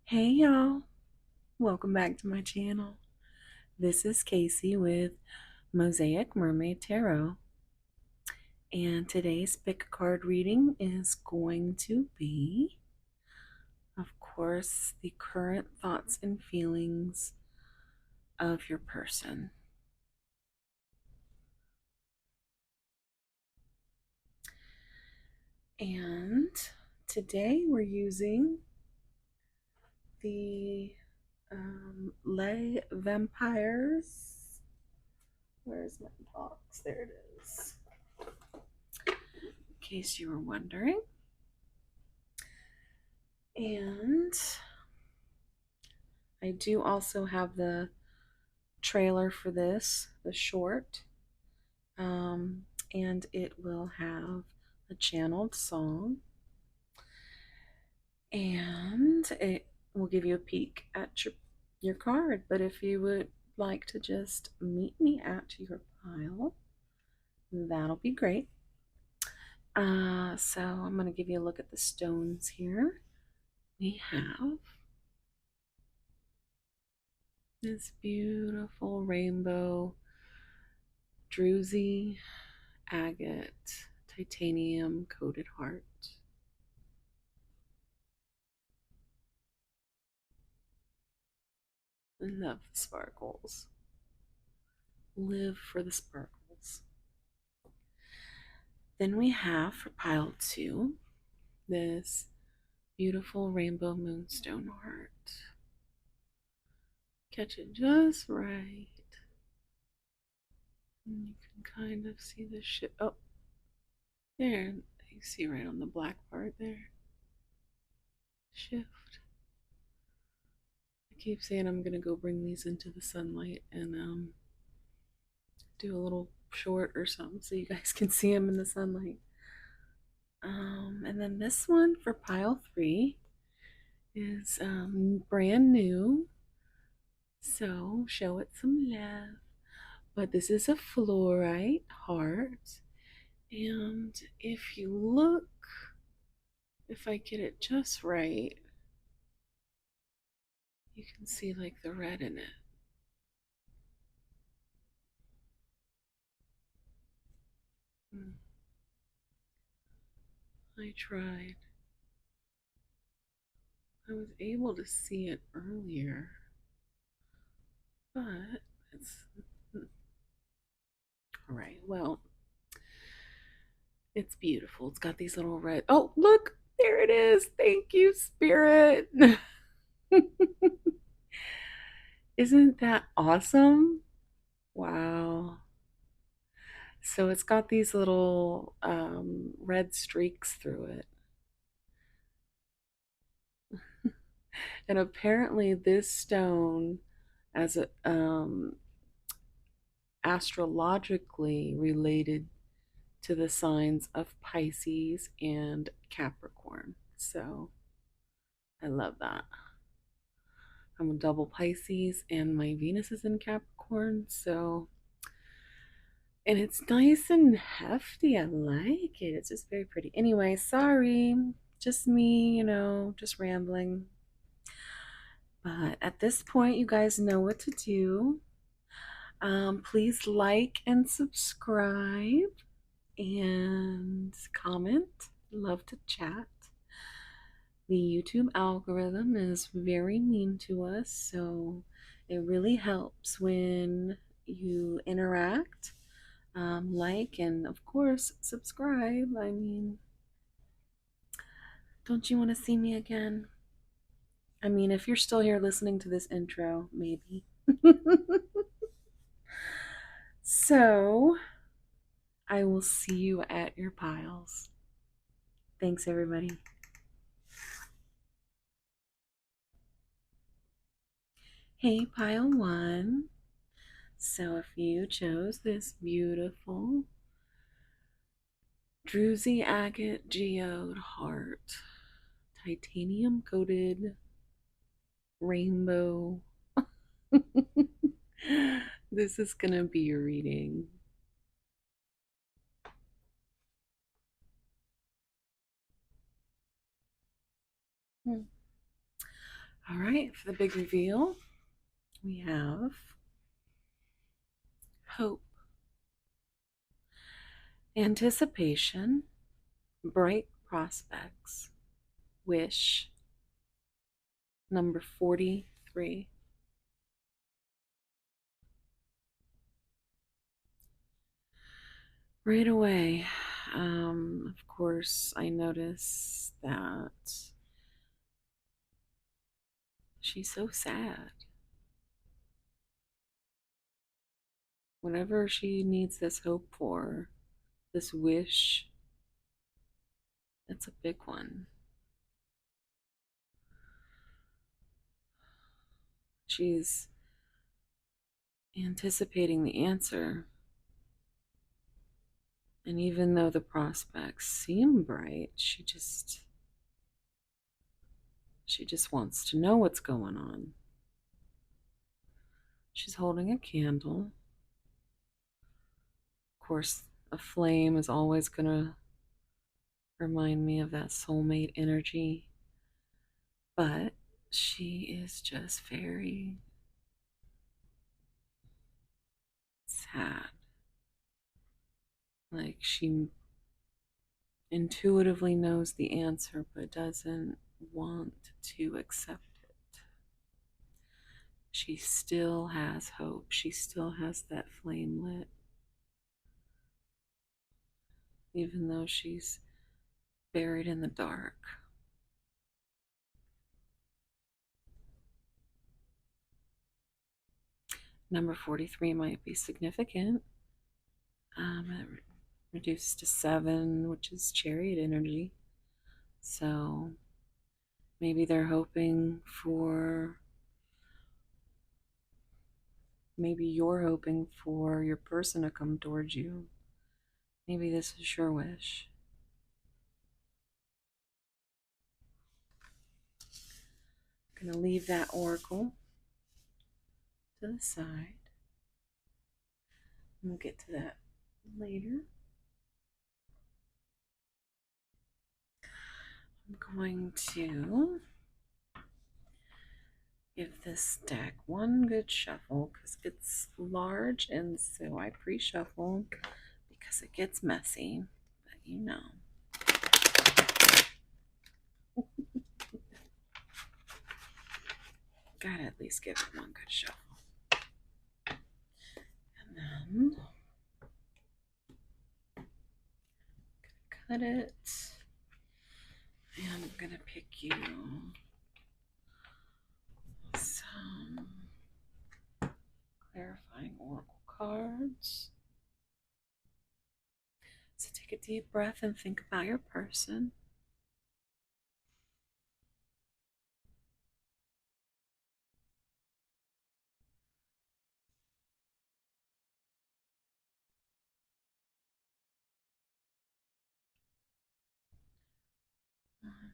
Hey y'all, welcome back to my channel. This is Casey with Mosaic Mermaid Tarot, and today's pick a card reading is going to be, of course, the current thoughts and feelings of your person. And today we're using the Les Vampires. Where's my box? There it is. In case you were wondering. And I do also have the trailer for this, the short, and it will have a channeled song, and it will give you a peek at your card. But if you would like to just meet me at your pile, that'll be great. So I'm going to give you a look at the stones here. We have this beautiful rainbow druzy agate titanium coated heart. I love the sparkles. Live for the sparkles. Then we have for pile 2 this beautiful rainbow moonstone heart. Catch it just right. And you can kind of see the ship. Oh, there. You see right on the black part there. Shift. I keep saying I'm going to go bring these into the sunlight and do a little short or something so you guys can see them in the sunlight. And then this one for pile 3 is brand new, so show it some love. But this is a fluorite heart, and if you look, if I get it just right, you can see like the red in it. I tried. I was able to see it earlier, but it's all right. Well, it's beautiful. It's got these little red. Oh, look, there it is. Thank you, Spirit. Isn't that awesome? Wow. So it's got these little red streaks through it. And apparently, this stone, as a astrologically related to the signs of Pisces and Capricorn. So I love that. I'm a double Pisces and my Venus is in Capricorn, so and it's nice and hefty. I like it. It's just very pretty. Anyway, sorry. Just me, just rambling. But at this point, you guys know what to do. Please like and subscribe and comment. Love to chat. The YouTube algorithm is very mean to us, so it really helps when you interact, like, and of course, subscribe. I mean, don't you want to see me again? I mean, if you're still here listening to this intro, maybe. So, I will see you at your piles. Thanks, everybody. Hey, pile 1. So, if you chose this beautiful druzy agate geode heart, titanium coated rainbow, this is gonna be your reading. All right, for the big reveal, we have hope, anticipation, bright prospects, wish, number 43. Right away, of course, I notice that she's so sad. Whenever she needs this hope for, this wish, it's a big one. She's anticipating the answer. And even though the prospects seem bright, she just wants to know what's going on. She's holding a candle. Of course, a flame is always going to remind me of that soulmate energy, but she is just very sad. Like she intuitively knows the answer but doesn't want to accept it. She still has hope. She still has that flame lit, even though she's buried in the dark. Number 43 might be significant. It reduces to 7, which is chariot energy. So maybe they're hoping for, maybe you're hoping for your person to come towards you. Maybe this is your wish. I'm going to leave that oracle to the side. We'll get to that later. I'm going to give this deck one good shuffle because it's large, and so I pre-shuffle because it gets messy, but you know. Gotta at least give it one good shuffle. And then cut it, and I'm gonna pick you some clarifying oracle cards. So take a deep breath and think about your person. One,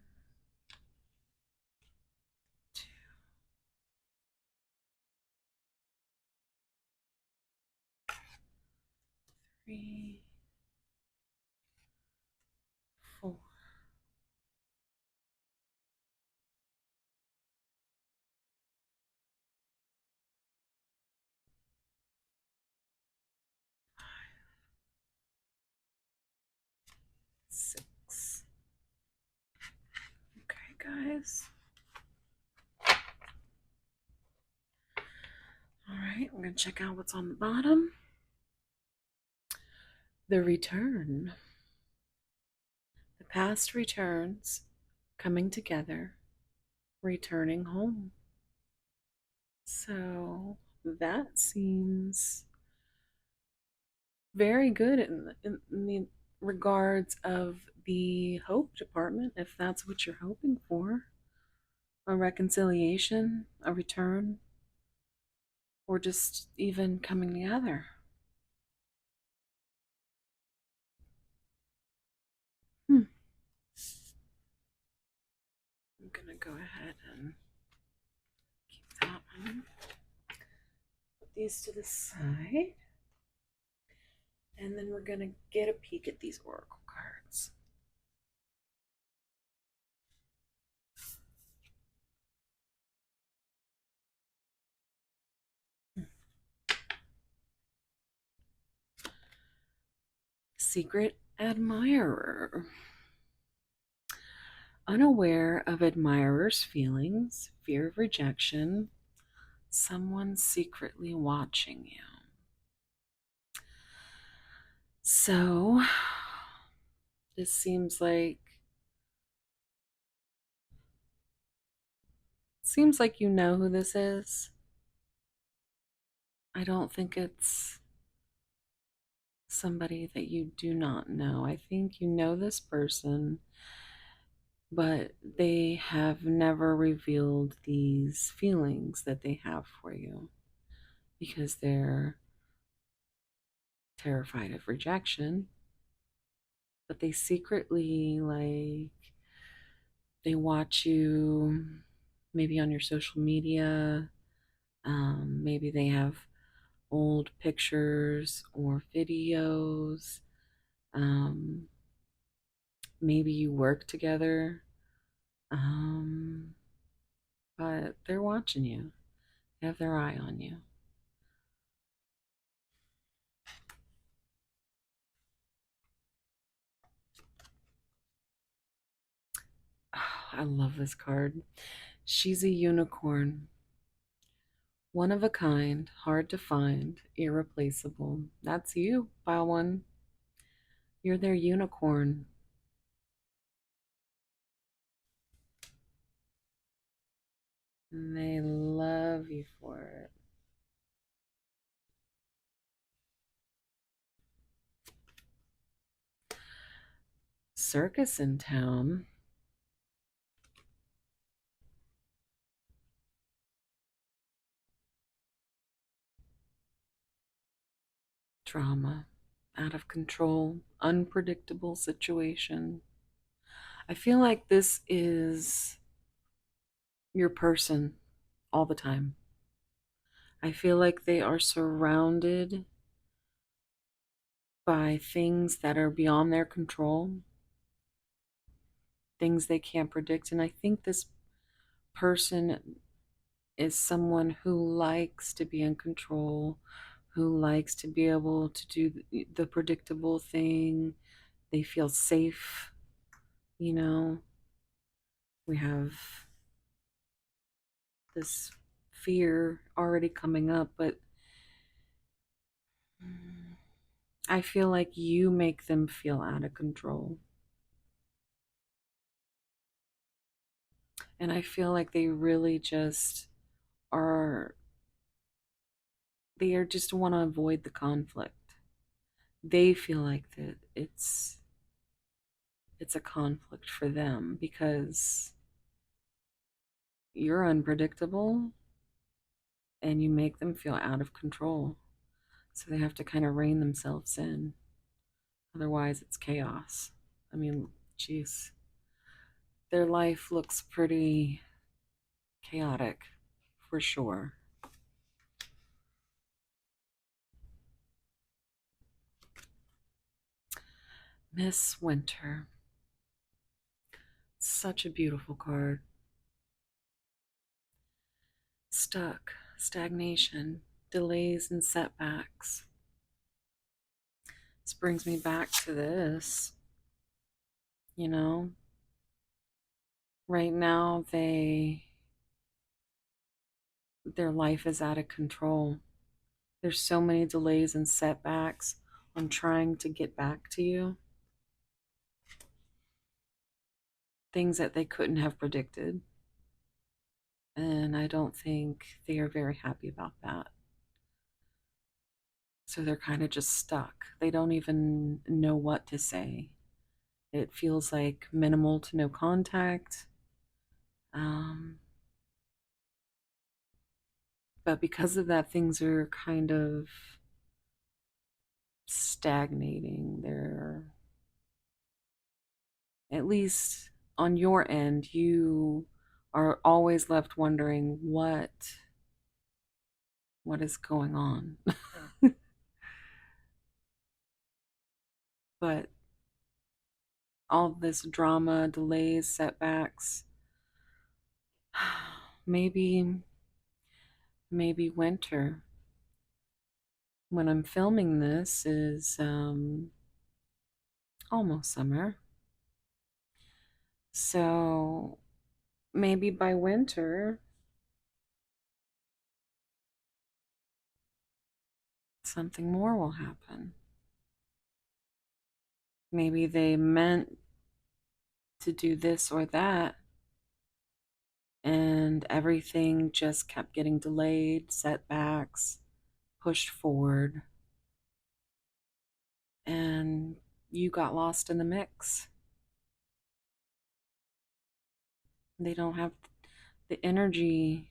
2, 3, 4. 6. Okay, guys. All right, we're going to check out what's on the bottom. The return. The past returns, coming together, returning home. So that seems very good in the regards of the hope department, if that's what you're hoping for. A reconciliation, a return, or just even coming together. I'm gonna go ahead and keep that one. Put these to the side. And then we're gonna get a peek at these oracle cards. Secret admirer. Unaware of admirers' feelings, fear of rejection, someone secretly watching you. So, this seems like you know who this is. I don't think it's somebody that you do not know. I think you know this person, but they have never revealed these feelings that they have for you because they're terrified of rejection. But they secretly, they watch you maybe on your social media. Maybe they have old pictures or videos. Um, Maybe you work together. Um, but they're watching you. They have their eye on you. Oh, I love this card. She's a unicorn. One of a kind, hard to find, irreplaceable. That's you, one. You're their unicorn. And they love you for it. Circus in town. Drama. Out of control. Unpredictable situation. I feel like this is your person all the time. I feel like they are surrounded by things that are beyond their control, things they can't predict. And I think this person is someone who likes to be in control, who likes to be able to do the predictable thing. They feel safe, you know. We have this fear already coming up, but I feel like you make them feel out of control. And I feel like they really just are, they are just want to avoid the conflict. They feel like that it's a conflict for them because you're unpredictable and you make them feel out of control. So they have to kind of rein themselves in. Otherwise, it's chaos. I mean, geez, their life looks pretty chaotic for sure. Miss Winter. Such a beautiful card. Stuck, stagnation, delays, and setbacks. This brings me back to this. You know, right now their life is out of control. There's so many delays and setbacks on trying to get back to you. Things that they couldn't have predicted. And I don't think they are very happy about that. So they're kind of just stuck. They don't even know what to say. It feels like minimal to no contact. Um, but because of that, things are kind of stagnating. They're, at least on your end, you are always left wondering what is going on. But all this drama, delays, setbacks, maybe winter when I'm filming this is almost summer. So maybe by winter, something more will happen. Maybe they meant to do this or that, and everything just kept getting delayed, setbacks, pushed forward, and you got lost in the mix. They don't have the energy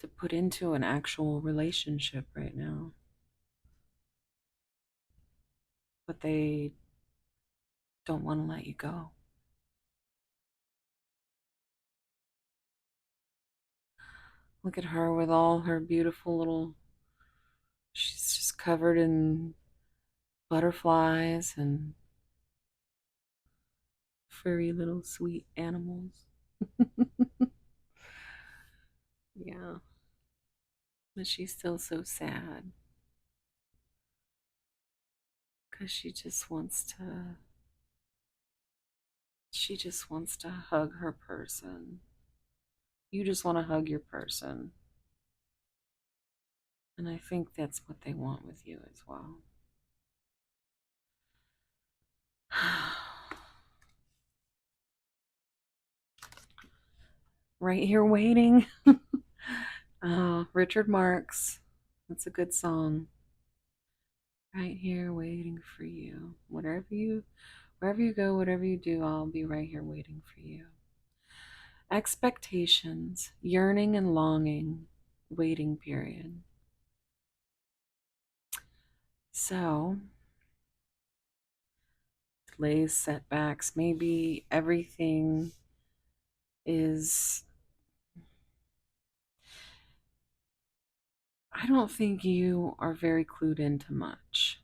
to put into an actual relationship right now, but they don't want to let you go. Look at her with all her beautiful little, she's just covered in butterflies and furry little sweet animals. Yeah, but she's still so sad because she just wants to hug her person. You just want to hug your person. And I think that's what they want with you as well. Right here waiting. Richard Marx. That's a good song. Right here waiting for you. Wherever you go, whatever you do, I'll be right here waiting for you. Expectations, yearning and longing, waiting period. So, delays, setbacks, maybe everything is. I don't think you are very clued into much.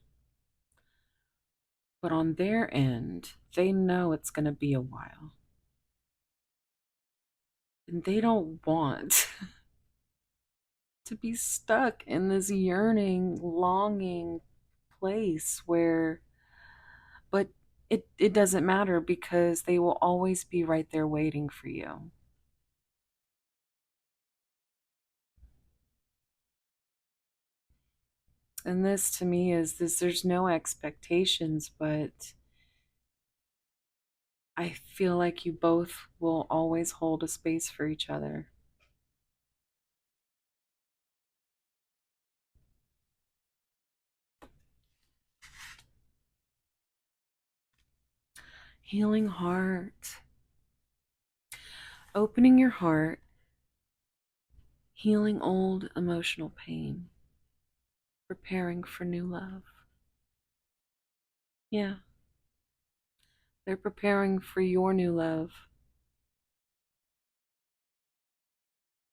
But on their end, they know it's going to be a while. And they don't want to be stuck in this yearning, longing place where, but it doesn't matter because they will always be right there waiting for you. And this to me is this there's no expectations, but I feel like you both will always hold a space for each other. Healing heart, opening your heart, healing old emotional pain, preparing for new love. Yeah, they're preparing for your new love.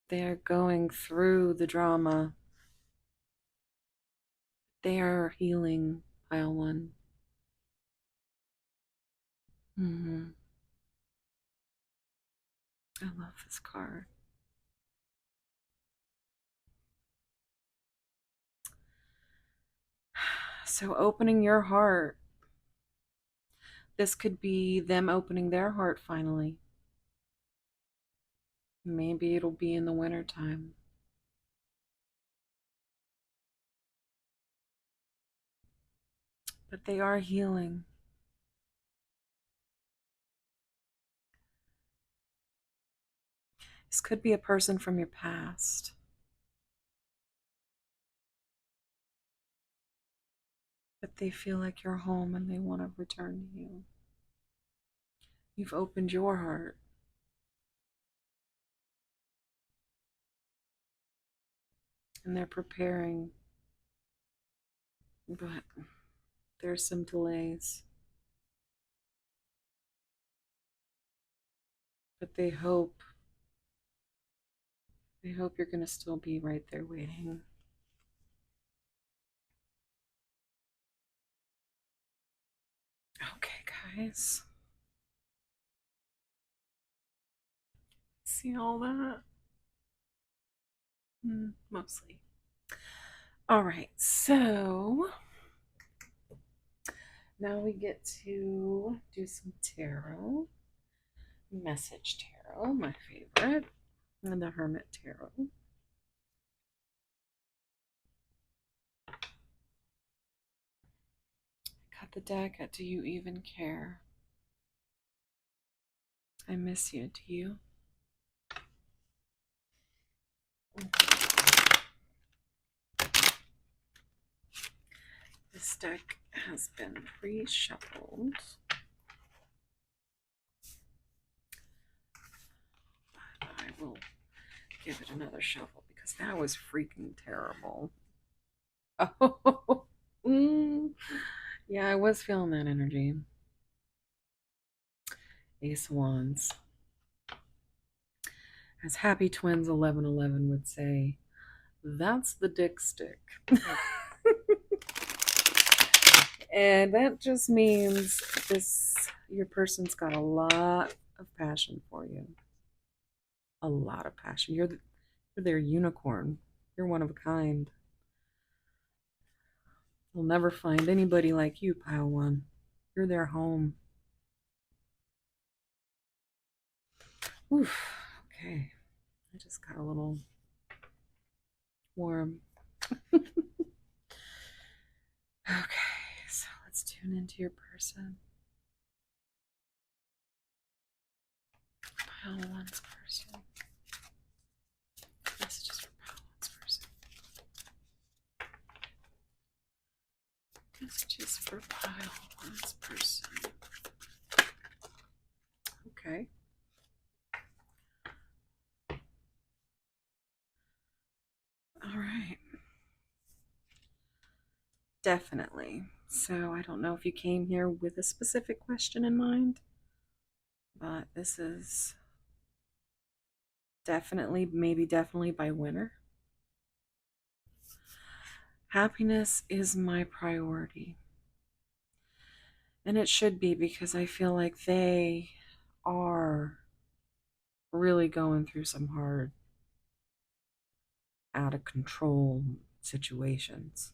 They are going through the drama. They are healing, pile one. Hmm. I love this card. So, opening your heart. This could be them opening their heart finally. Maybe it'll be in the wintertime. But they are healing. This could be a person from your past, but they feel like you're home and they want to return to you. You've opened your heart and they're preparing, but there's some delays. But they hope you're going to still be right there waiting. Okay, guys. See all that? Mostly. All right, so now we get to do some tarot. Message tarot, my favorite, and the Hermit tarot. Cut the deck at Do You Even Care? I miss you. Do you? This deck has been pre-shuffled. I will give it another shuffle because that was freaking terrible. Oh, yeah, I was feeling that energy. Ace of Wands. As Happy Twins 1111 would say, that's the dick stick. And that just means your person's got a lot of passion for you. A lot of passion. You're their unicorn. You're one of a kind. You'll never find anybody like you, Pile One. You're their home. Oof. Okay. I just got a little warm. Okay, so let's tune into your person. Pile One's person. Messages for Pile One's person. Messages for Pile One's person. Okay. All right. Definitely. So I don't know if you came here with a specific question in mind, but this is definitely, maybe definitely by winner. Happiness is my priority. And it should be because I feel like they are really going through some hard, out of control situations.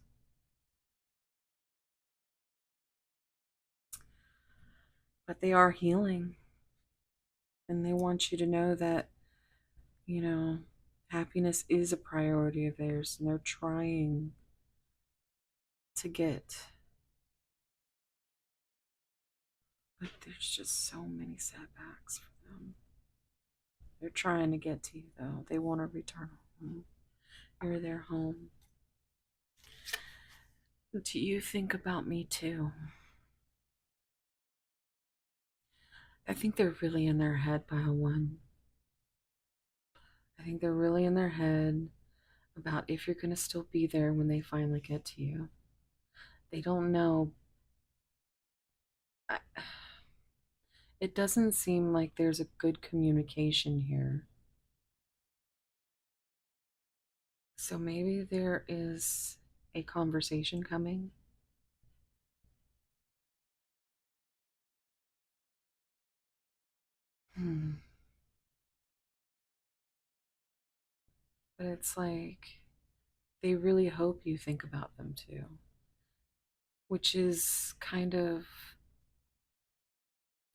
But they are healing. And they want you to know that, you know, happiness is a priority of theirs. And they're trying to get. But there's just so many setbacks for them. They're trying to get to you, though. They want to return home. You're their home. Do you think about me too? I think they're really in their head, Pile One. I think they're really in their head about if you're going to still be there when they finally get to you. They don't know. It doesn't seem like there's a good communication here. So maybe there is a conversation coming. But it's like they really hope you think about them too, which is kind of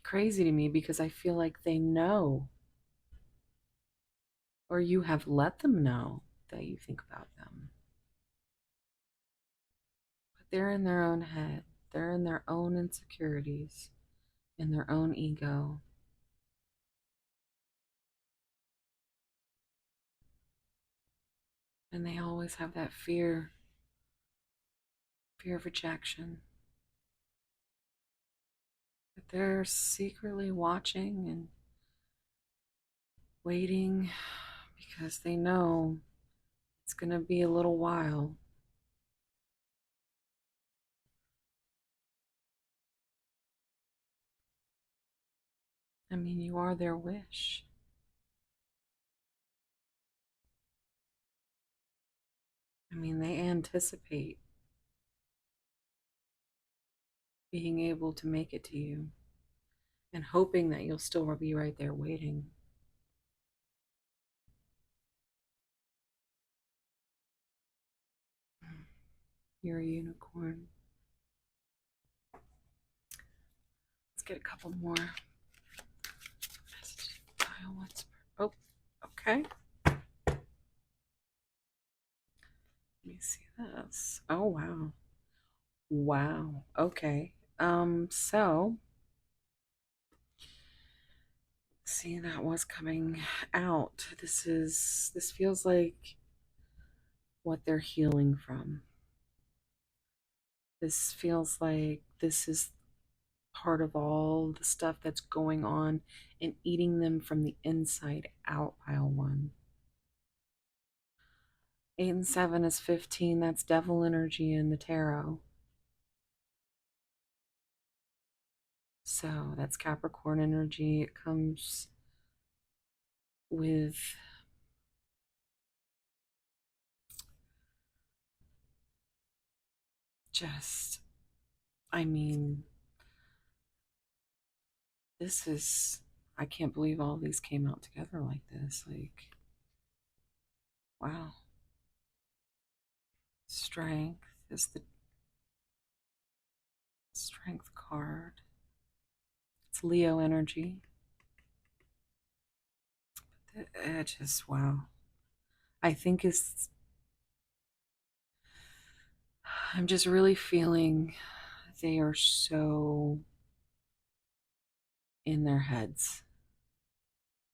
crazy to me because I feel like they know, or you have let them know that you think about them. But they're in their own head, they're in their own insecurities, in their own ego. And they always have that fear of rejection. But they're secretly watching and waiting because they know it's going to be a little while. I mean, you are their wish. I mean, they anticipate being able to make it to you and hoping that you'll still be right there waiting. You're a unicorn. get a couple more. Oh, okay. Let me see this. Oh, wow. Wow. Okay. So see, that was coming out. This feels like what they're healing from. This feels like this is part of all the stuff that's going on and eating them from the inside out, pile one. 8 and 7 is 15. That's devil energy in the tarot. So that's Capricorn energy. It comes with just, I mean, this is, I can't believe all these came out together like this. Like, wow. Strength is the strength card. It's Leo energy. It just, wow. I think it's, I'm just really feeling they are so in their heads.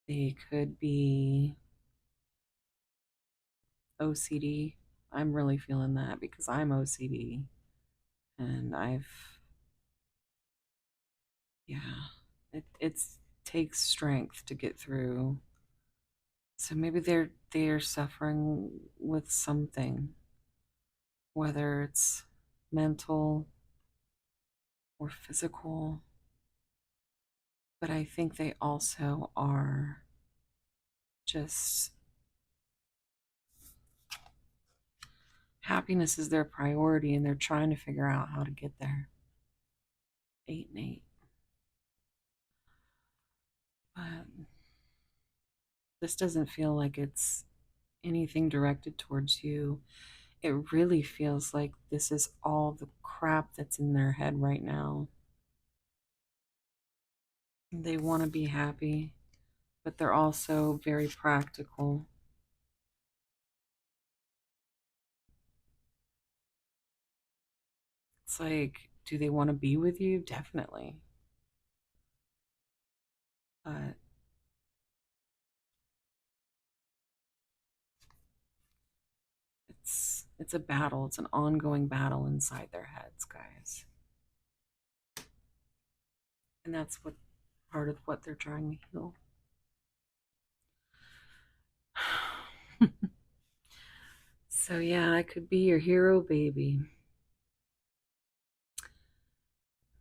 They could be OCD. I'm really feeling that because I'm OCD and yeah, it's takes strength to get through. So maybe they're suffering with something, whether it's mental or physical. But I think they also are just happiness is their priority and they're trying to figure out how to get there. 8 and 8. But this doesn't feel like it's anything directed towards you. It really feels like this is all the crap that's in their head right now. They want to be happy, but they're also very practical. It's like, do they want to be with you? Definitely. But it's a battle. It's an ongoing battle inside their heads, guys. And that's what part of what they're trying to heal. So yeah, I could be your hero baby.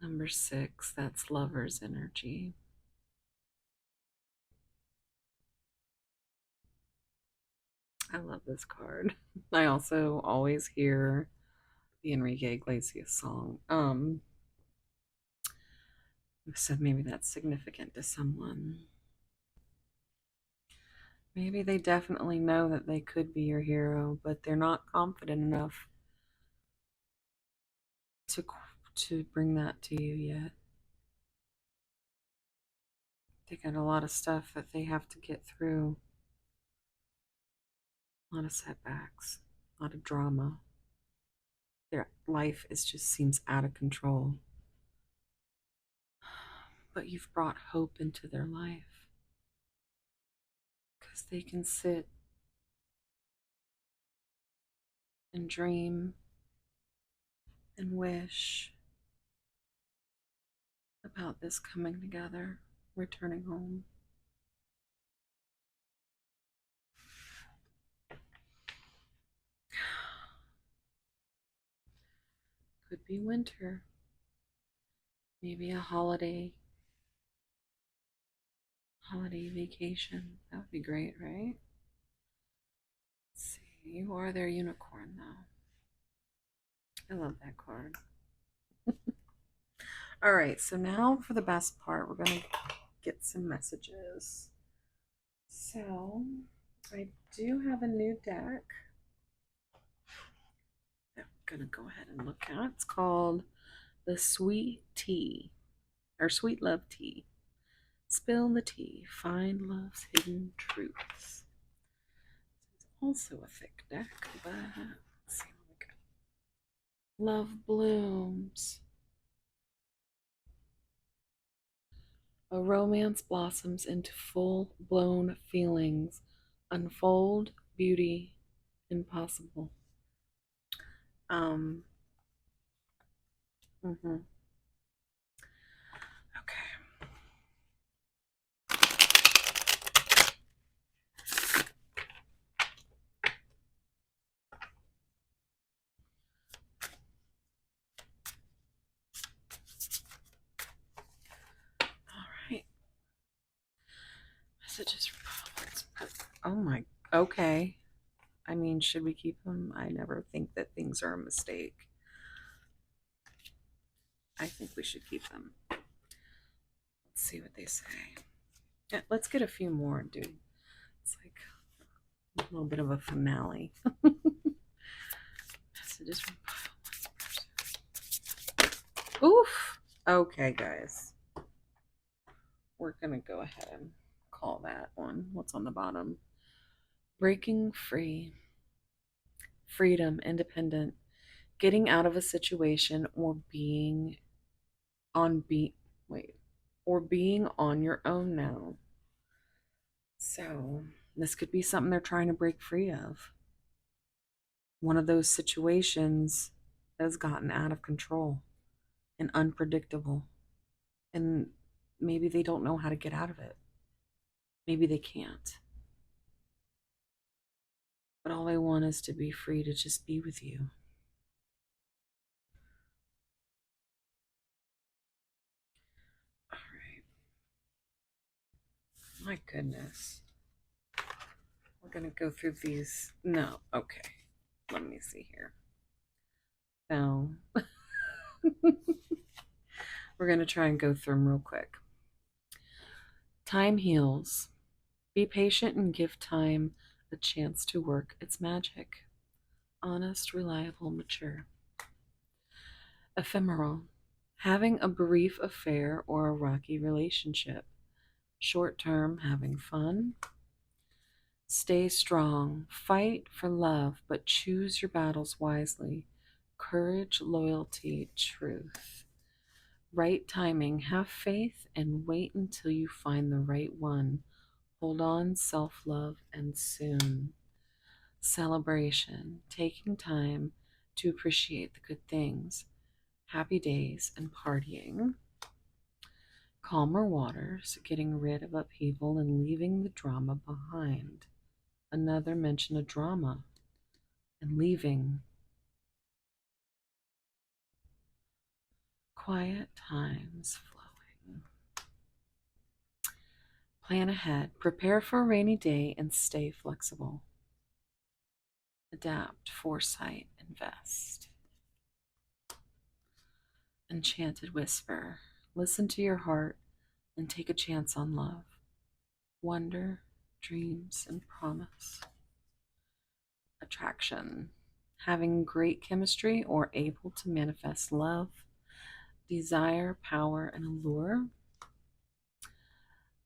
Number 6, that's lover's energy. I love this card. I also always hear the Enrique Iglesias song. So maybe that's significant to someone. Maybe they definitely know that they could be your hero, but they're not confident enough to bring that to you yet. They got a lot of stuff that they have to get through. A lot of setbacks, a lot of drama. Their life is just seems out of control. But you've brought hope into their life because they can sit and dream and wish about this coming together, returning home. Could be winter, maybe a holiday vacation. That would be great, right? Let's see, you are their unicorn though. I love that card. All right, so now for the best part, we're going to get some messages. So I do have a new deck that I'm going to go ahead and look at. It's called the Sweet Tea. or sweet love tea. Spill the tea. Find love's hidden truths. It's also a thick deck, but let's see what we got. Love blooms. A romance blossoms into full blown feelings. Unfold beauty impossible. Um, mhm. Okay. All right. Messages from prophets. Oh my. Okay. I mean, should we keep them? I never think that things are a mistake. I think we should keep them. Let's see what they say. Yeah, let's get a few more, dude. It's like a little bit of a finale. Messages from Oof. Okay, guys. We're going to go ahead and call that one. What's on the bottom? Breaking free. Freedom, independent. Getting out of a situation or being on wait, or being on your own now. So, this could be something they're trying to break free of. One of those situations that has gotten out of control and unpredictable. And maybe they don't know how to get out of it. Maybe they can't. But all they want is to be free to just be with you. All right. My goodness. We're going to go through these. No. Okay. Let me see here. No. We're going to try and go through them real quick. Time heals. Be patient and give time a chance to work its magic. Honest, reliable, mature. Ephemeral. Having a brief affair or a rocky relationship. Short term, having fun. Stay strong. Fight for love, but choose your battles wisely. Courage, loyalty, truth. Right timing. Have faith and wait until you find the right one. Hold on, self love, and soon. Celebration. Taking time to appreciate the good things. Happy days and partying. Calmer waters. Getting rid of upheaval and leaving the drama behind. Another mention of drama and leaving. Quiet times flowing. Plan ahead. Prepare for a rainy day and stay flexible. Adapt, foresight, invest. Enchanted whisper. Listen to your heart and take a chance on love. Wonder, dreams, and promise. Attraction. Having great chemistry or able to manifest love. Desire, power, and allure.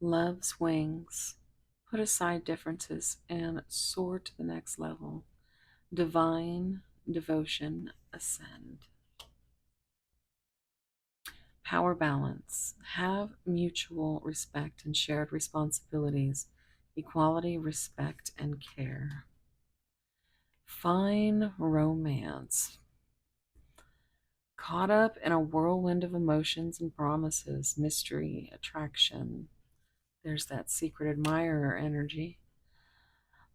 Love's wings. Put aside differences and soar to the next level. Divine devotion ascend. Power balance. Have mutual respect and shared responsibilities. Equality, respect, and care. Fine romance. Caught up in a whirlwind of emotions and promises, mystery, attraction. There's that secret admirer energy.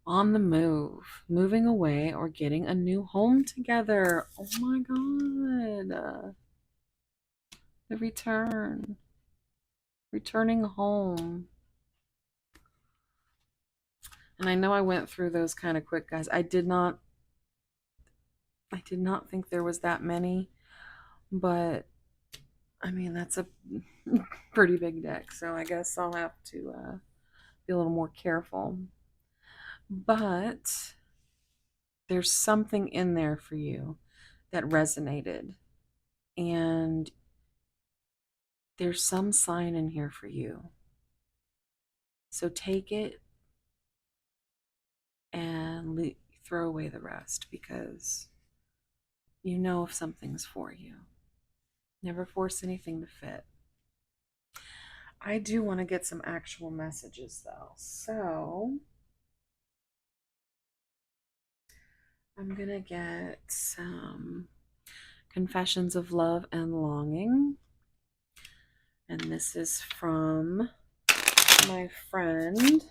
On the move, moving away or getting a new home together. Oh my God. The return. Returning home. And I know I went through those kind of quick, guys. I did not think there was that many, but I mean, that's a pretty big deck. So I guess I'll have to be a little more careful. But there's something in there for you that resonated. And there's some sign in here for you. So take it and throw away the rest because you know if something's for you. Never force anything to fit. I do want to get some actual messages though. So I'm going to get some confessions of love and longing. And this is from my friend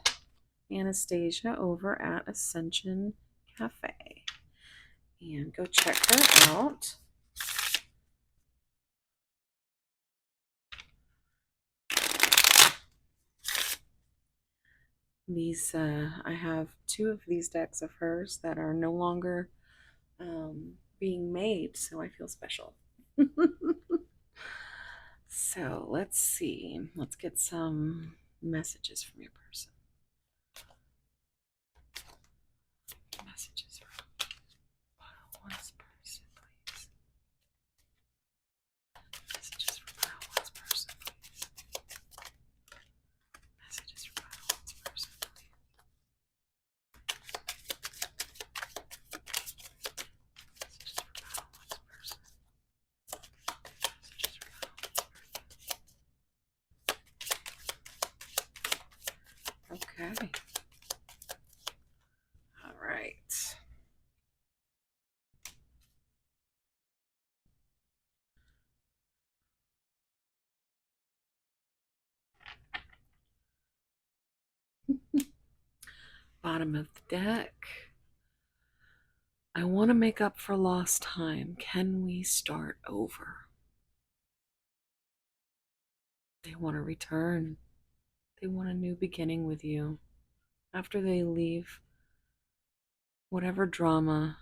Anastasia over at Ascension Cafe. And go check her out. These, I have two of these decks of hers that are no longer being made, so I feel special. So let's see. Let's get some messages from your person. Messages from one's person, please. Messages from one's person, please. Messages from one's person, please. Messages from one's person. Messages from one's person. Okay. All right. Bottom of the deck. I want to make up for lost time. Can we start over? They want to return. They want a new beginning with you. After they leave whatever drama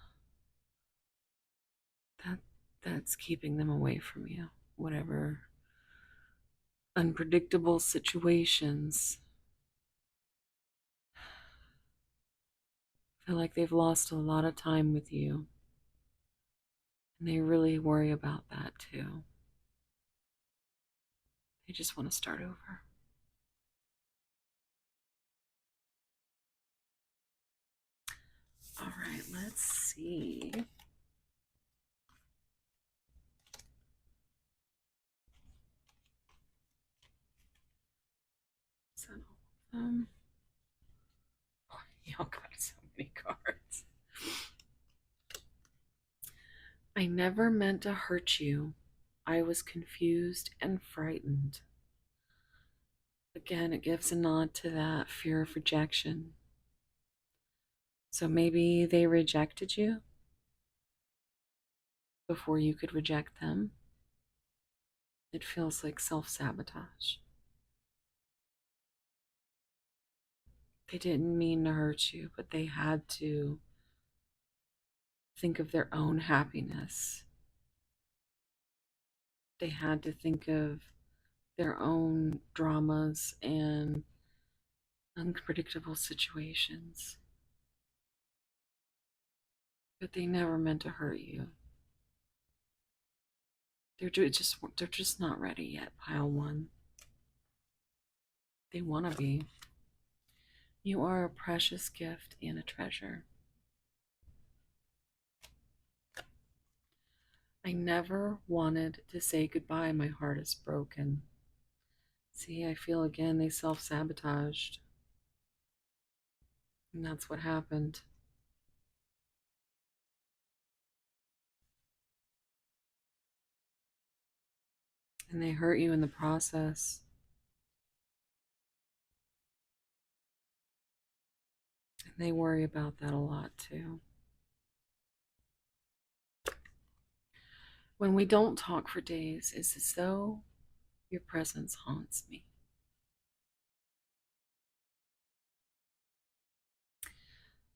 that's keeping them away from you, whatever unpredictable situations. I feel like they've lost a lot of time with you. And they really worry about that too. They just want to start over. All right, let's see. So, y'all got so many cards. I never meant to hurt you. I was confused and frightened. Again, it gives a nod to that fear of rejection. So maybe they rejected you before you could reject them. It feels like self-sabotage. They didn't mean to hurt you, but they had to think of their own happiness. They had to think of their own dramas and unpredictable situations. But they never meant to hurt you. They're just not ready yet, pile one. They want to be. You are a precious gift and a treasure. I never wanted to say goodbye. My heart is broken. See, I feel again they self-sabotaged. And that's what happened. And they hurt you in the process. And they worry about that a lot too. When we don't talk for days, it's as though your presence haunts me.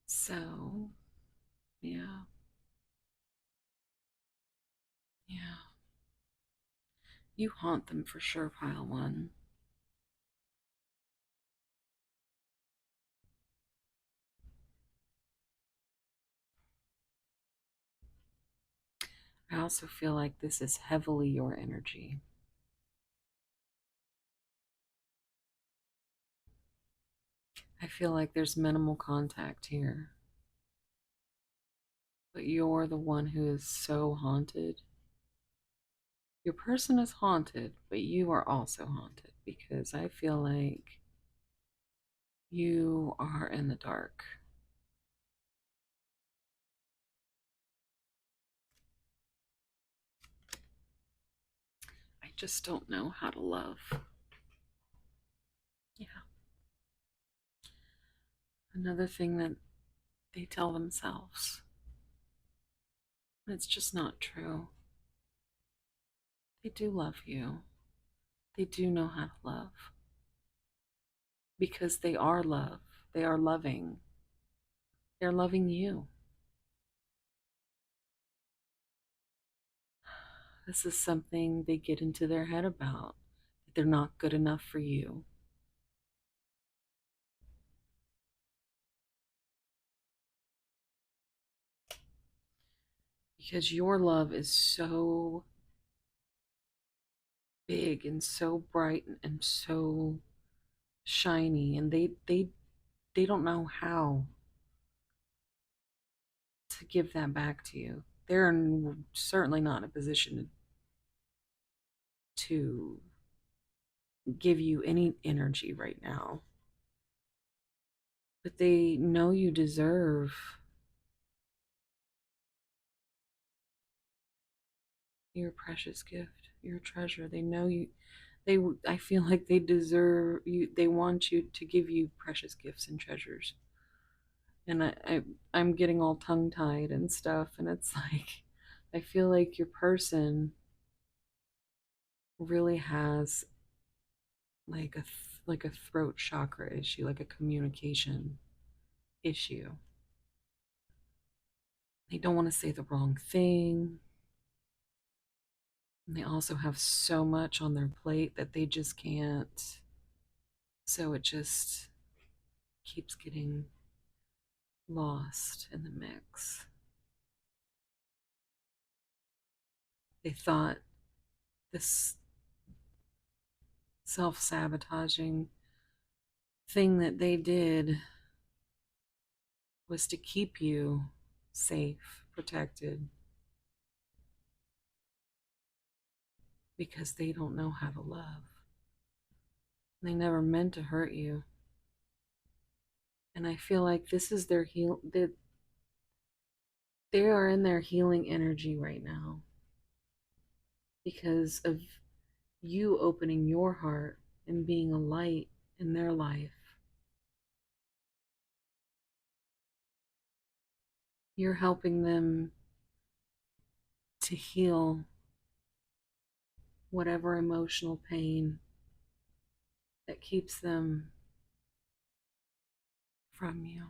So, yeah. Yeah. You haunt them for sure, pile one. I also feel like this is heavily your energy. I feel like there's minimal contact here, but you're the one who is so haunted. Your person is haunted, but you are also haunted because I feel like you are in the dark. I just don't know how to love. Yeah. Another thing that they tell themselves. It's just not true. They do love you. They do know how to love because they are love. They are loving. They're loving you. This is something they get into their head about, that they're not good enough for you. Because your love is so big and so bright and so shiny, and they don't know how to give that back to you. They're certainly not in a position to give you any energy right now, but they know you deserve your precious gift, your treasure. They know you. They, I feel like they deserve you. They want you to give you precious gifts and treasures. And I'm getting all tongue tied and stuff, and it's like, I feel like your person really has like like a throat chakra issue, like a communication issue. They don't want to say the wrong thing. And they also have so much on their plate that they just can't. So it just keeps getting lost in the mix. They thought this self sabotaging thing that they did was to keep you safe, protected, because they don't know how to love. They never meant to hurt you. And I feel like this is their that they are in their healing energy right now because of you opening your heart and being a light in their life. You're helping them to heal whatever emotional pain that keeps them from you.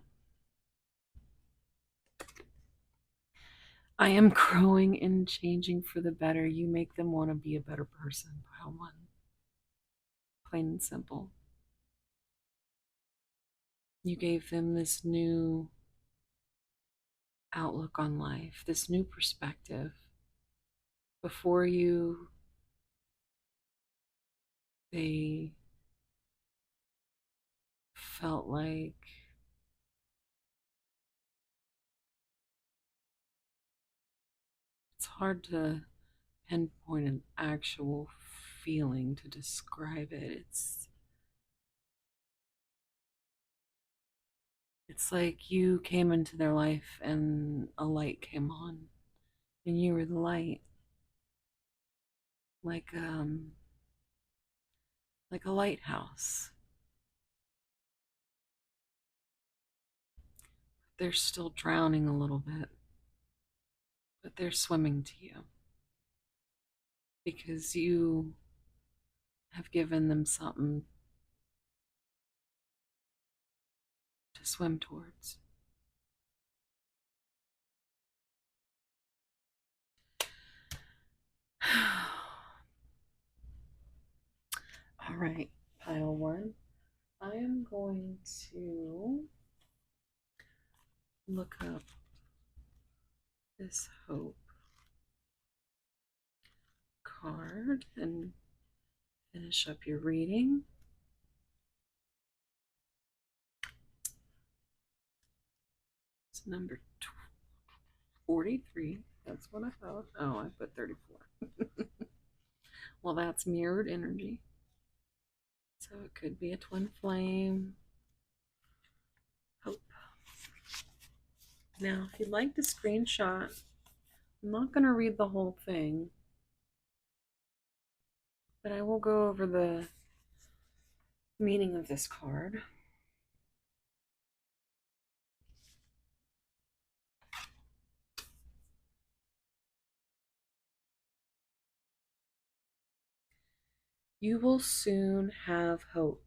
I am growing and changing for the better. You make them want to be a better person, pile one. Plain and simple. You gave them this new outlook on life, this new perspective. Before you, they felt like it's hard to pinpoint an actual feeling to describe it. It's like you came into their life and a light came on and you were the light. Like like a lighthouse. They're still drowning a little bit, but they're swimming to you because you have given them something to swim towards. All right, pile one. I am going to look up this hope card and finish up your reading. It's number 43. That's what I thought. Oh, I put 34. Well, that's mirrored energy. So it could be a twin flame. Hope. Now, if you'd like to screenshot, I'm not going to read the whole thing, but I will go over the meaning of this card. You will soon have hope,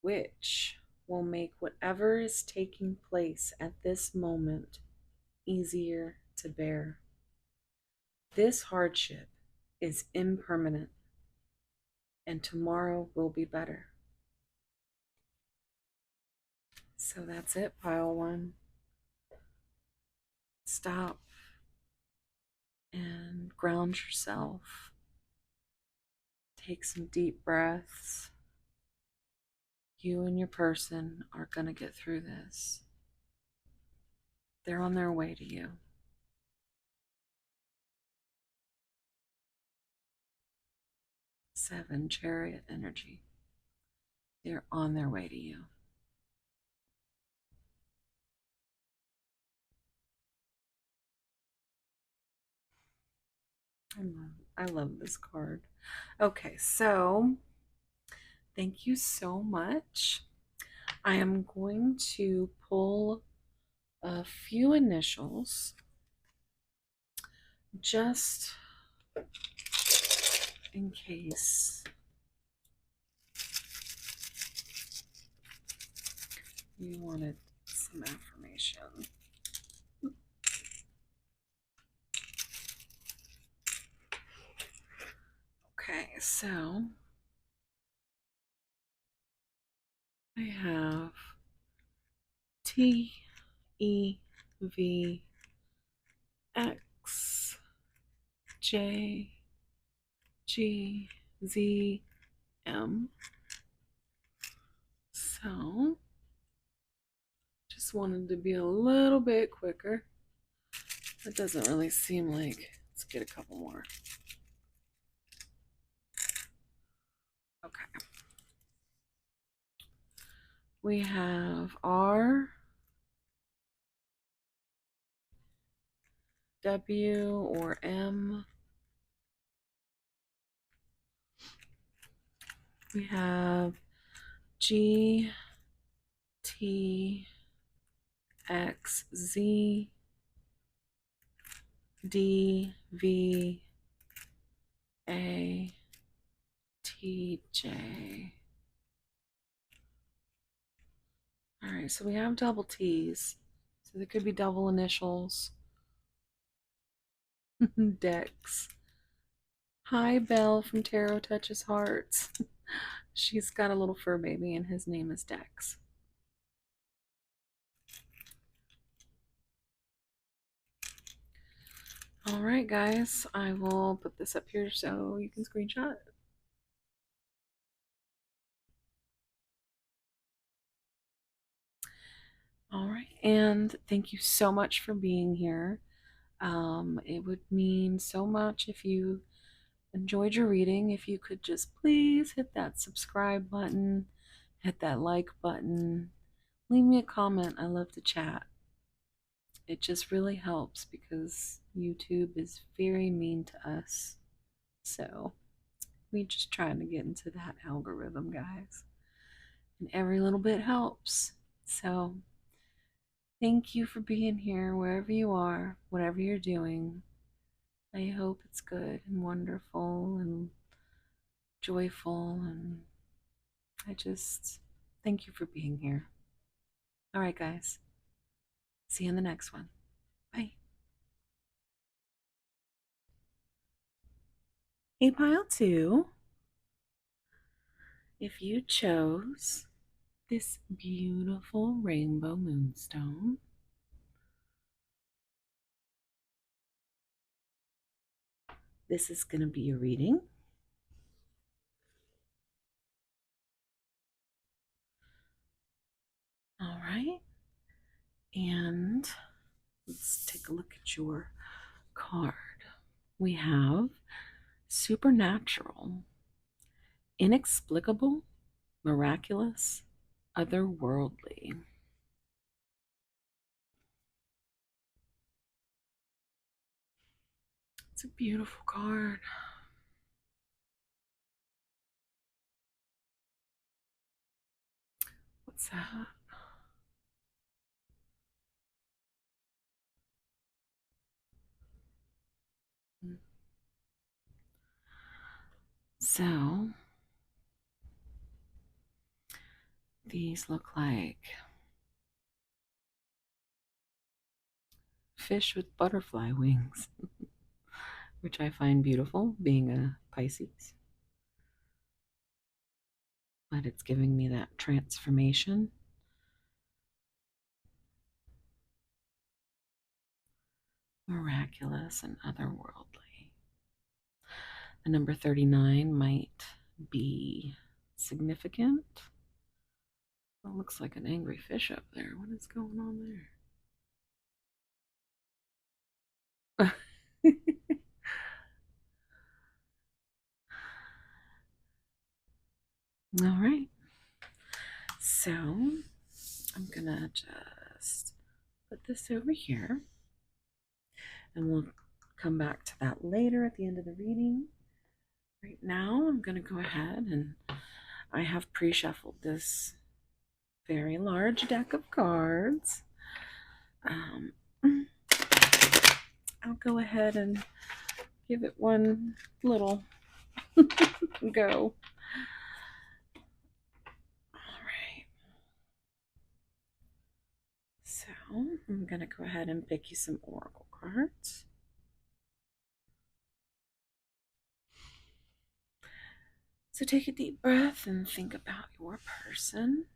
which will make whatever is taking place at this moment easier to bear. This hardship is impermanent, and tomorrow will be better. So that's it, pile one. Stop and ground yourself. Take some deep breaths. You and your person are going to get through this. They're on their way to you. 7, Chariot energy. They're on their way to you. I love this card. Okay, so thank you so much. I am going to pull a few initials just in case you wanted some information. Okay, so I have T E V X J G Z M. So just wanted to be a little bit quicker. It doesn't really seem like. Let's get a couple more. Okay. We have R, W, or M. We have G, T, X, Z, D, V, A, T, J. All right, so we have double T's. So there could be double initials. Dex. Hi, Belle from Tarot Touches Hearts. She's got a little fur baby, and his name is Dex. All right, guys, I will put this up here so you can screenshot. All right, and thank you so much for being here. It would mean so much if you enjoyed your reading, if you could just please hit that subscribe button, hit that like button, leave me a comment. I love to chat. It just really helps because YouTube is very mean to us. So we just trying to get into that algorithm, guys. And every little bit helps. So thank you for being here wherever you are, whatever you're doing. I hope it's good and wonderful and joyful, and I just thank you for being here. All right, guys. See you in the next one. Bye. Hey, pile two. If you chose this beautiful rainbow moonstone, this is going to be your reading. All right. And let's take a look at your card. We have supernatural, inexplicable, miraculous, otherworldly. It's a beautiful card. What's that? So, these look like fish with butterfly wings, which I find beautiful being a Pisces. But it's giving me that transformation. Miraculous and otherworldly. The number 39 might be significant. It looks like an angry fish up there. What is going on there? All right. So I'm going to just put this over here and we'll come back to that later at the end of the reading. Right now, I'm going to go ahead and I have pre-shuffled this very large deck of cards. I'll go ahead and give it one little go. All right. So I'm going to go ahead and pick you some oracle cards. So take a deep breath and think about your person.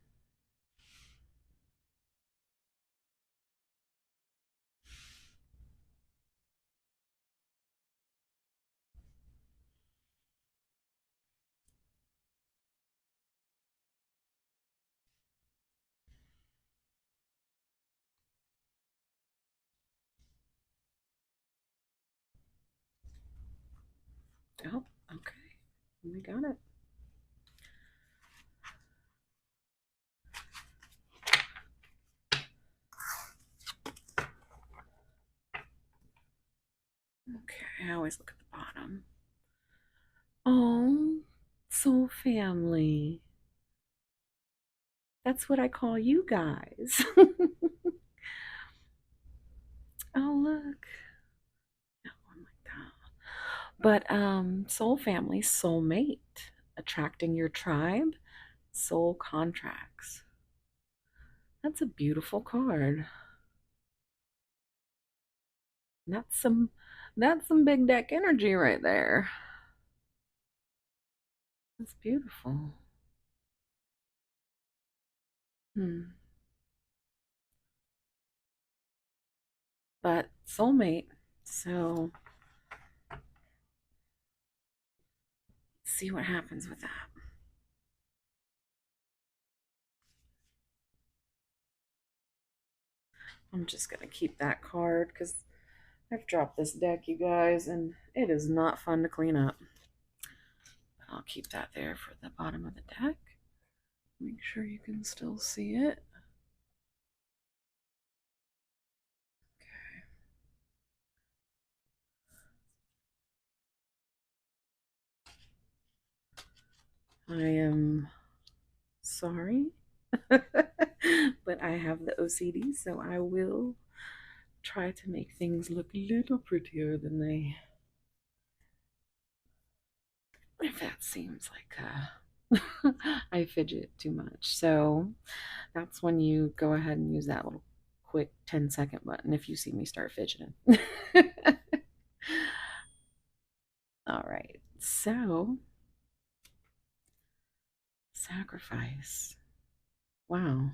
Oh, okay. We got it. Okay, I always look at the bottom. Oh, soul family. That's what I call you guys. Oh, look. Got one like that. But soul family, soulmate, attracting your tribe, soul contracts. That's a beautiful card. That's some big deck energy right there. That's beautiful. Hmm. But soulmate. So see what happens with that. I'm just gonna keep that card because I've dropped this deck, you guys, and it is not fun to clean up. I'll keep that there for the bottom of the deck. Make sure you can still see it. I am sorry, but I have the OCD, so I will try to make things look a little prettier than they. If that seems like I fidget too much. So that's when you go ahead and use that little quick 10-second button if you see me start fidgeting. All right, so sacrifice. Wow.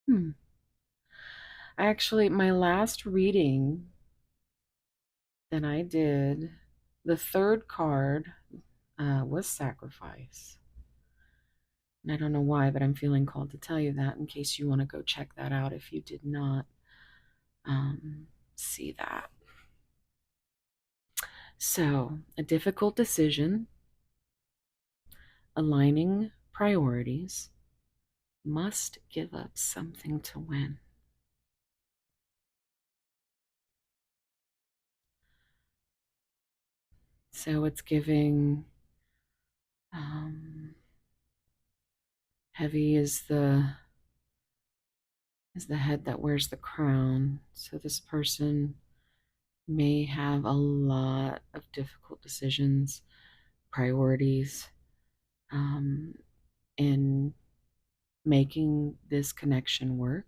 Hmm. Actually, my last reading that I did, the third card was sacrifice. And I don't know why, but I'm feeling called to tell you that in case you want to go check that out if you did not see that. So, a difficult decision, aligning priorities, must give up something to win. So it's giving um, heavy is the head that wears the crown. So this person may have a lot of difficult decisions, priorities, um, in making this connection work.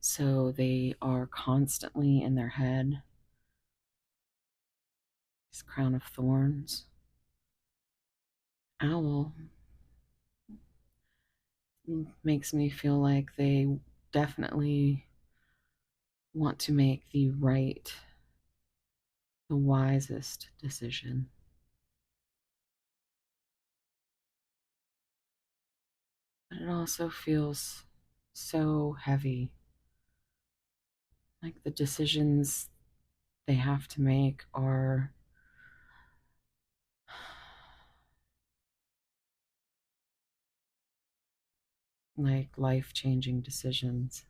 So they are constantly in their head. This crown of thorns. Owl makes me feel like they definitely want to make the right, the wisest decision. But it also feels so heavy. Like the decisions they have to make are like life changing decisions.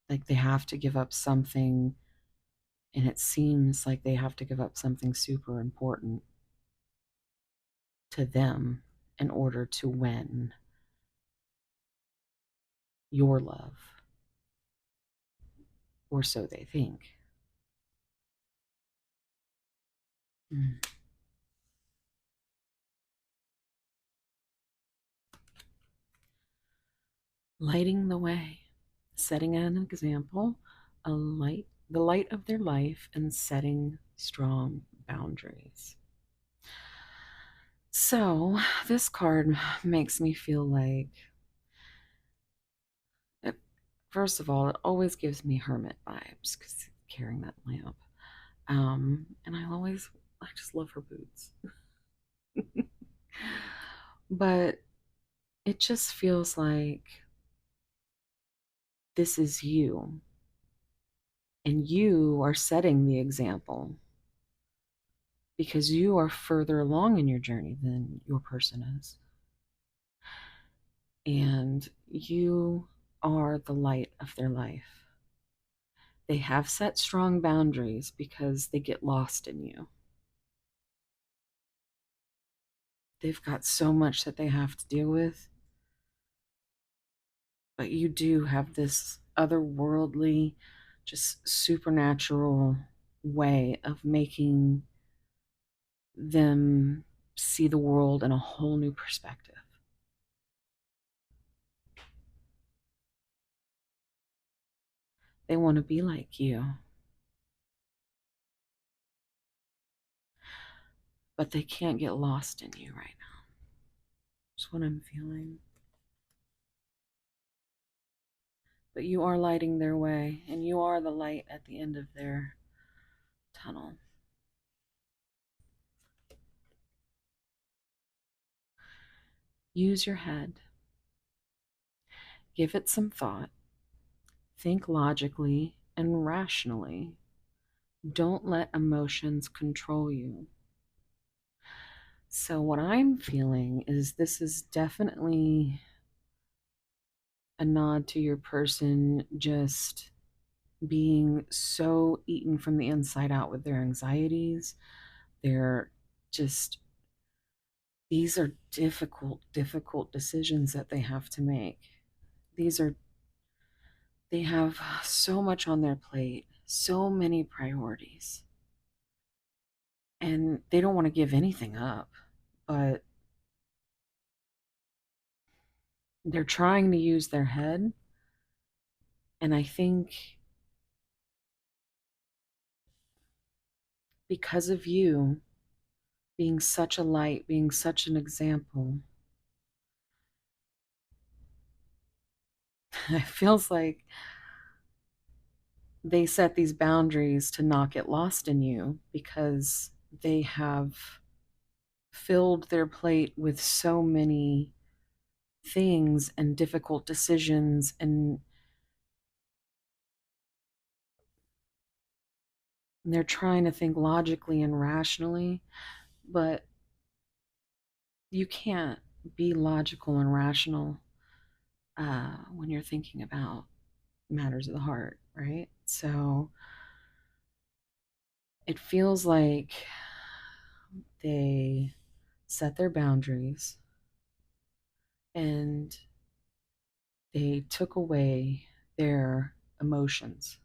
Like they have to give up something, and it seems like they have to give up something super important to them in order to win your love, or so they think. Mm. Lighting the way, setting an example, the light of their life, and setting strong boundaries. So, this card makes me feel like, it, first of all, it always gives me hermit vibes because carrying that lamp. And I just love her boots. But it just feels like this is you, and you are setting the example because you are further along in your journey than your person is. And you are the light of their life. They have set strong boundaries because they get lost in you. They've got so much that they have to deal with, but you do have this otherworldly, just supernatural way of making them see the world in a whole new perspective. They want to be like you, but they can't get lost in you right now. That's what I'm feeling. But you are lighting their way, and you are the light at the end of their tunnel. Use your head, give it some thought, think logically and rationally. Don't let emotions control you. So, what I'm feeling is this is definitely a nod to your person just being so eaten from the inside out with their anxieties. They're just, these are difficult, difficult decisions that they have to make. These are, they have so much on their plate, so many priorities, and they don't want to give anything up, but they're trying to use their head. And I think because of you being such a light, being such an example, it feels like they set these boundaries to not get lost in you because they have filled their plate with so many things and difficult decisions, and they're trying to think logically and rationally, but you can't be logical and rational when you're thinking about matters of the heart, right? So it feels like they set their boundaries and they took away their emotions.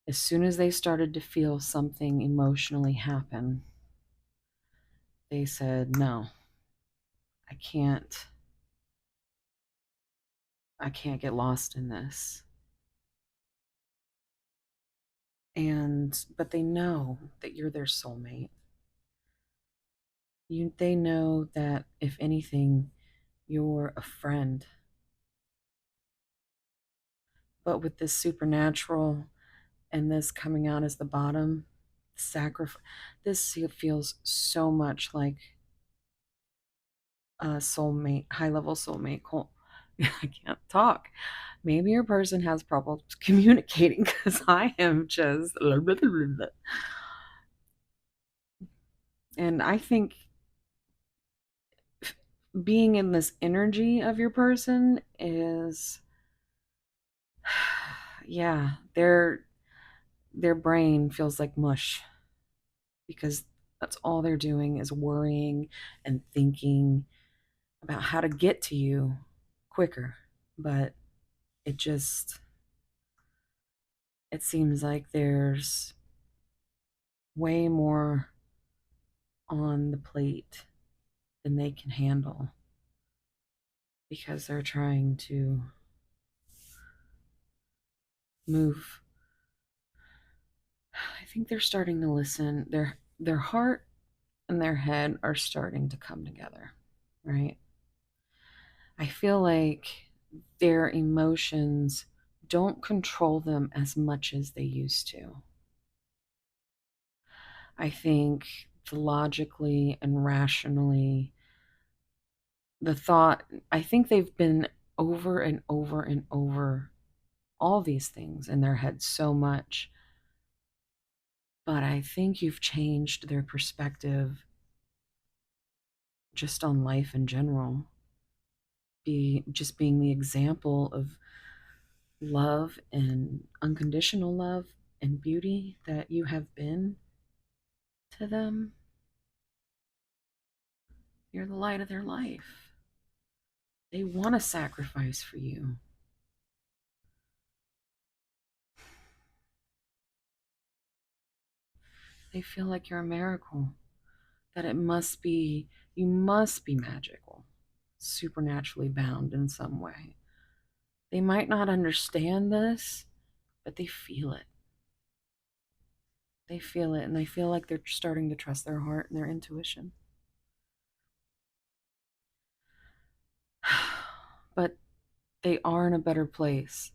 As soon as they started to feel something emotionally happen, they said, "No, I can't I can't get lost in this." And but they know that you're their soulmate. They know that if anything, you're a friend. But with this supernatural and this coming out as the bottom, sacrifice, this feels so much like a soulmate, high level soulmate. I can't talk. Maybe your person has problems communicating because I am just. And I think being in this energy of your person is, yeah, their brain feels like mush because that's all they're doing is worrying and thinking about how to get to you quicker. But it just, it seems like there's way more on the plate than they can handle because they're trying to move. I think they're starting to listen. Their heart and their head are starting to come together, right? I feel like their emotions don't control them as much as they used to. I think logically and rationally, the thought, I think they've been over and over and over all these things in their head so much, but I think you've changed their perspective just on life in general. Just being the example of love and unconditional love and beauty that you have been to them. You're the light of their life. They want to sacrifice for you. They feel like you're a miracle, that you must be magical, supernaturally bound in some way. They might not understand this, but they feel it. They feel it, and they feel like they're starting to trust their heart and their intuition. But they are in a better place.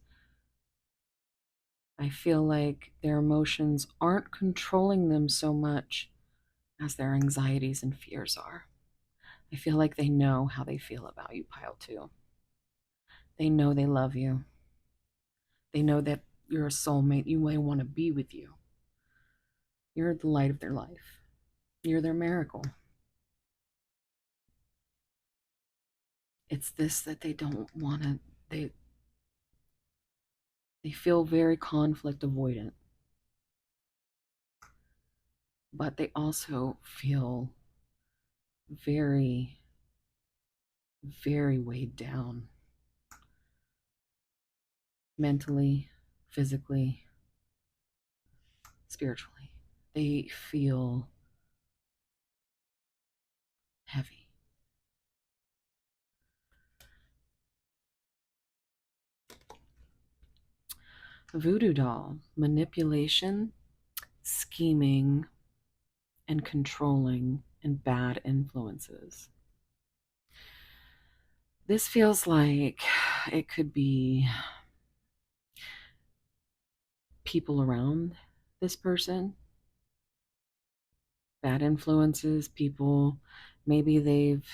I feel like their emotions aren't controlling them so much as their anxieties and fears are. I feel like they know how they feel about you, Pile 2. They know they love you. They know that you're a soulmate. You may want to be with you. You're the light of their life. You're their miracle. It's this that they don't want to, they feel very conflict avoidant, but they also feel very, very weighed down mentally, physically, spiritually. They feel heavy. Voodoo doll, manipulation, scheming, and controlling, and bad influences. This feels like it could be people around this person, bad influences, people, maybe they've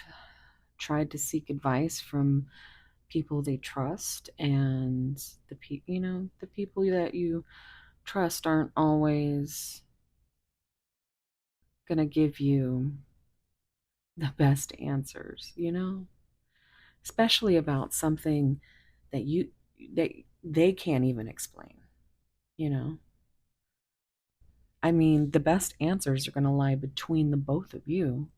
tried to seek advice from people they trust, and the people that you trust aren't always going to give you the best answers, especially about something that that they can't even explain, you know. I mean, the best answers are going to lie between the both of you.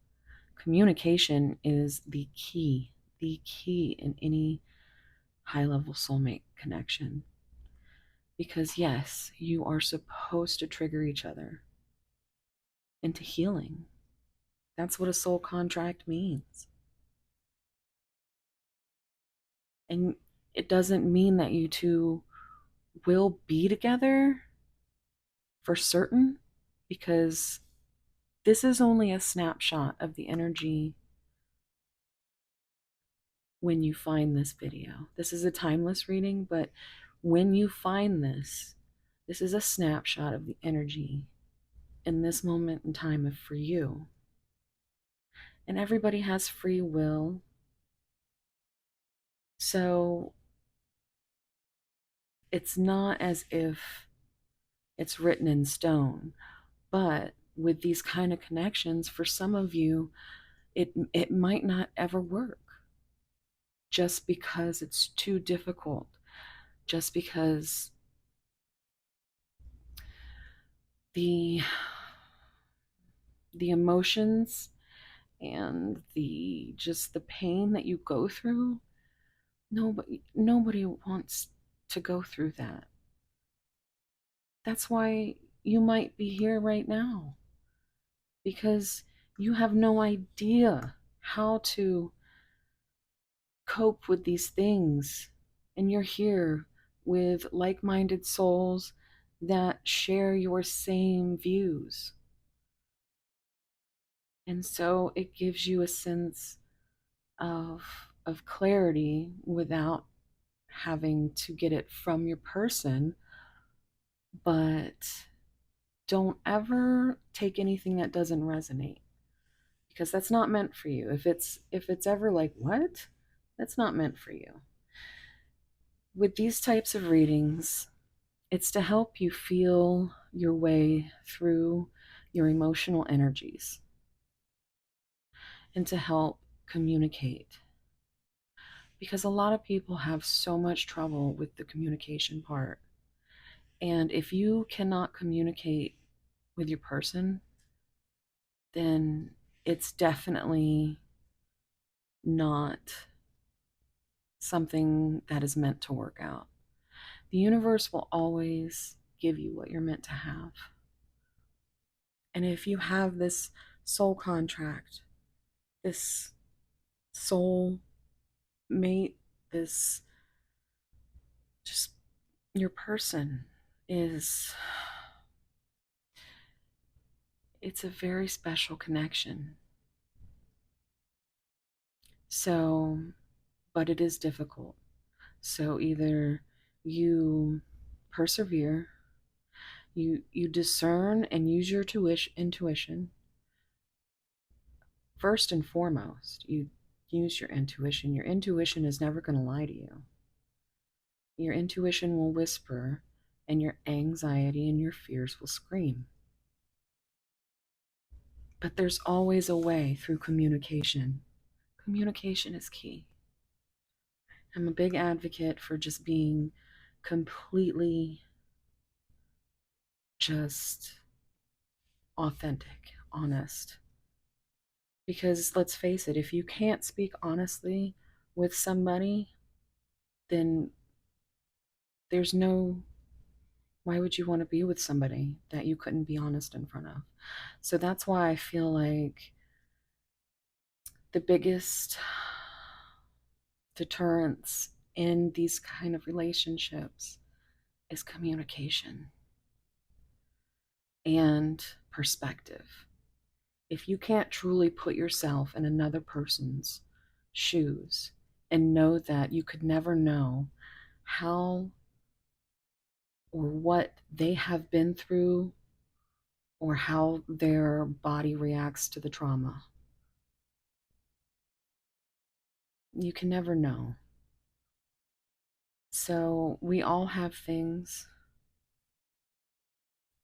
Communication is the key in any high level soulmate connection. Because, yes, you are supposed to trigger each other into healing. That's what a soul contract means. And it doesn't mean that you two will be together for certain, because this is only a snapshot of the energy when you find this video. This is a timeless reading, but when you find this is a snapshot of the energy in this moment in time for you. And everybody has free will. So it's not as if it's written in stone, but with these kind of connections, for some of you, it might not ever work, just because it's too difficult, just because the the emotions and the pain that you go through, nobody wants to go through that. That's why you might be here right now, because you have no idea how to cope with these things. And you're here with like minded souls that share your same views. And so it gives you a sense of, of clarity without having to get it from your person. But don't ever take anything that doesn't resonate, because that's not meant for you. If it's ever like, what? That's not meant for you. With these types of readings, it's to help you feel your way through your emotional energies and to help communicate. Because a lot of people have so much trouble with the communication part. And if you cannot communicate with your person, then it's definitely not something that is meant to work out. The universe will always give you what you're meant to have. And if you have this soul contract, this soul mate, this just your person is, it's a very special connection. So, but it is difficult. So either you persevere, you discern and use your intuition. First and foremost, you use your intuition. Your intuition is never going to lie to you. Your intuition will whisper, and your anxiety and your fears will scream. But there's always a way through communication. Communication is key. I'm a big advocate for just being completely just authentic, honest. Because let's face it, if you can't speak honestly with somebody, then there's no, why would you want to be with somebody that you couldn't be honest in front of? So that's why I feel like the biggest deterrence in these kind of relationships is communication and perspective. If you can't truly put yourself in another person's shoes and know that you could never know how or what they have been through or how their body reacts to the trauma, You can never know. So we all have things,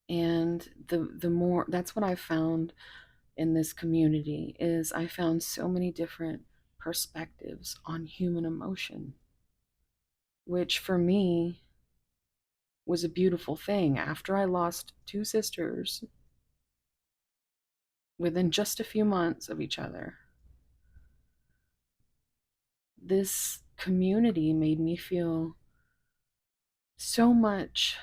and the more, that's what I found in this community, is I found so many different perspectives on human emotion, which for me was a beautiful thing. After I lost two sisters within just a few months of each other, this community made me feel so much,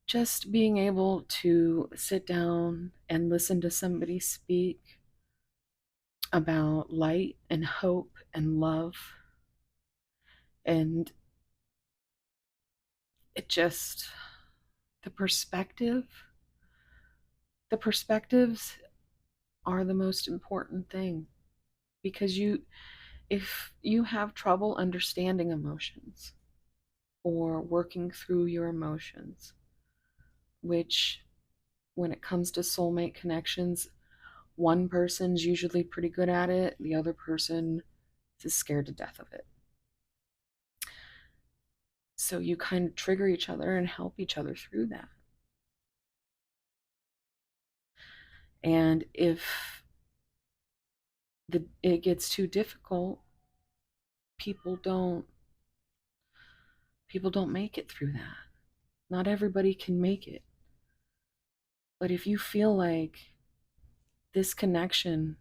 just being able to sit down and listen to somebody speak about light and hope and love. And it just, the perspective, the perspectives are the most important thing, because if you have trouble understanding emotions or working through your emotions, which when it comes to soulmate connections, one person's usually pretty good at it, the other person is scared to death of it. So you kind of trigger each other and help each other through that. And if it gets too difficult, people don't people don't make it through that. Not everybody can make it. But if you feel like this connection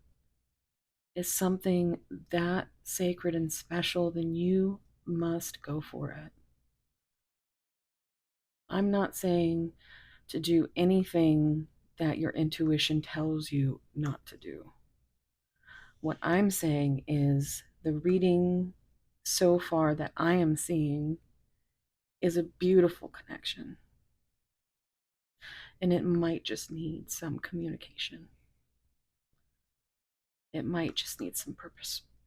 is something that sacred and special, then you must go for it. I'm not saying to do anything that your intuition tells you not to do. What I'm saying is the reading so far that I am seeing is a beautiful connection. And it might just need some communication. It might just need some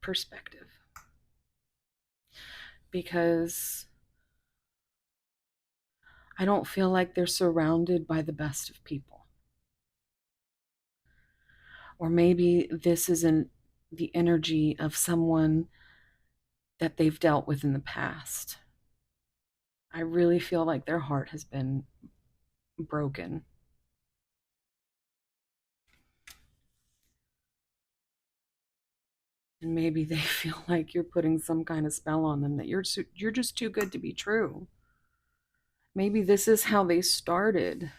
perspective. Because I don't feel like they're surrounded by the best of people. Or maybe this isn't the energy of someone that they've dealt with in the past. I really feel like their heart has been broken. And maybe they feel like you're putting some kind of spell on them, that you're just too good to be true. Maybe this is how they started,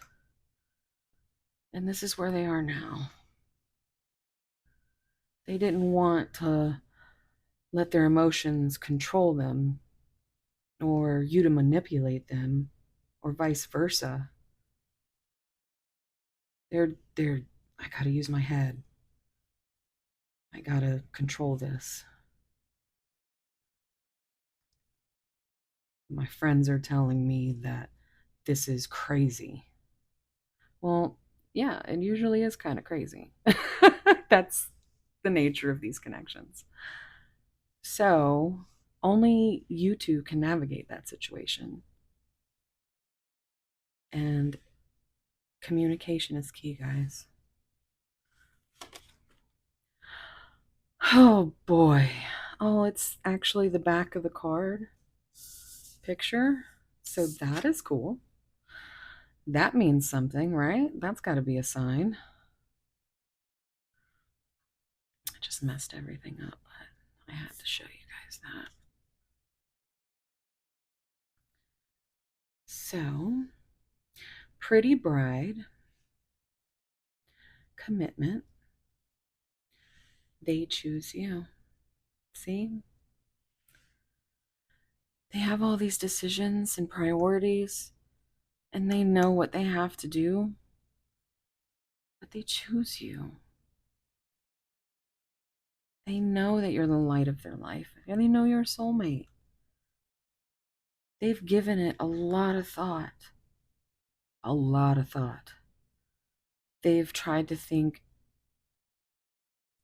and this is where they are now. They didn't want to let their emotions control them, or you to manipulate them, or vice versa. They're I gotta use my head. I gotta control this. My friends are telling me that this is crazy. Well, yeah, it usually is kind of crazy. That's the nature of these connections. So, only you two can navigate that situation. And communication is key, guys. Oh boy. Oh, it's actually the back of the card picture. So that is cool. That means something, right? That's got to be a sign. I just messed everything up, but I had to show you guys that. So, pretty bride, commitment, they choose you. See? They have all these decisions and priorities, and they know what they have to do, but they choose you. They know that you're the light of their life, and they know you're a soulmate. They've given it a lot of thought. A lot of thought. They've tried to think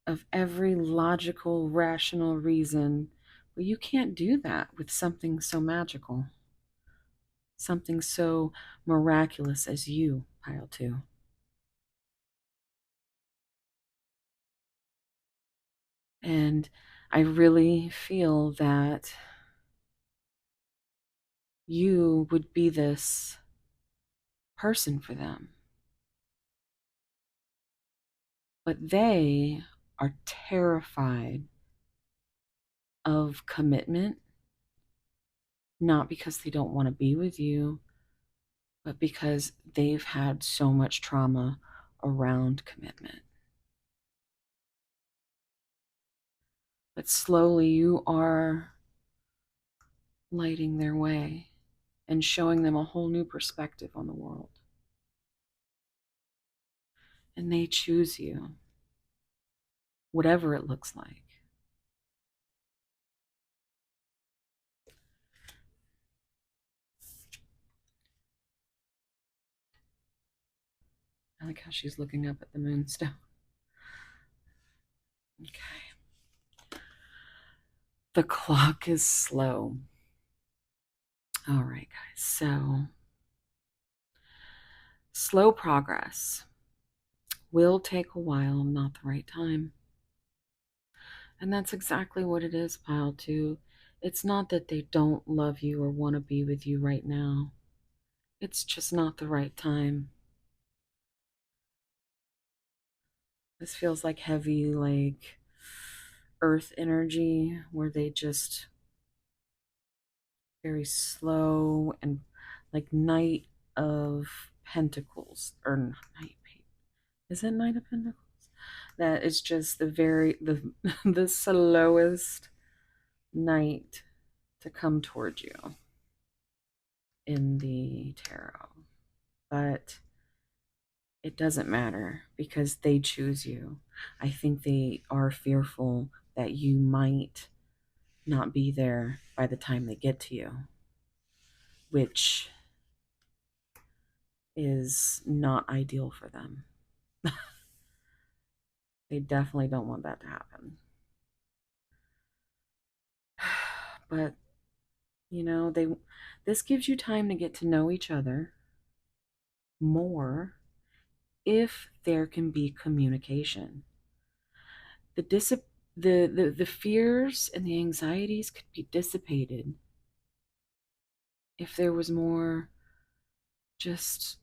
of every logical, rational reason. But you can't do that with something so magical, something so miraculous as you, pile two. And I really feel that you would be this person for them. But they are terrified of commitment, not because they don't want to be with you, but because they've had so much trauma around commitment. But slowly you are lighting their way and showing them a whole new perspective on the world. And they choose you, whatever it looks like. I like how she's looking up at the moonstone. Okay. The clock is slow. All right, guys. So, slow progress will take a while, not the right time. And that's exactly what it is, Pile 2. It's not that they don't love you or want to be with you right now. It's just not the right time. This feels like heavy, like earth energy, where they just very slow and like Knight of Pentacles, or Knight, is it Knight of Pentacles? That is just the slowest knight to come towards you in the tarot. But it doesn't matter because they choose you. I think they are fearful that you might not be there by the time they get to you, which is not ideal for them. They definitely don't want that to happen. But this gives you time to get to know each other more if there can be communication. The fears and the anxieties could be dissipated if there was more just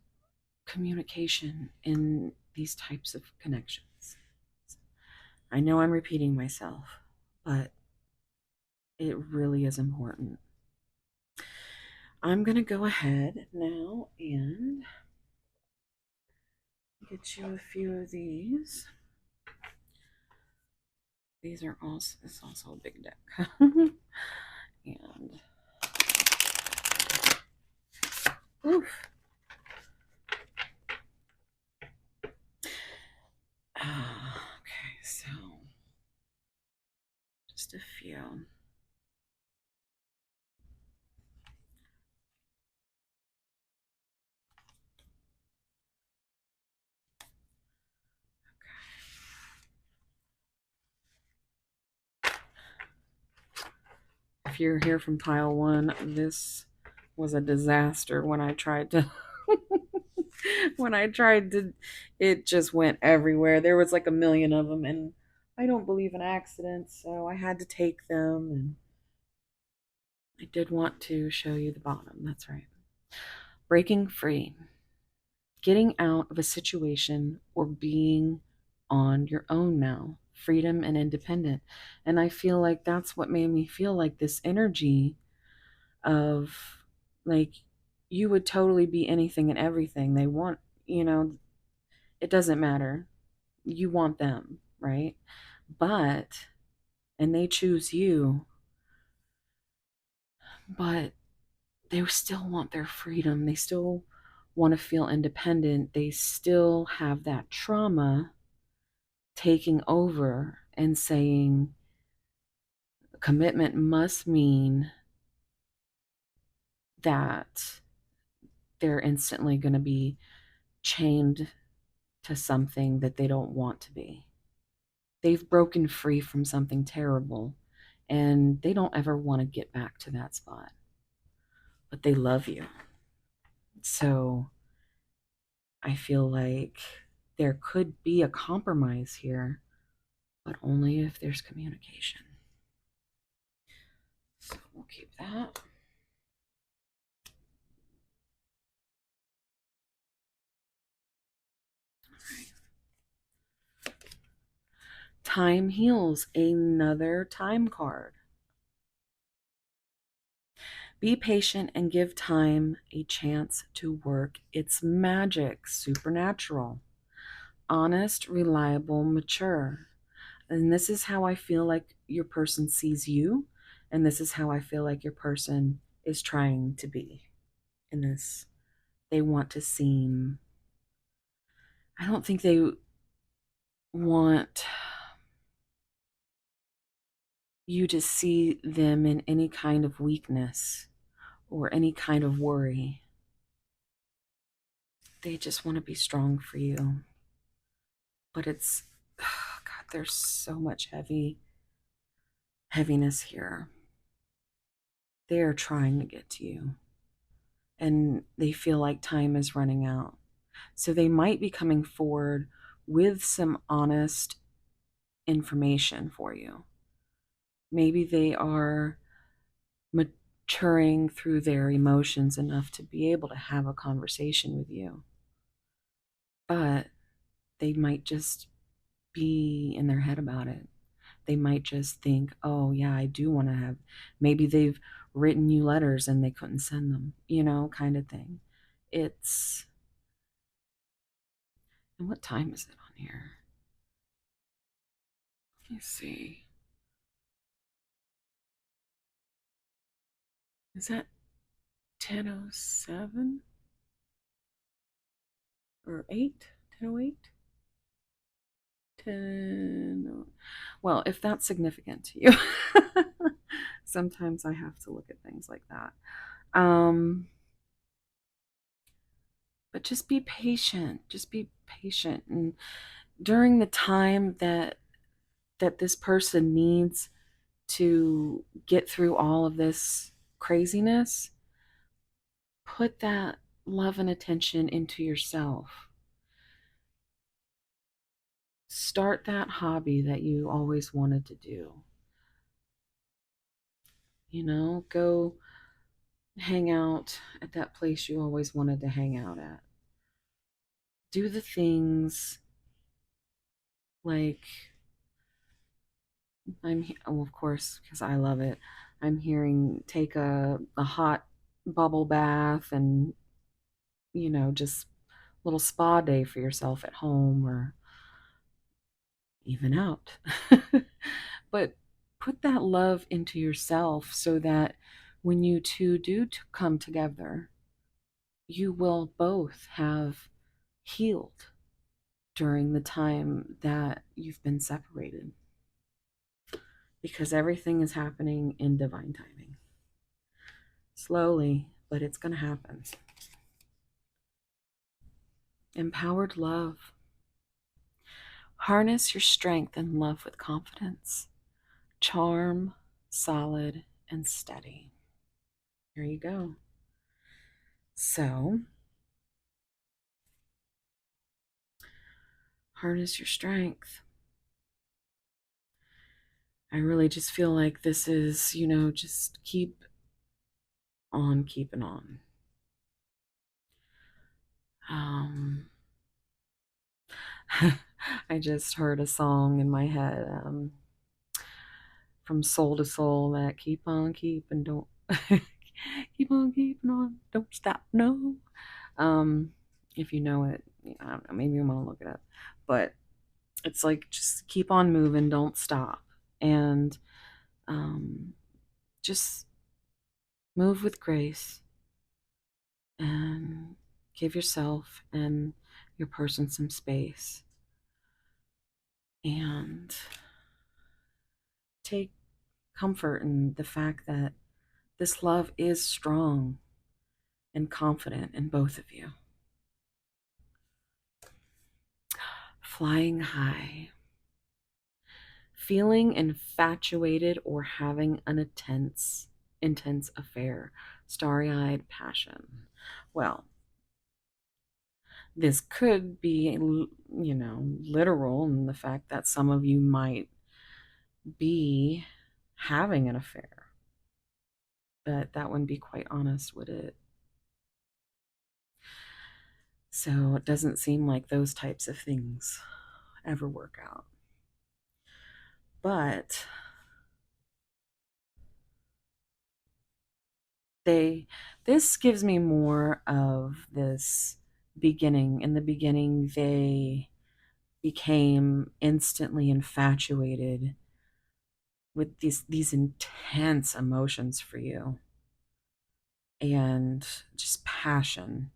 communication in these types of connections. I know I'm repeating myself, but it really is important. I'm going to go ahead now and get you a few of these. These are also, it's also a big deck. And oof. Okay, so just a few. If you're here from pile 1, this was a disaster when I tried to it just went everywhere. There was like a million of them, and I don't believe in accidents, so I had to take them. And I did want to show you the bottom. That's right. Breaking free, getting out of a situation, or being on your own now, freedom and independent. And I feel like that's what made me feel like this energy of like you would totally be anything and everything they want. It doesn't matter. You want them, right? But, and they choose you, but they still want their freedom. They still want to feel independent. They still have that trauma taking over and saying commitment must mean that they're instantly going to be chained to something that they don't want to be. They've broken free from something terrible and they don't ever want to get back to that spot. But they love you. So I feel like there could be a compromise here but only if there's communication. So we'll keep that. Time heals, another time card. Be patient and give time a chance to work its magic. Supernatural, honest, reliable, mature. And this is how I feel like your person sees you. And this is how I feel like your person is trying to be in this. They want to seem, I don't think they want you to see them in any kind of weakness or any kind of worry. They just want to be strong for you. But it's, oh God, there's so much heaviness here. They are trying to get to you, and they feel like time is running out. So they might be coming forward with some honest information for you. Maybe they are maturing through their emotions enough to be able to have a conversation with you. But they might just be in their head about it. They might just think, oh, yeah, I do want to have, maybe they've written you letters and they couldn't send them, kind of thing. It's, and what time is it on here? Let me see. Is that 10:07 or 8? 10:08? 10. Well, if that's significant to you, sometimes I have to look at things like that. But just be patient. Just be patient. And during the time that this person needs to get through all of this craziness, put that love and attention into yourself. Start that hobby that you always wanted to do. Go hang out at that place you always wanted to hang out at. Do the things like of course, because I love it. I'm hearing take a hot bubble bath and, just a little spa day for yourself at home or even out. But put that love into yourself so that when you two do come together, you will both have healed during the time that you've been separated. Because everything is happening in divine timing. Slowly, but it's going to happen. Empowered love. Harness your strength and love with confidence. Charm, solid, and steady. Here you go. So, harness your strength. I really just feel like this is, just keep on keeping on. I just heard a song in my head from Soul to Soul that keep on keeping, don't keep on keeping on, don't stop, no. If you know it, I don't know, maybe you want to look it up, but it's like just keep on moving, don't stop, and just move with grace and give yourself and your person some space and take comfort in the fact that this love is strong and confident in both of you. Flying high. Feeling infatuated or having an intense affair. Starry-eyed passion. Well, this could be, literal in the fact that some of you might be having an affair. But that wouldn't be quite honest, would it? So it doesn't seem like those types of things ever work out. But they this gives me more of this beginning. In the beginning, they became instantly infatuated with these intense emotions for you and just passion.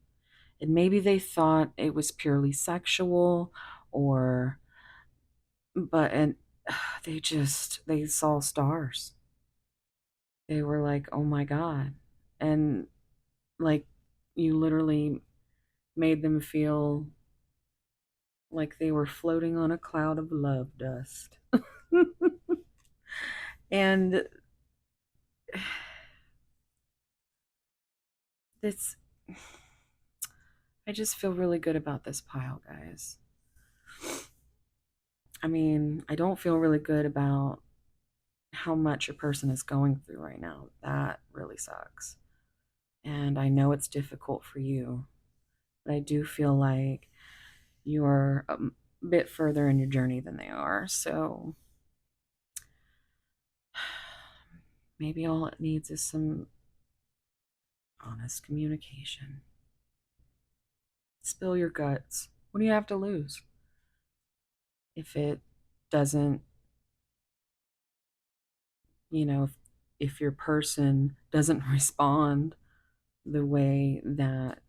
And maybe they thought it was purely sexual, or but and they saw stars. They were like, "Oh my god." And like you literally made them feel like they were floating on a cloud of love dust. And it's I just feel really good about this pile, guys. I mean, I don't feel really good about how much a person is going through right now. That really sucks. And I know it's difficult for you, but I do feel like you're a bit further in your journey than they are. So maybe all it needs is some honest communication. Spill your guts. What do you have to lose? If it doesn't, if your person doesn't respond the way that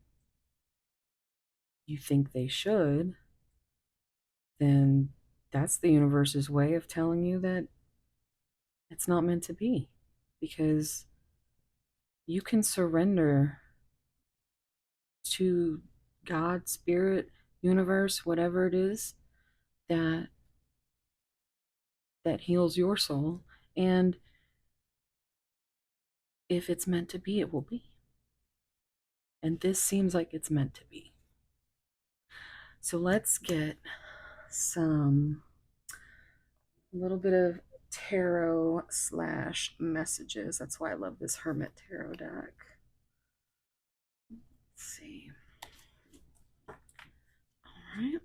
you think they should, then that's the universe's way of telling you that it's not meant to be. Because you can surrender to God, spirit, universe, whatever it is that heals your soul. And if it's meant to be, it will be. And this seems like it's meant to be. So let's get some a little bit of tarot slash messages. That's why I love this Hermit Tarot deck. Let's see. All right.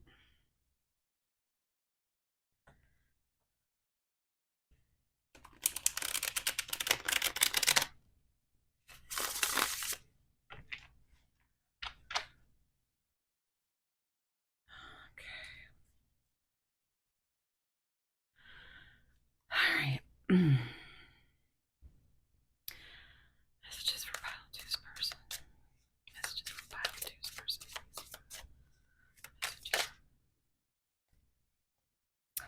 All right. Messages for pile two's person. Messages for pile two's person. Messages.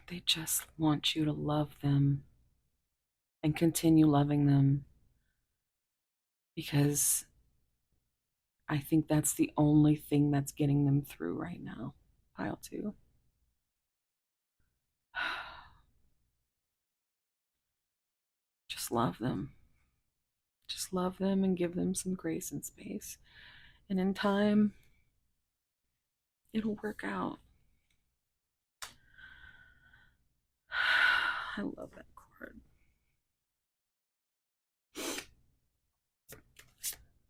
They just want you to love them and continue loving them, because I think that's the only thing that's getting them through right now. Pile two. Just love them. Just love them and give them some grace and space. And in time, it'll work out. I love that card.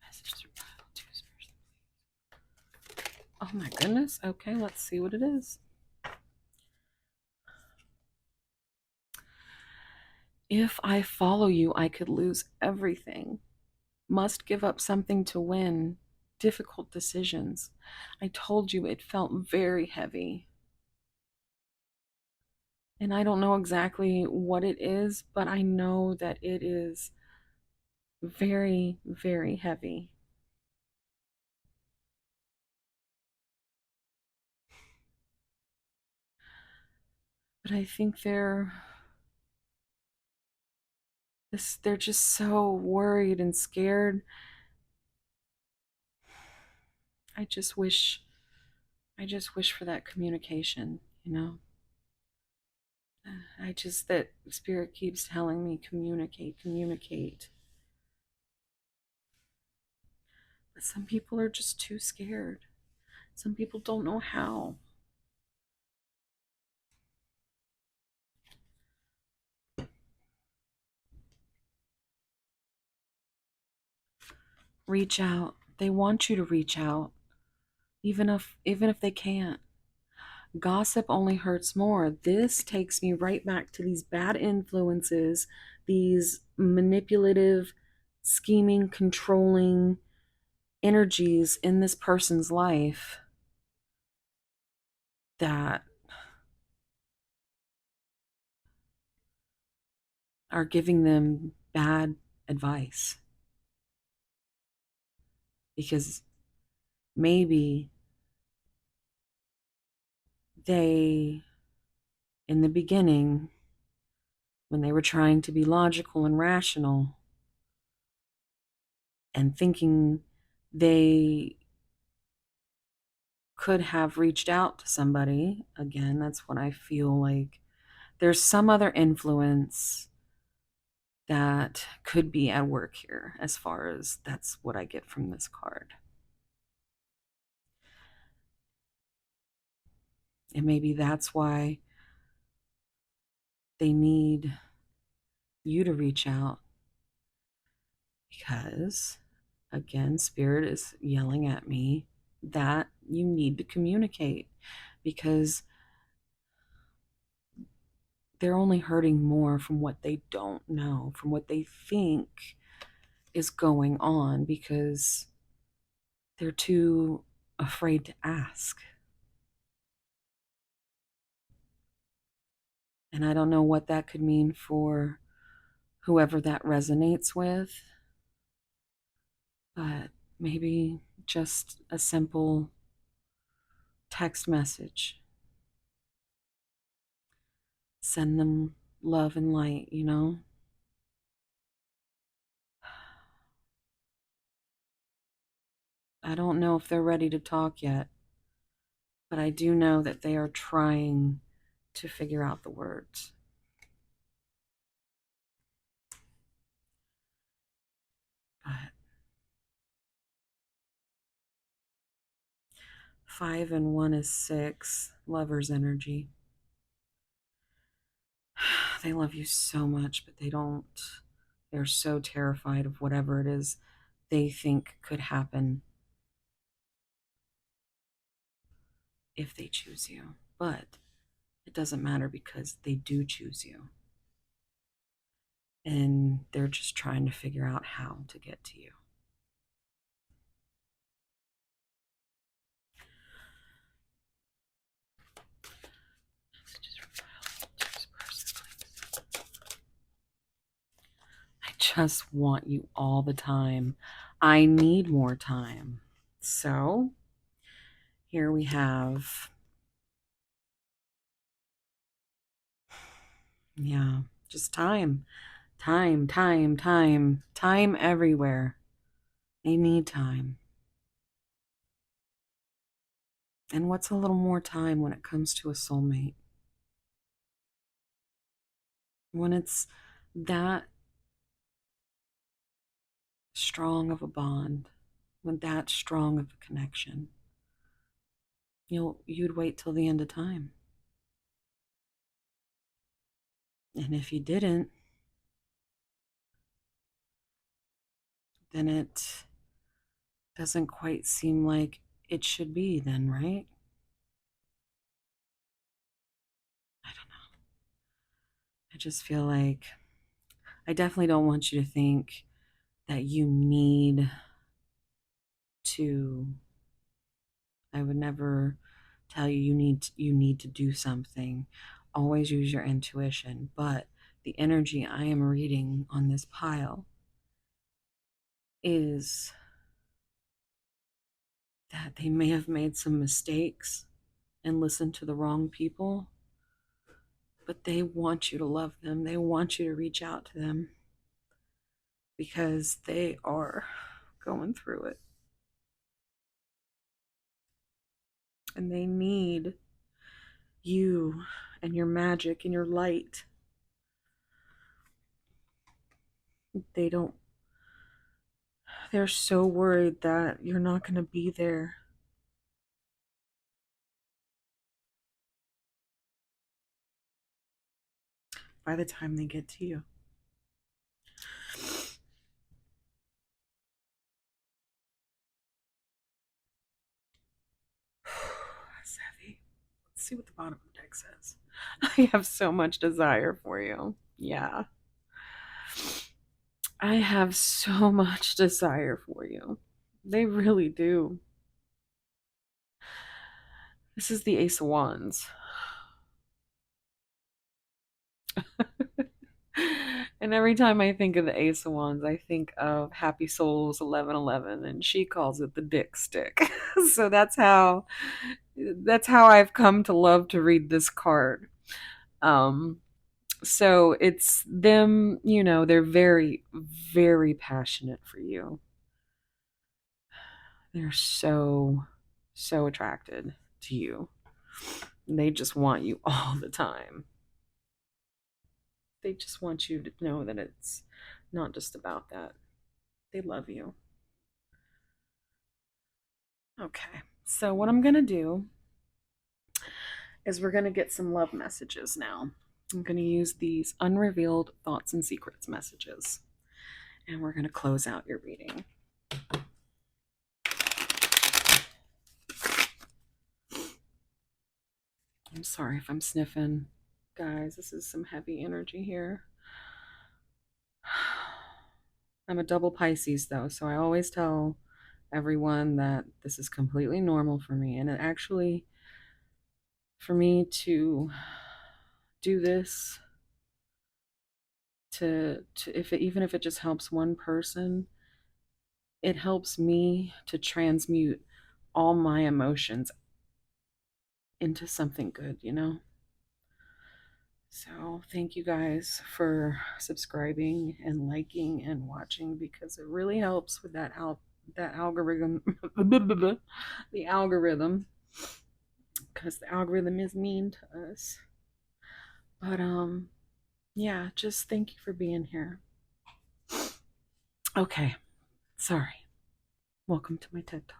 Messages for pile two's person. Oh my goodness. Okay, let's see what it is. If I follow you, I could lose everything. Must give up something to win. Difficult decisions. I told you it felt very heavy. And I don't know exactly what it is, but I know that it is very, very heavy. But I think they're just so worried and scared. I just wish for that communication, you know. That spirit keeps telling me communicate, communicate. But some people are just too scared. Some people don't know how. reach out. They want you to reach out, even if they can't. Gossip only hurts more. This takes me right back to these bad influences, these manipulative, scheming, controlling energies in this person's life that are giving them bad advice. Because maybe they, in the beginning, when they were trying to be logical and rational and thinking they could have reached out to somebody, again, that's what I feel like. There's some other influence that could be at work here, as far as that's what I get from this card. And maybe that's why they need you to reach out, because, again, Spirit is yelling at me that you need to communicate, because they're only hurting more from what they don't know, from what they think is going on, because they're too afraid to ask. And I don't know what that could mean for whoever that resonates with, but maybe just a simple text message. Send them love and light, you know? I don't know if they're ready to talk yet, but I do know that they are trying to figure out the words. But 5 and 1 is 6, lover's energy. They love you so much, but they don't. They're so terrified of whatever it is they think could happen if they choose you. But it doesn't matter, because they do choose you. And they're just trying to figure out how to get to you. I just want you all the time. I need more time. So here we have, yeah, just time. Time, time, time, time everywhere. They need time. And what's a little more time when it comes to a soulmate? When it's that strong of a bond, when that strong of a connection, you'd wait till the end of time. And if you didn't, then it doesn't quite seem like it should be then, right? I don't know. I just feel like I definitely don't want you to think that you need to. I would never tell you you need to do something. Always use your intuition, but the energy I am reading on this pile is that they may have made some mistakes and listened to the wrong people, but they want you to love them. They want you to reach out to them, because they are going through it. And they need you and your magic and your light. They don't, they're so worried that you're not going to be there by the time they get to you. see what the bottom of the deck says. I have so much desire for you. Yeah. I have so much desire for you. They really do. This is the Ace of Wands. And every time I think of the Ace of Wands, I think of Happy Souls 1111, and she calls it the dick stick. So that's how I've come to love to read this card. Um so it's them, they're very, very passionate for you. They're so, so attracted to you. They just want you all the time. They just want you to know that it's not just about that. They love you. Okay, so what I'm going to do is we're going to get some love messages now. I'm going to use these unrevealed thoughts and secrets messages, and we're going to close out your reading. I'm sorry if I'm sniffing. Guys, this is some heavy energy here. I'm a double Pisces, though, so I always tell everyone that this is completely normal for me. And it actually, for me to do this, even if it just helps one person, it helps me to transmute all my emotions into something good, So thank you guys for subscribing and liking and watching, because it really helps with that algorithm, the algorithm, because the algorithm is mean to us. But yeah, just thank you for being here. Okay, sorry. Welcome to my TED Talk.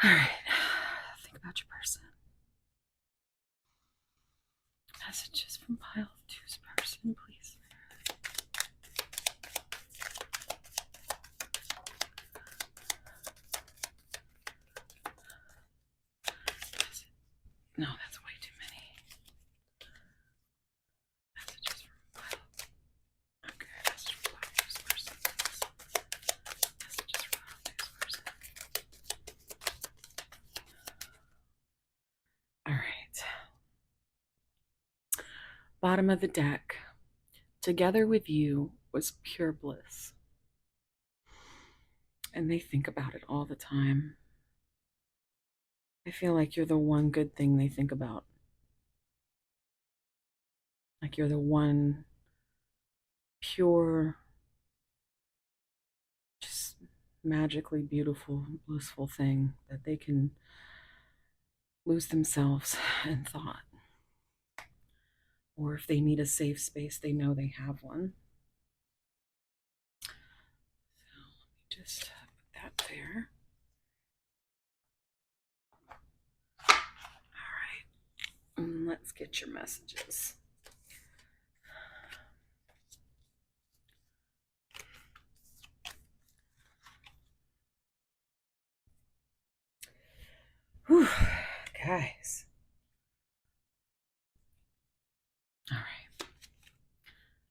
All right, think about your person. Messages from pile two's person, please. No, that's way too many. Messages from pile. Okay, messages from pile two's person. Messages from pile two's person. All right. Bottom of the deck. Together with you was pure bliss. And they think about it all the time. I feel like you're the one good thing they think about. Like you're the one pure, just magically beautiful, blissful thing that they can lose themselves in thought. Or if they need a safe space, they know they have one. So let me just put that there. All right, and let's get your messages. Whew, guys. All right.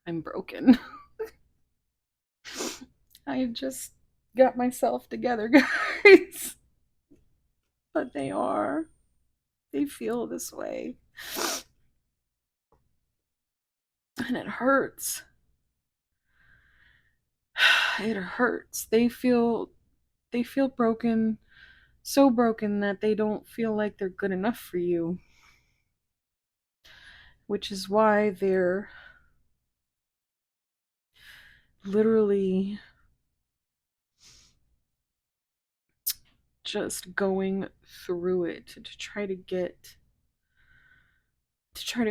I'm broken. I just got myself together, guys. But they feel this way. And it hurts. It hurts. They feel broken, so broken that they don't feel like they're good enough for you. Which is why they're literally just going through it to try to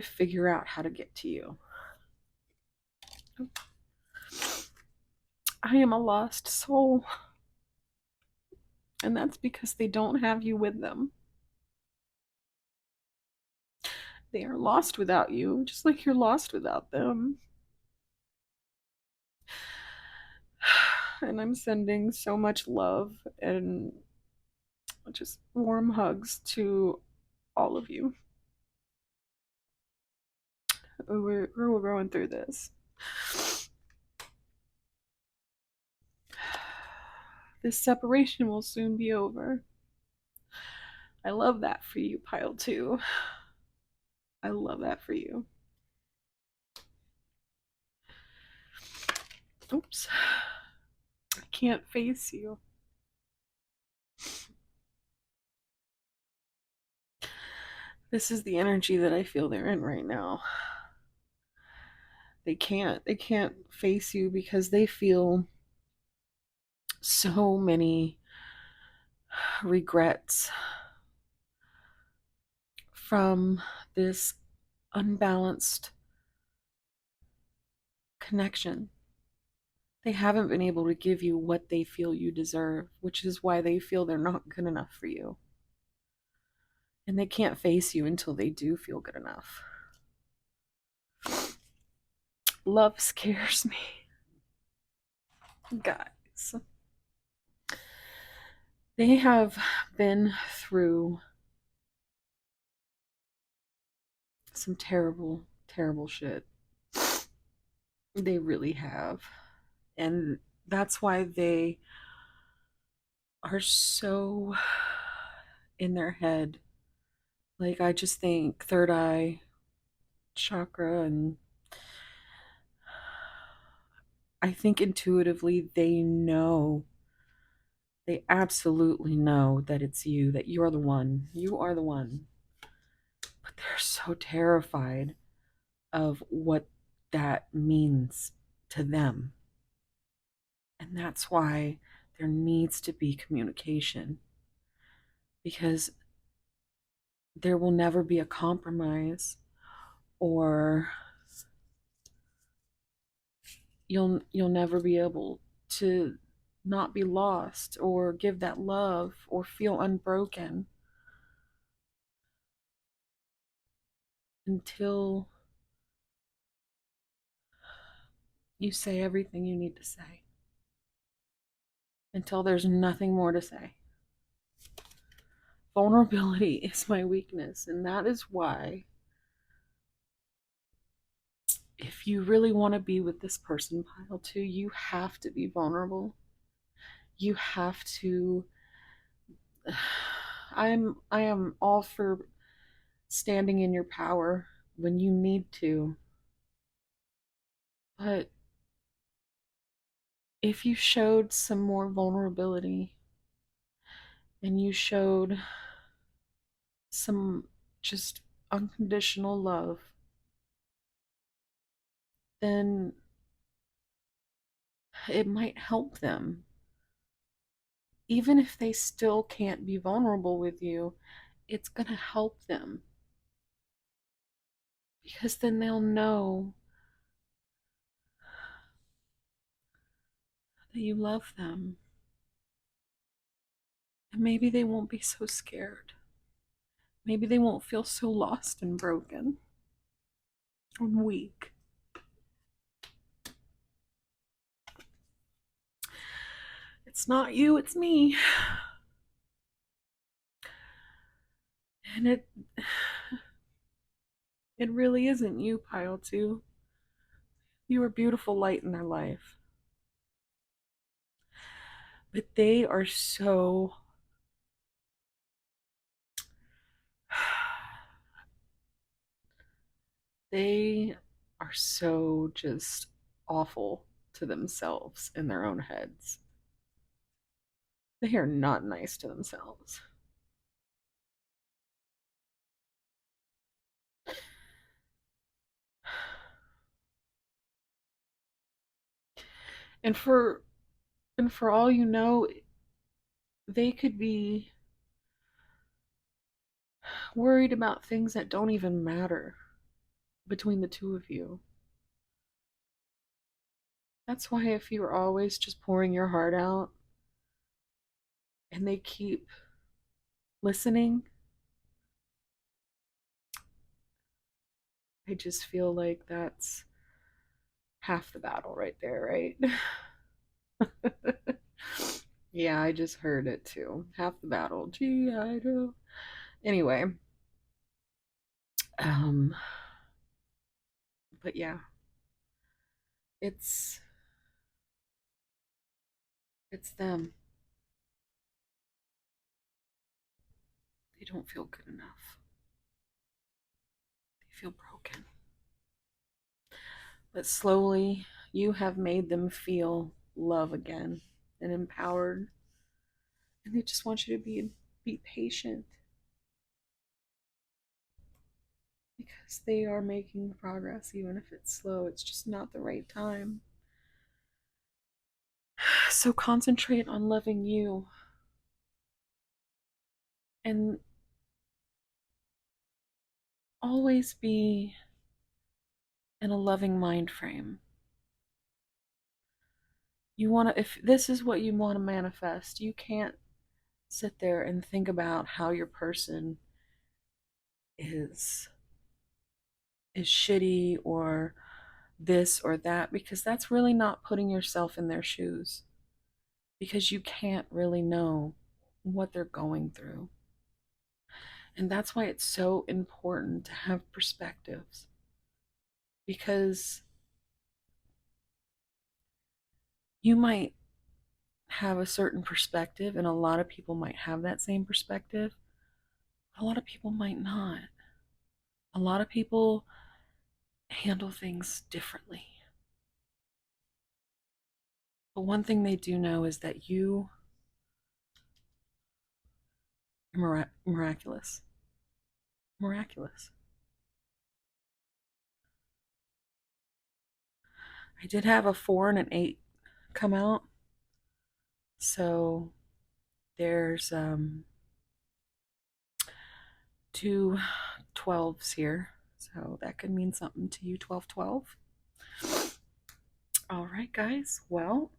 figure out how to get to you. I am a lost soul. And that's because they don't have you with them. They are lost without you, just like you're lost without them. And I'm sending so much love and just warm hugs to all of you. We're going through this. This separation will soon be over. I love that for you, pile two. I love that for you. Oops. I can't face you. This is the energy that I feel they're in right now. They can't face you because they feel so many regrets from this unbalanced connection. They haven't been able to give you what they feel you deserve, which is why they feel they're not good enough for you. And they can't face you until they do feel good enough. Love scares me. Guys, they have been through some terrible, terrible shit. They really have. And that's why they are so in their head. Like, I just think third eye chakra, and I think intuitively they absolutely know that it's you, that you are the one. You are the one. But they're so terrified of what that means to them. And that's why there needs to be communication, because there will never be a compromise, or you'll never be able to not be lost or give that love or feel unbroken until you say everything you need to say, until there's nothing more to say. Vulnerability is my weakness, and that is why, if you really want to be with this person, pile two, you have to be vulnerable. You have to. I am all for standing in your power when you need to. But if you showed some more vulnerability and you showed some just unconditional love, then it might help them. Even if they still can't be vulnerable with you, it's going to help them. Because then they'll know that you love them. And maybe they won't be so scared. Maybe they won't feel so lost and broken and weak. It's not you, it's me. And it really isn't you, pile two. You are beautiful light in their life. But they are so they are so just awful to themselves in their own heads. They are not nice to themselves. And for all you know, they could be worried about things that don't even matter between the two of you. That's why if you're always just pouring your heart out and they keep listening, I just feel like that's half the battle right there, right? Yeah, I just heard it too. Half the battle. G.I. Joe. Anyway, Um, but yeah, it's it's them. They don't feel good enough. They feel broken. But slowly, you have made them feel love again and empowered. And they just want you to be patient because they are making progress, even if it's slow. It's just not the right time. So concentrate on loving you and always be in a loving mind frame. You want to, if this is what you want to manifest, you can't sit there and think about how your person is shitty or this or that, because that's really not putting yourself in their shoes, because you can't really know what they're going through. And that's why it's so important to have perspectives, because you might have a certain perspective and a lot of people might have that same perspective. A lot of people might not. A lot of people handle things differently. But one thing they do know is that you are miraculous. Miraculous. I did have a 4 and an 8 come out. So there's two 12s here. So that could mean something to you, 1212. All right, guys. Well,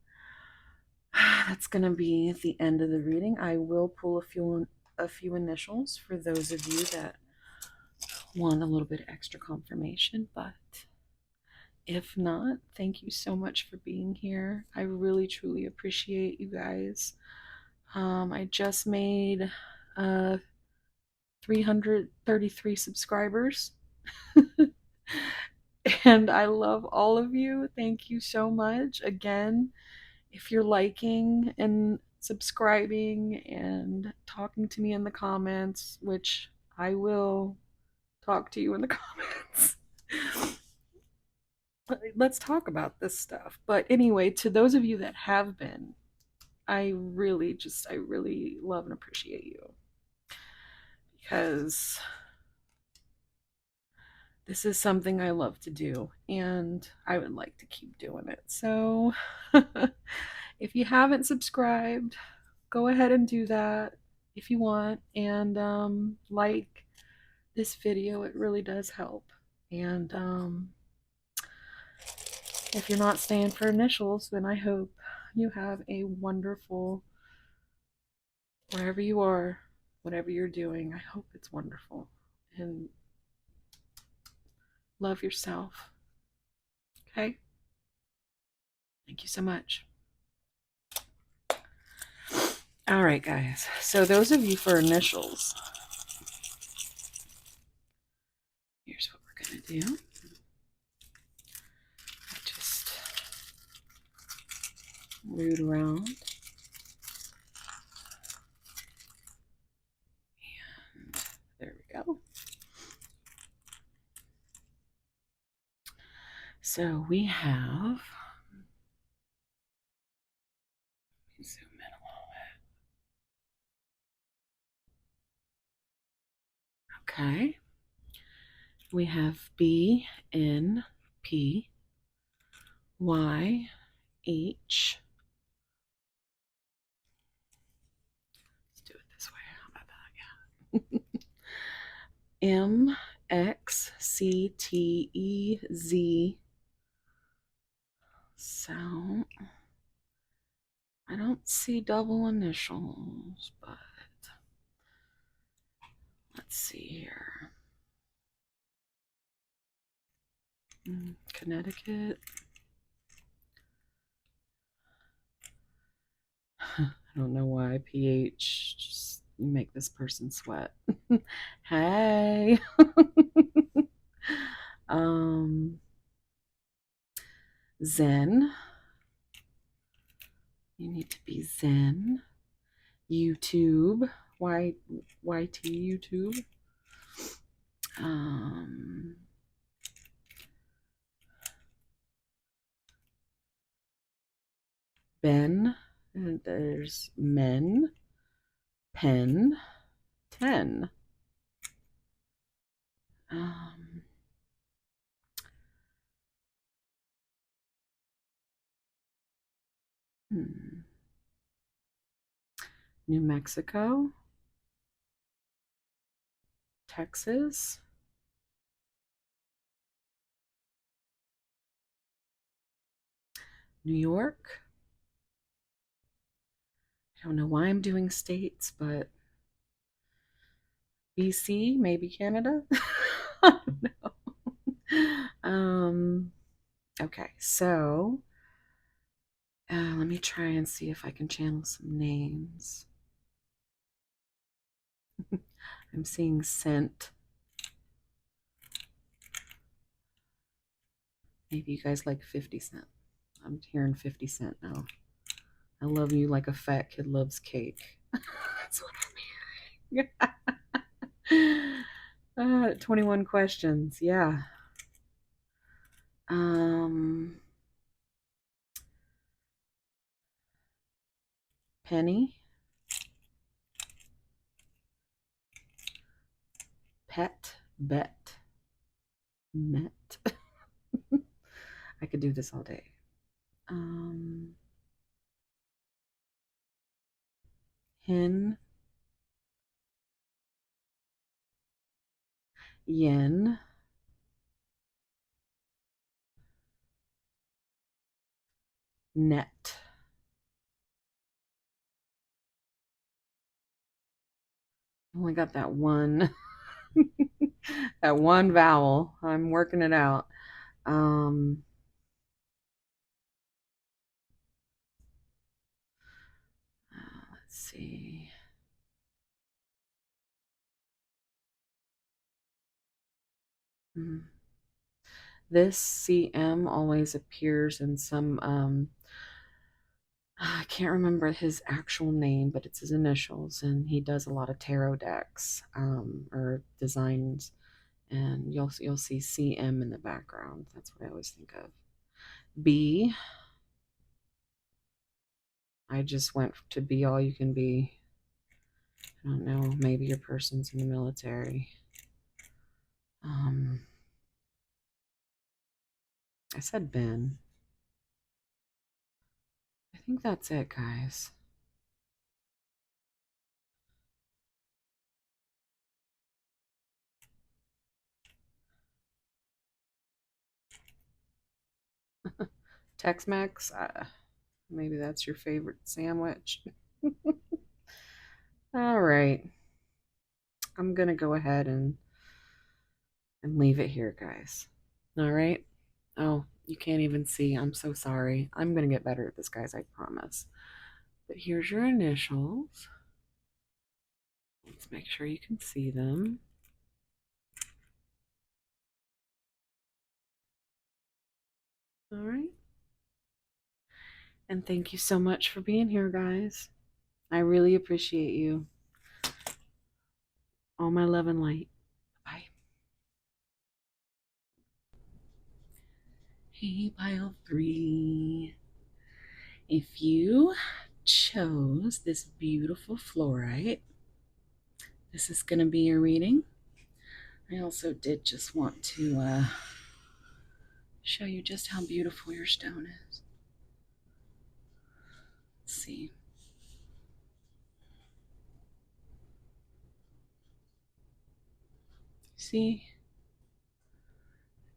that's going to be the end of the reading. I will pull a few initials for those of you that want a little bit extra confirmation, but if not, thank you so much for being here. I really truly appreciate you guys. I just made 333 subscribers. And I love all of you. Thank you so much. Again, if you're liking and subscribing and talking to me in the comments, which I will talk to you in the comments. Let's talk about this stuff. But anyway, to those of you that have been, I really love and appreciate you, because this is something I love to do and I would like to keep doing it. So if you haven't subscribed, go ahead and do that if you want, and like this video. It really does help. And if you're not staying for initials, then I hope you have a wonderful, wherever you are, whatever you're doing. I hope it's wonderful. And love yourself. Okay? Thank you so much. All right, guys. So those of you for initials, here's what we're going to do. Just root around. And there we go. So we have, let me zoom in a little bit. Okay. We have B, N, P, Y, H. Let's do it this way. How about that? Yeah. M, X, C, T, E, Z. So I don't see double initials, but let's see here. Connecticut. I don't know why. PH. Just make this person sweat. Hey. Um, Zen. You need to be Zen. YouTube. Why YT YouTube? Um, Ben. And there's men. Pen. 10. Um, hmm. New Mexico. Texas. New York. I don't know why I'm doing states, but BC, maybe Canada. I don't know. Okay, so let me try and see if I can channel some names. I'm seeing scent. Maybe you guys like 50 Cent. I'm hearing 50 Cent now. I love you like a fat kid loves cake. That's what I'm hearing. 21 questions. Yeah. Um, Penny. Pet. Bet. Met. I could do this all day. Um, Hen. Yen. Net. Only got that one. That one vowel. I'm working it out. Um, let's see. Hmm. This CM always appears in some I can't remember his actual name, but it's his initials, and he does a lot of tarot decks or designs, and you'll see CM in the background. That's what I always think of. B. I just went to be all you can be. I don't know. Maybe your person's in the military. Um, I said Ben. I think that's it, guys. Tex-Mex. Maybe that's your favorite sandwich. All right. I'm gonna go ahead and leave it here, guys. All right. Oh, you can't even see. I'm so sorry. I'm gonna get better at this, guys. I promise. But here's your initials. Let's make sure you can see them. All right. And thank you so much for being here, guys. I really appreciate you. All my love and light. Bye. Hey, pile 3. If you chose this beautiful fluorite, this is going to be your reading. I also did just want to show you just how beautiful your stone is. Let's see. See?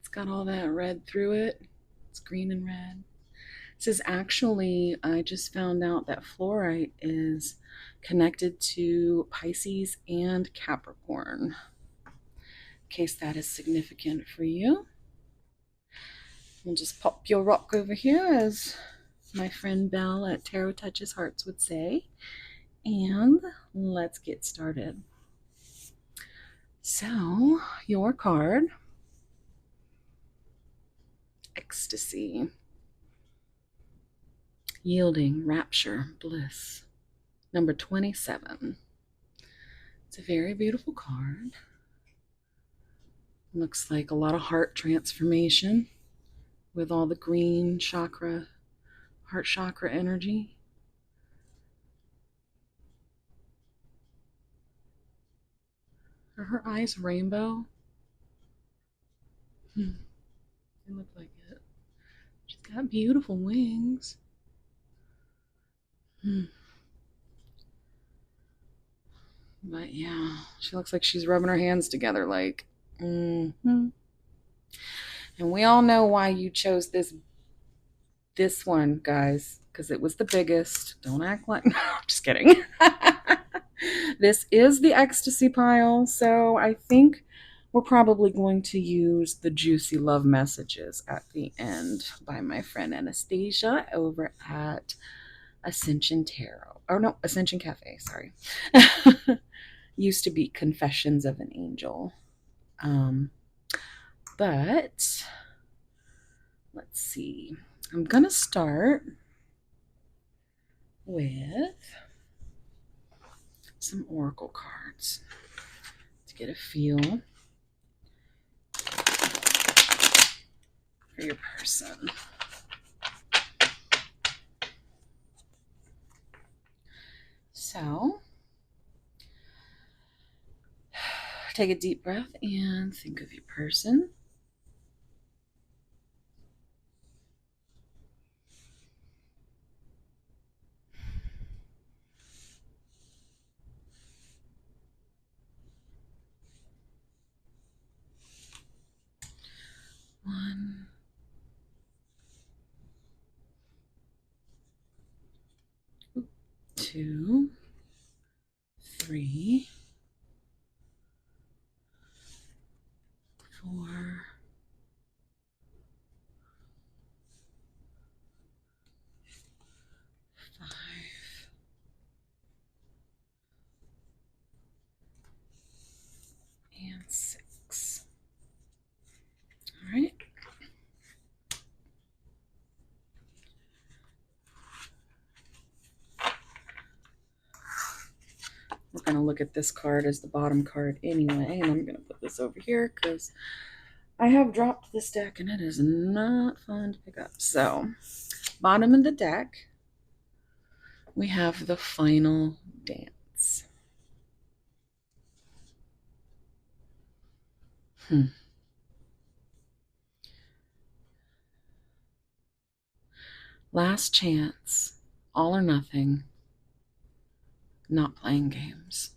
It's got all that red through it. It's green and red. This is actually, I just found out that fluorite is connected to Pisces and Capricorn. In case that is significant for you. We'll just pop your rock over here, as my friend Belle at Tarot Touches Hearts would say. And let's get started. So, your card ecstasy, yielding, rapture, bliss. Number 27. It's a very beautiful card. Looks like a lot of heart transformation with all the green chakra, heart chakra energy. Are her eyes rainbow? They look like it. She's got beautiful wings. But yeah, she looks like she's rubbing her hands together like, mm-hmm. And we all know why you chose this one, guys, because it was the biggest. Don't act like, no, I'm just kidding. This is the ecstasy pile, so I think we're probably going to use the juicy love messages at the end by my friend Anastasia over at Ascension Tarot. Oh no, Ascension Cafe, sorry. Used to be Confessions of an Angel. But let's see. I'm going to start with some oracle cards to get a feel for your person. So, take a deep breath and think of your person. One, two, three, four, five, and six. All right. We're going to look at this card as the bottom card anyway, and I'm going to put this over here because I have dropped this deck and it is not fun to pick up. So, bottom of the deck, we have the final dance. Last chance, all or nothing, not playing games.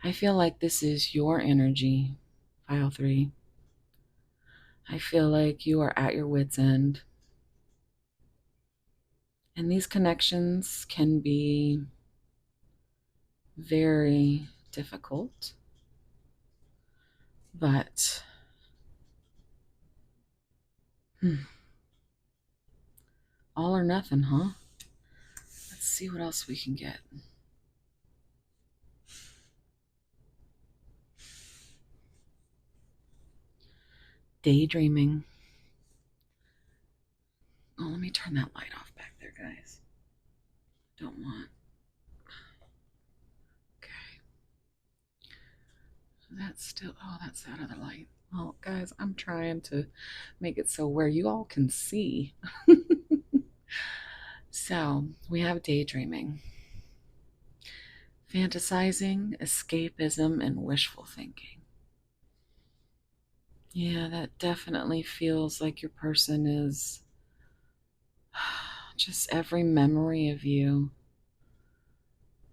I feel like this is your energy, File 3. I feel like you are at your wit's end. And these connections can be very difficult, but all or nothing, huh? Let's see what else we can get. Daydreaming. Oh, let me turn that light off back there, guys. Don't want. Okay. That's still, oh, that's that other light. Well, guys, I'm trying to make it so where you all can see. So, we have daydreaming, fantasizing, escapism, and wishful thinking. Yeah, that definitely feels like your person is just every memory of you.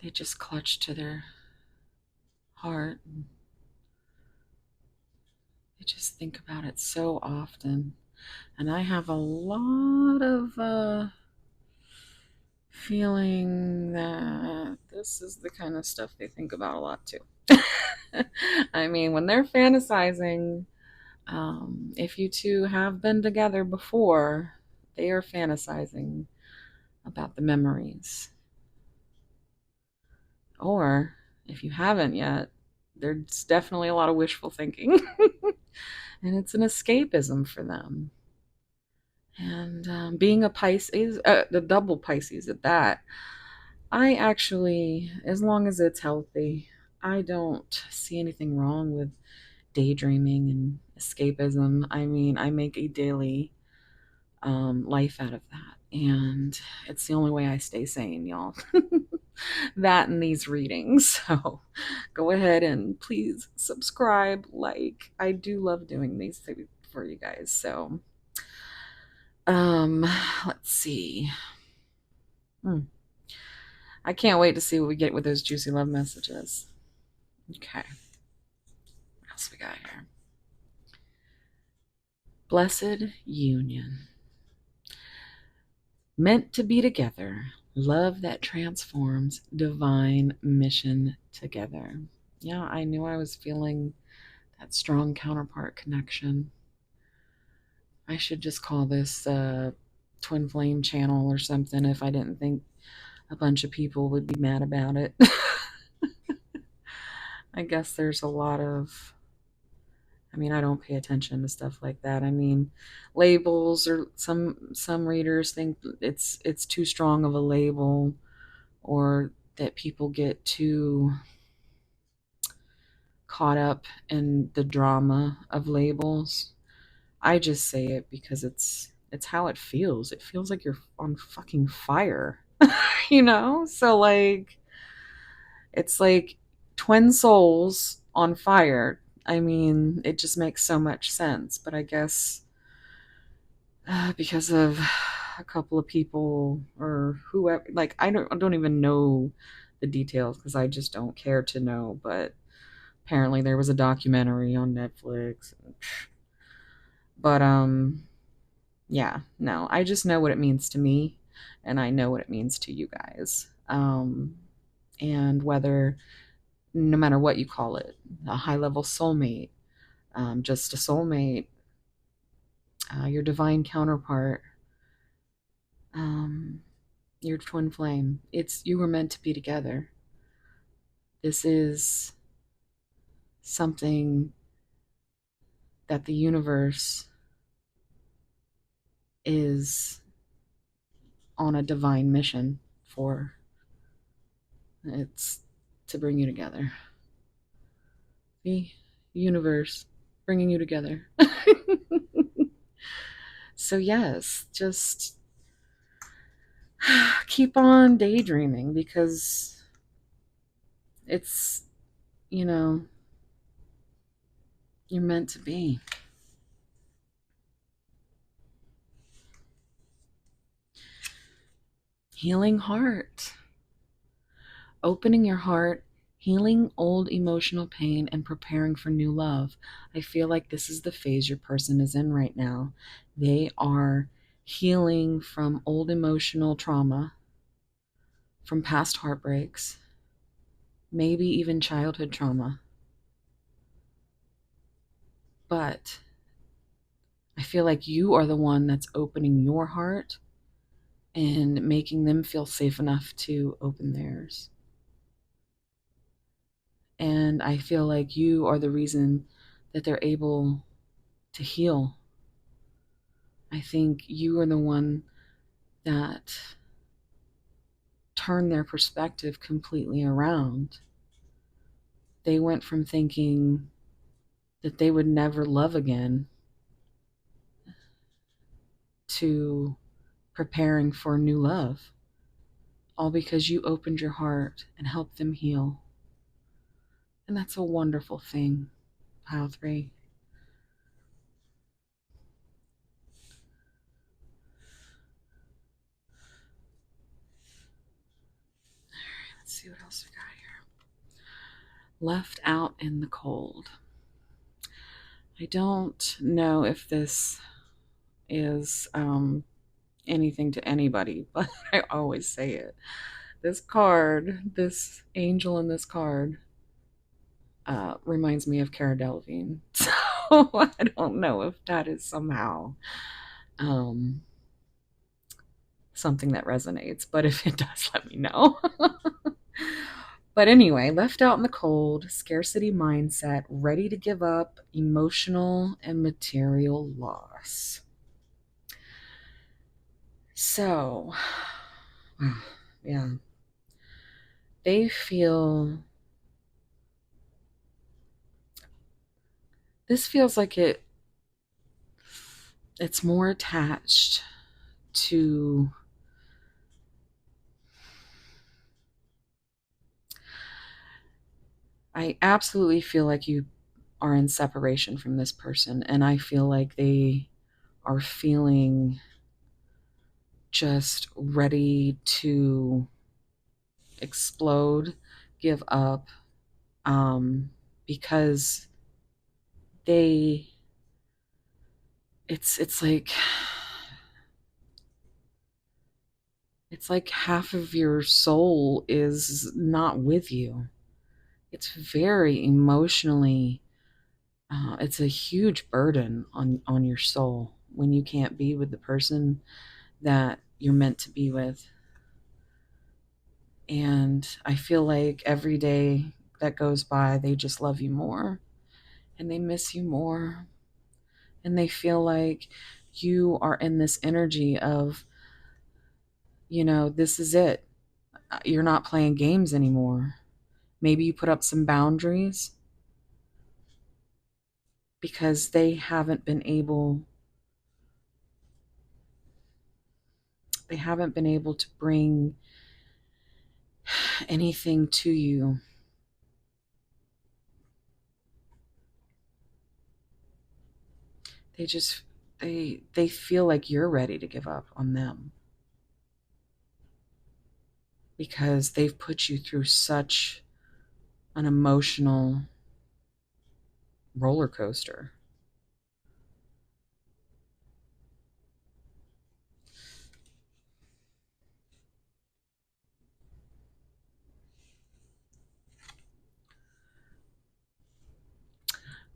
They just clutch to their heart. They just think about it so often. And I have a lot of feeling that this is the kind of stuff they think about a lot too. I mean, when they're fantasizing, if you two have been together before, they are fantasizing about the memories. Or if you haven't yet, There's definitely a lot of wishful thinking. And it's an escapism for them. And being a Pisces, the double Pisces at that, I actually, as long as it's healthy, I don't see anything wrong with daydreaming and escapism. I mean, I make a daily life out of that. And it's the only way I stay sane, y'all. That and these readings. So go ahead and please subscribe. Like, I do love doing these things for you guys. So, um, let's see. Hmm. I can't wait to see what we get with those juicy love messages. Okay. What else we got here? Blessed union. Meant to be together. Love that transforms. Divine mission together. Yeah, I knew I was feeling that strong counterpart connection. I should just call this Twin Flame channel or something if I didn't think a bunch of people would be mad about it. I guess there's a lot of, I mean, I don't pay attention to stuff like that. I mean, labels, or some readers think it's too strong of a label, or that people get too caught up in the drama of labels. I just say it because it's how it feels. It feels like you're on fucking fire. You know? So like it's like twin souls on fire. I mean, it just makes so much sense, but I guess because of a couple of people or whoever, like I don't even know the details because I just don't care to know, but apparently there was a documentary on Netflix. But yeah, no, I just know what it means to me, and I know what it means to you guys. And whether, no matter what you call it, a high level soulmate, just a soulmate, your divine counterpart, um, your twin flame, it's, you were meant to be together. This is something that the universe is on a divine mission for. It's to bring you together. The universe bringing you together. So, yes, just keep on daydreaming because it's, you know, you're meant to be. Healing heart. Opening your heart, healing old emotional pain, and preparing for new love. I feel like this is the phase your person is in right now. They are healing from old emotional trauma, from past heartbreaks, maybe even childhood trauma. But I feel like you are the one that's opening your heart and making them feel safe enough to open theirs. And I feel like you are the reason that they're able to heal. I think you are the one that turned their perspective completely around. They went from thinking that they would never love again to preparing for new love, all because you opened your heart and helped them heal. And that's a wonderful thing, pile 3. Let's see what else we got here. Left out in the cold. I don't know if this is anything to anybody, but I always say it. This card, this angel in this card, reminds me of Cara Delevingne. So I don't know if that is somehow um, something that resonates, but if it does, let me know. But anyway, left out in the cold, scarcity mindset, ready to give up emotional and material loss. So, yeah, they feel, this feels like it's more attached to, I absolutely feel like you are in separation from this person, and I feel like they are feeling just ready to explode, give up, because they, it's like, it's like half of your soul is not with you. It's very emotionally, it's a huge burden on your soul when you can't be with the person that you're meant to be with. And I feel like every day that goes by, they just love you more and they miss you more. And they feel like you are in this energy of, this is it. You're not playing games anymore. Maybe you put up some boundaries because they haven't been able to bring anything to you. They just they feel like you're ready to give up on them because they've put you through such an emotional roller coaster.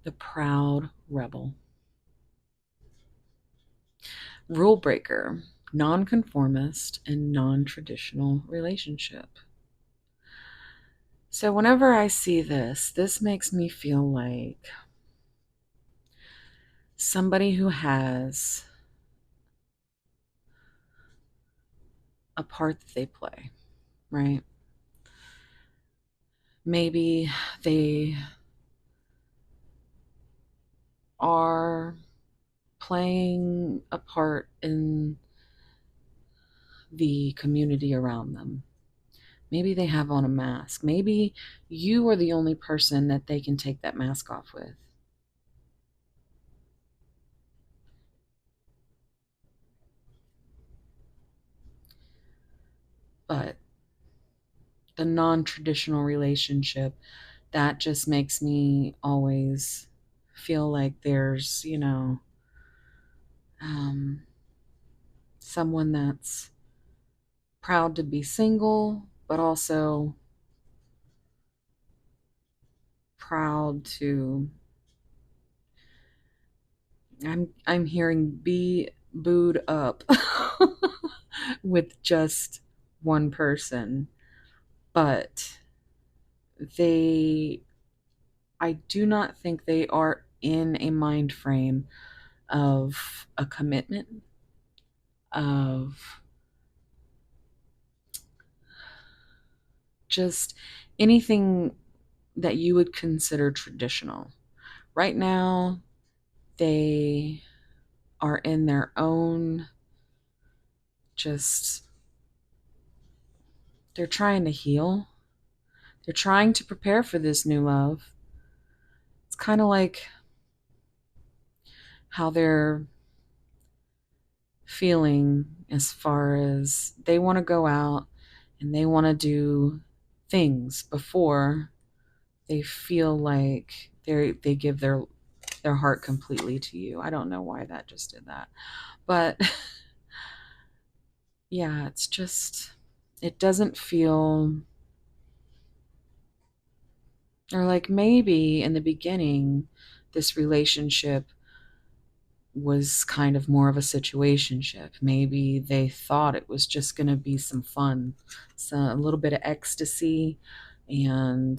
The proud rebel. Rule breaker, nonconformist, and non-traditional relationship. So whenever I see this makes me feel like somebody who has a part that they play, right? Maybe they are playing a part in the community around them. Maybe they have on a mask. Maybe you are the only person that they can take that mask off with. But the non traditional relationship, that just makes me always feel like there's, um, someone that's proud to be single, but also proud to, I'm hearing be booed up with just one person, but they, I do not think they are in a mind frame of a commitment, of just anything that you would consider traditional. Right now, they are in their own, just, they're trying to heal. They're trying to prepare for this new love. It's kind of like how they're feeling as far as they want to go out and they want to do things before they feel like they give their heart completely to you. I don't know why that just did that. But yeah, it's just, it doesn't feel, or like maybe in the beginning this relationship was kind of more of a situationship. Maybe they thought it was just going to be some fun, so a little bit of ecstasy, And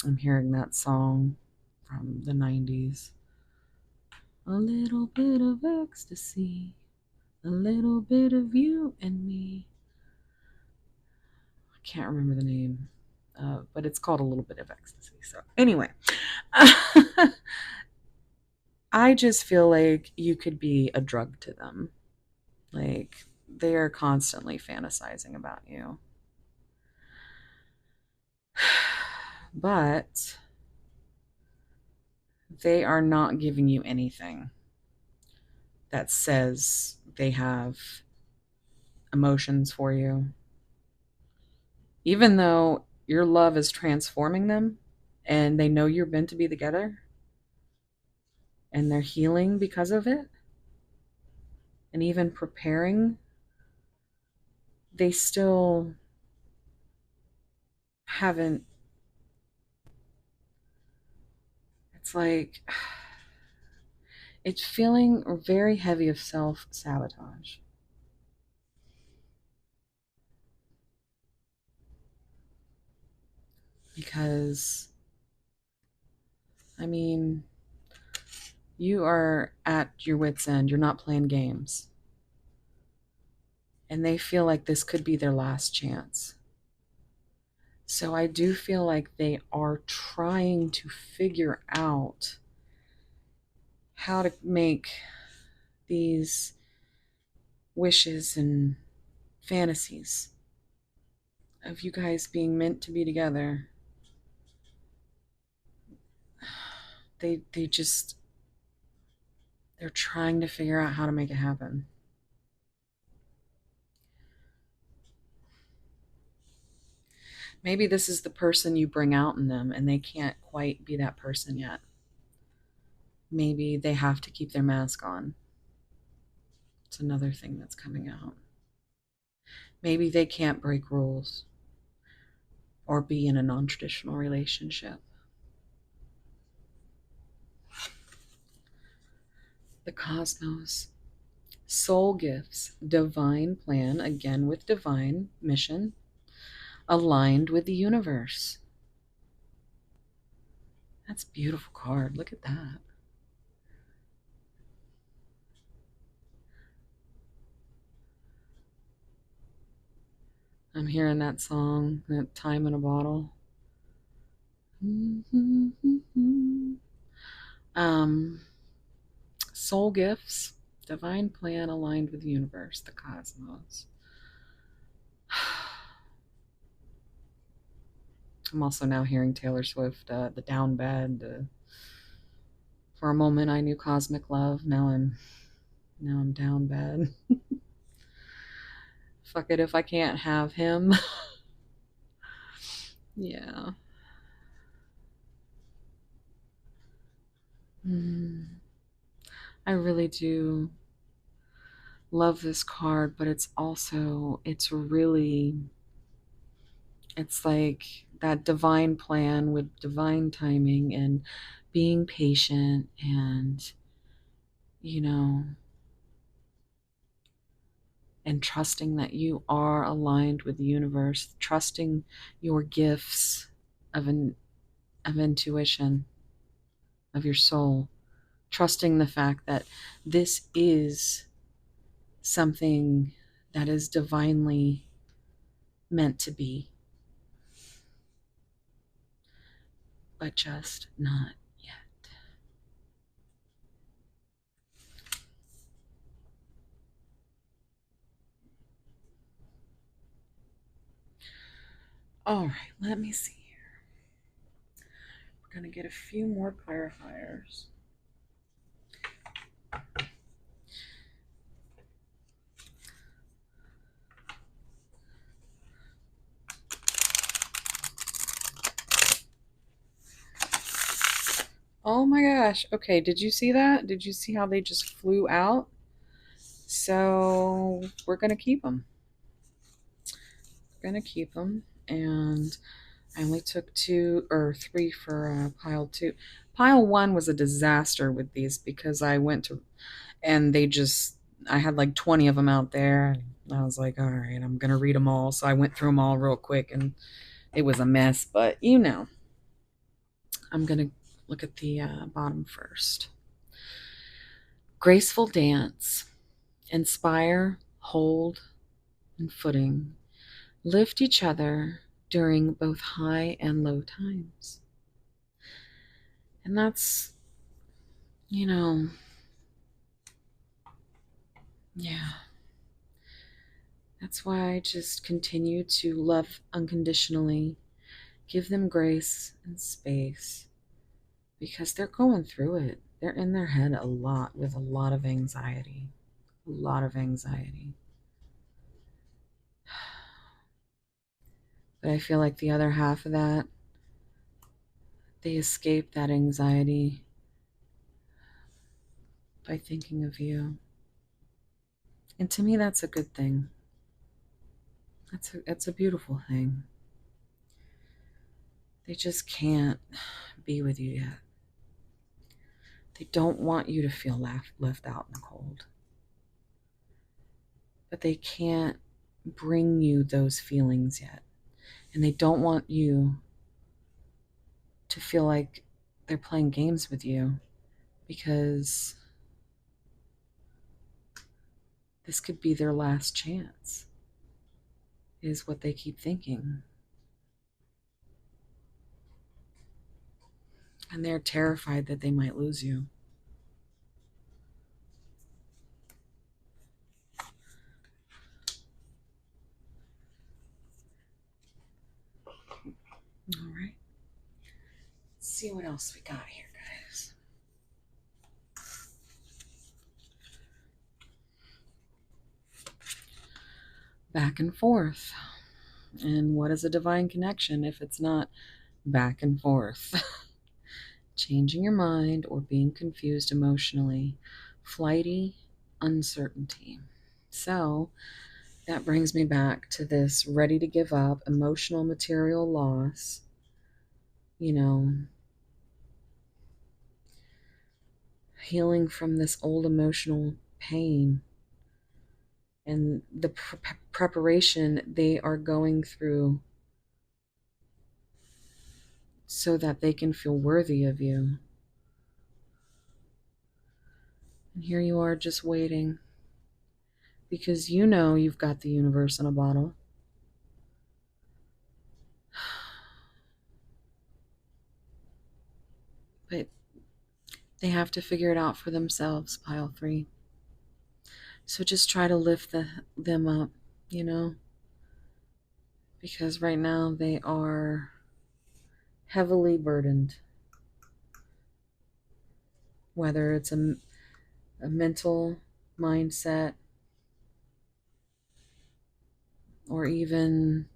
I'm hearing that song from the 90s. A little bit of ecstasy, a little bit of you and me. I can't remember the name, but it's called A Little Bit of Ecstasy. So, anyway, I just feel like you could be a drug to them. Like, they are constantly fantasizing about you. But they are not giving you anything that says they have emotions for you. Even though your love is transforming them and they know you're meant to be together and they're healing because of it and even preparing, they still haven't. It's like it's feeling very heavy of self sabotage. Because, I mean, you are at your wits' end. You're not playing games. And they feel like this could be their last chance. So I do feel like they are trying to figure out how to make these wishes and fantasies of you guys being meant to be together. They just they're trying to figure out how to make it happen. Maybe this is the person you bring out in them and they can't quite be that person yet. Maybe they have to keep their mask on. It's another thing that's coming out. Maybe they can't break rules or be in a non-traditional relationship. The cosmos, soul gifts, divine plan, again with divine mission, aligned with the universe. That's a beautiful card. Look at that. I'm hearing that song, that Time in a Bottle. Um, soul gifts, divine plan aligned with the universe, the cosmos. I'm also now hearing Taylor Swift, the down bad. For a moment, I knew cosmic love. Now I'm down bad. Fuck it if I can't have him. Yeah. I really do love this card, but it's like that divine plan with divine timing and being patient and, you know, and trusting that you are aligned with the universe, trusting your gifts of of intuition, of your soul, trusting the fact that this is something that is divinely meant to be, but just not yet. All right, let me see here. We're going to get a few more clarifiers. Oh my gosh. Okay, did you see that? Did you see how they just flew out? So we're going to keep them. We're going to keep them. And I only took 2 or 3 for pile 2. Pile 1 was a disaster with these because I went to, and I had like 20 of them out there. And I was like, all right, I'm going to read them all. So I went through them all real quick and It was a mess, but I'm going to look at the bottom first. Graceful dance. Inspire, hold, and footing. Lift each other during both high and low times. And that's, you know, yeah. That's why I just continue to love unconditionally, give them grace and space because they're going through it. They're in their head a lot with a lot of anxiety. A lot of anxiety. But I feel like the other half of that, they escape that anxiety by thinking of you. And to me, that's a good thing. That's a beautiful thing. They just can't be with you yet. They don't want you to feel left out in the cold. But they can't bring you those feelings yet. And they don't want you to feel like they're playing games with you because this could be their last chance, is what they keep thinking. And they're terrified that they might lose you. All right. Let's see what else we got here, guys. Back and forth. And what is a divine connection if it's not back and forth? Changing your mind or being confused emotionally. Flighty uncertainty. So that brings me back to this ready to give up, emotional material loss. Healing from this old emotional pain and the preparation they are going through so that they can feel worthy of you. And here you are just waiting because you've got the universe in a bottle. But they have to figure it out for themselves, pile 3. So just try to lift them up, because right now they are heavily burdened. Whether it's a mental mindset or even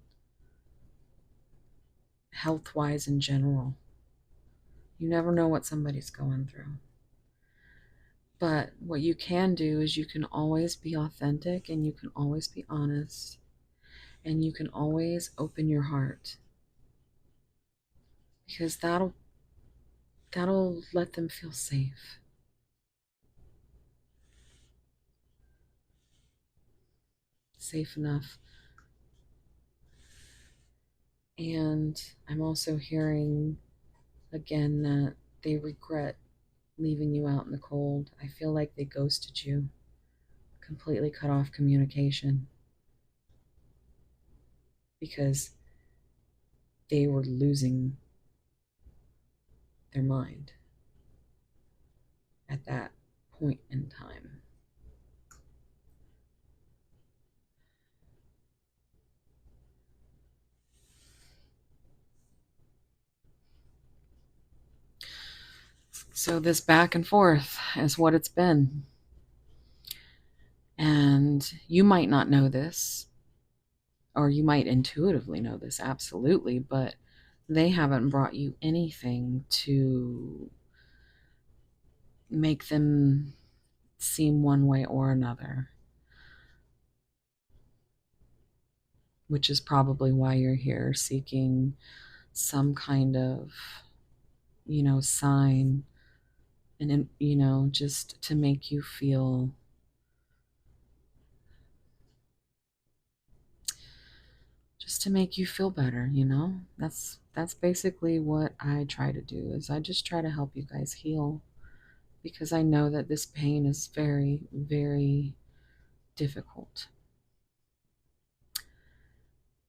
health-wise in general. You never know what somebody's going through. But what you can do is you can always be authentic and you can always be honest and you can always open your heart, because that'll let them feel safe. Safe enough. And I'm also hearing again that they regret leaving you out in the cold. I feel like they ghosted you, completely cut off communication because they were losing their mind at that point in time. So this back and forth is what it's been. And you might not know this, or you might intuitively know this, absolutely, but they haven't brought you anything to make them seem one way or another, which is probably why you're here seeking some kind of, sign, and, just to make you feel just to make you feel better, That's basically what I try to do is I just try to help you guys heal because I know that this pain is very, very difficult.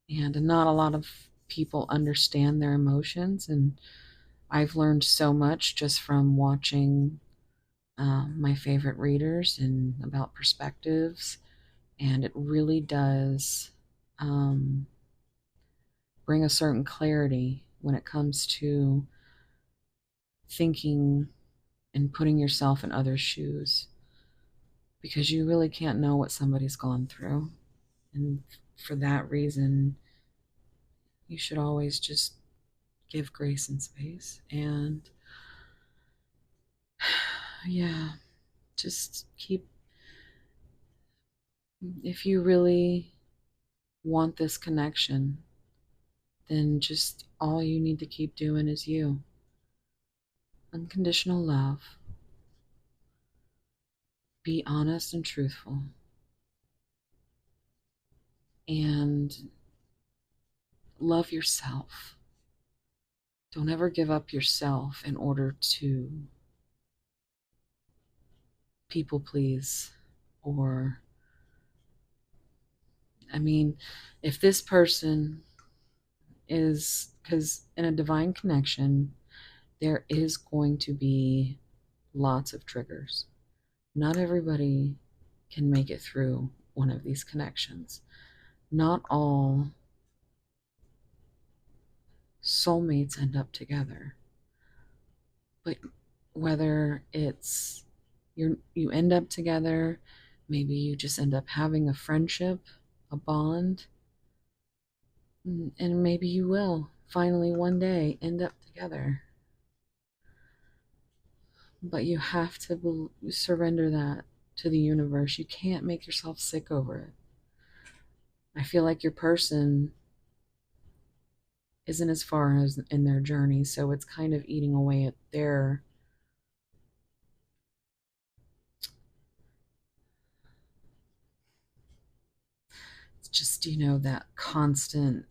And not a lot of people understand their emotions, and I've learned so much just from watching my favorite readers and about perspectives, and it really does bring a certain clarity when it comes to thinking and putting yourself in others' shoes because you really can't know what somebody's gone through. And for that reason, you should always just give grace and space. And yeah, just keep, if you really want this connection, then just all you need to keep doing is you. Unconditional love. Be honest and truthful. And love yourself. Don't ever give up yourself in order to people please. Or, I mean, if this person is, because in a divine connection, there is going to be lots of triggers. Not everybody can make it through one of these connections. Not all soulmates end up together. But whether it's you end up together, maybe you just end up having a friendship, a bond, and maybe you will finally one day end up together. But you have to surrender that to the universe. You can't make yourself sick over it. I feel like your person isn't as far as in their journey, so it's kind of eating away at their it's just, that constant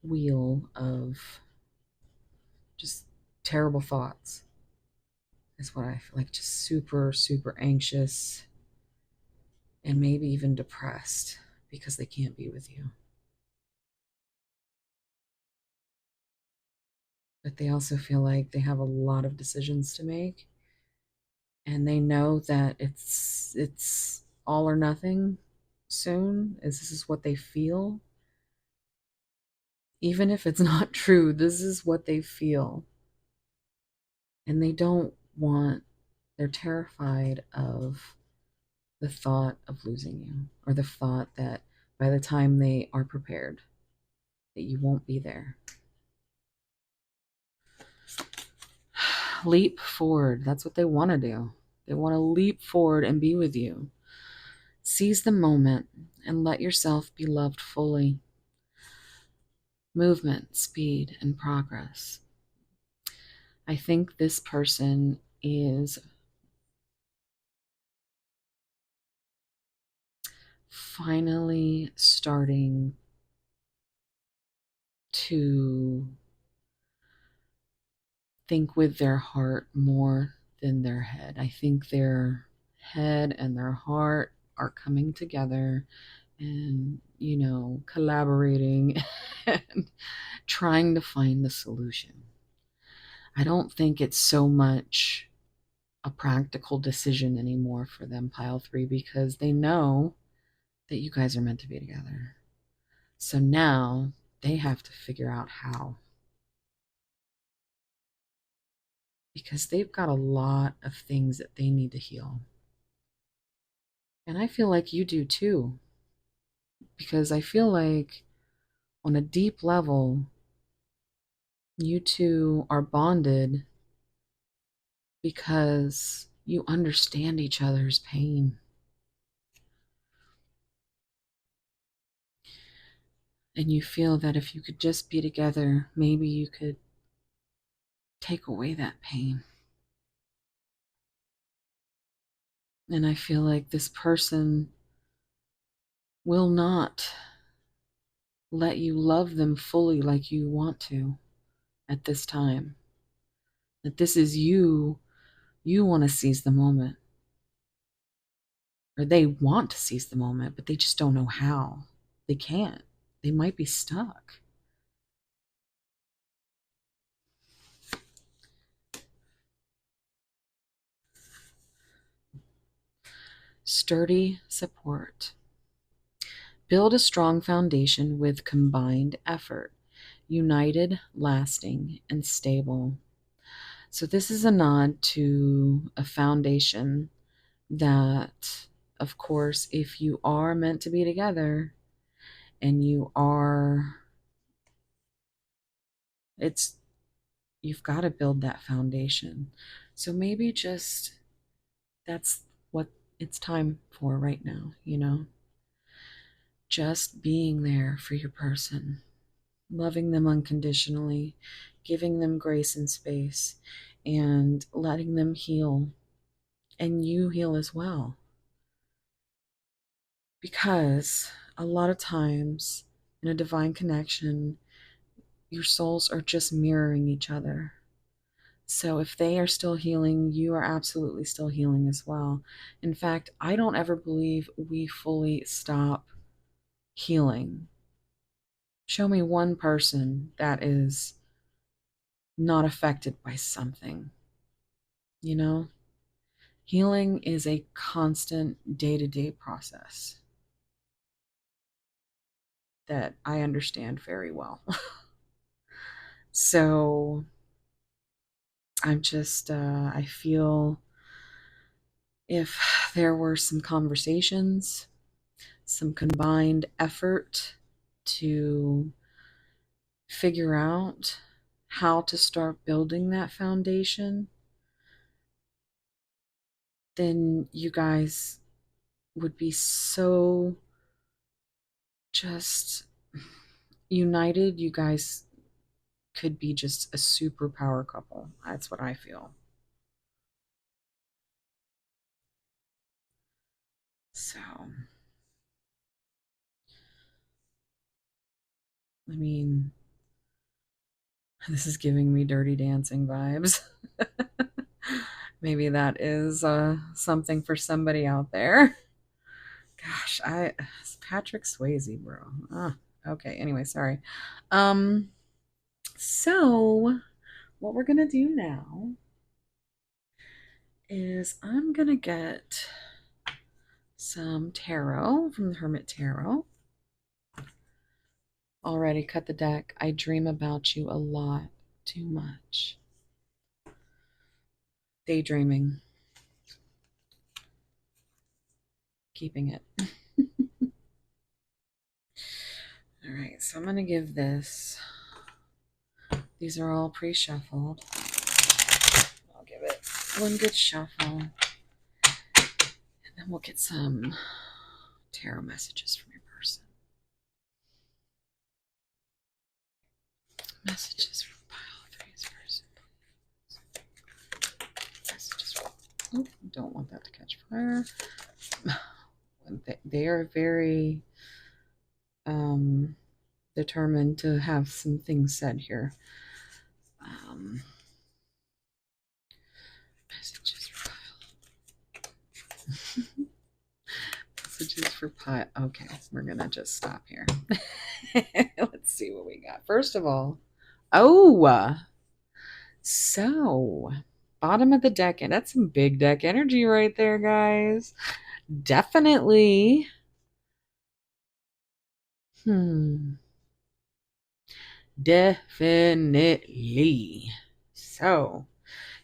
wheel of just terrible thoughts is what I feel like, just super, super anxious and maybe even depressed because they can't be with you. But they also feel like they have a lot of decisions to make, and they know that it's all or nothing soon, as this is what they feel. Even if it's not true, this is what they feel. And they don't want, they're terrified of the thought of losing you, or the thought that by the time they are prepared, that you won't be there. Leap forward. That's what they want to do. They want to leap forward and be with you. Seize the moment and let yourself be loved fully. Movement, speed, and progress. I think this person is finally starting to think with their heart more than their head. I think their head and their heart are coming together and, collaborating and trying to find the solution. I don't think it's so much a practical decision anymore for them, pile three, because they know that you guys are meant to be together. So now they have to figure out how. Because they've got a lot of things that they need to heal. And I feel like you do too. Because I feel like on a deep level, you two are bonded because you understand each other's pain. And you feel that if you could just be together, maybe you could take away that pain. And I feel like this person will not let you love them fully like you want to at this time. That this is you want to seize the moment. Or they want to seize the moment, but they just don't know how. They can't. They might be stuck. Sturdy support. Build a strong foundation with combined effort, united, lasting, and stable. So, this is a nod to a foundation that, of course, if you are meant to be together and it's, you've got to build that foundation. So, maybe just that's what it's time for right now, just being there for your person, loving them unconditionally, giving them grace and space, and letting them heal, and you heal as well. Because a lot of times in a divine connection, your souls are just mirroring each other. So if they are still healing, you are absolutely still healing as well. In fact, I don't ever believe we fully stop healing. Show me one person that is not affected by something. Healing is a constant day-to-day process that I understand very well. So I feel if there were some conversations, some combined effort to figure out how to start building that foundation, then you guys would be so just united. You guys could be just a superpower couple. That's what I feel. So, I mean, this is giving me Dirty Dancing vibes. Maybe that is something for somebody out there. Gosh, it's Patrick Swayze, bro. Okay. Anyway, sorry. Um, so what we're gonna do now is I'm gonna get some tarot from the Hermit Tarot. Already cut the deck. I dream about you a lot, too much. Daydreaming. Keeping it. All right, so I'm going to give this. These are all pre-shuffled. I'll give it one good shuffle. And then we'll get some tarot messages from your person. Messages from pile three's person, please. Messages from... Oh, don't want that to catch fire. They are very determined to have some things said here. Messages for pile. Messages for pile. Okay, we're gonna just stop here. Let's see what we got. First of all, so bottom of the deck, and that's some big deck energy right there, guys. Definitely. Definitely. So,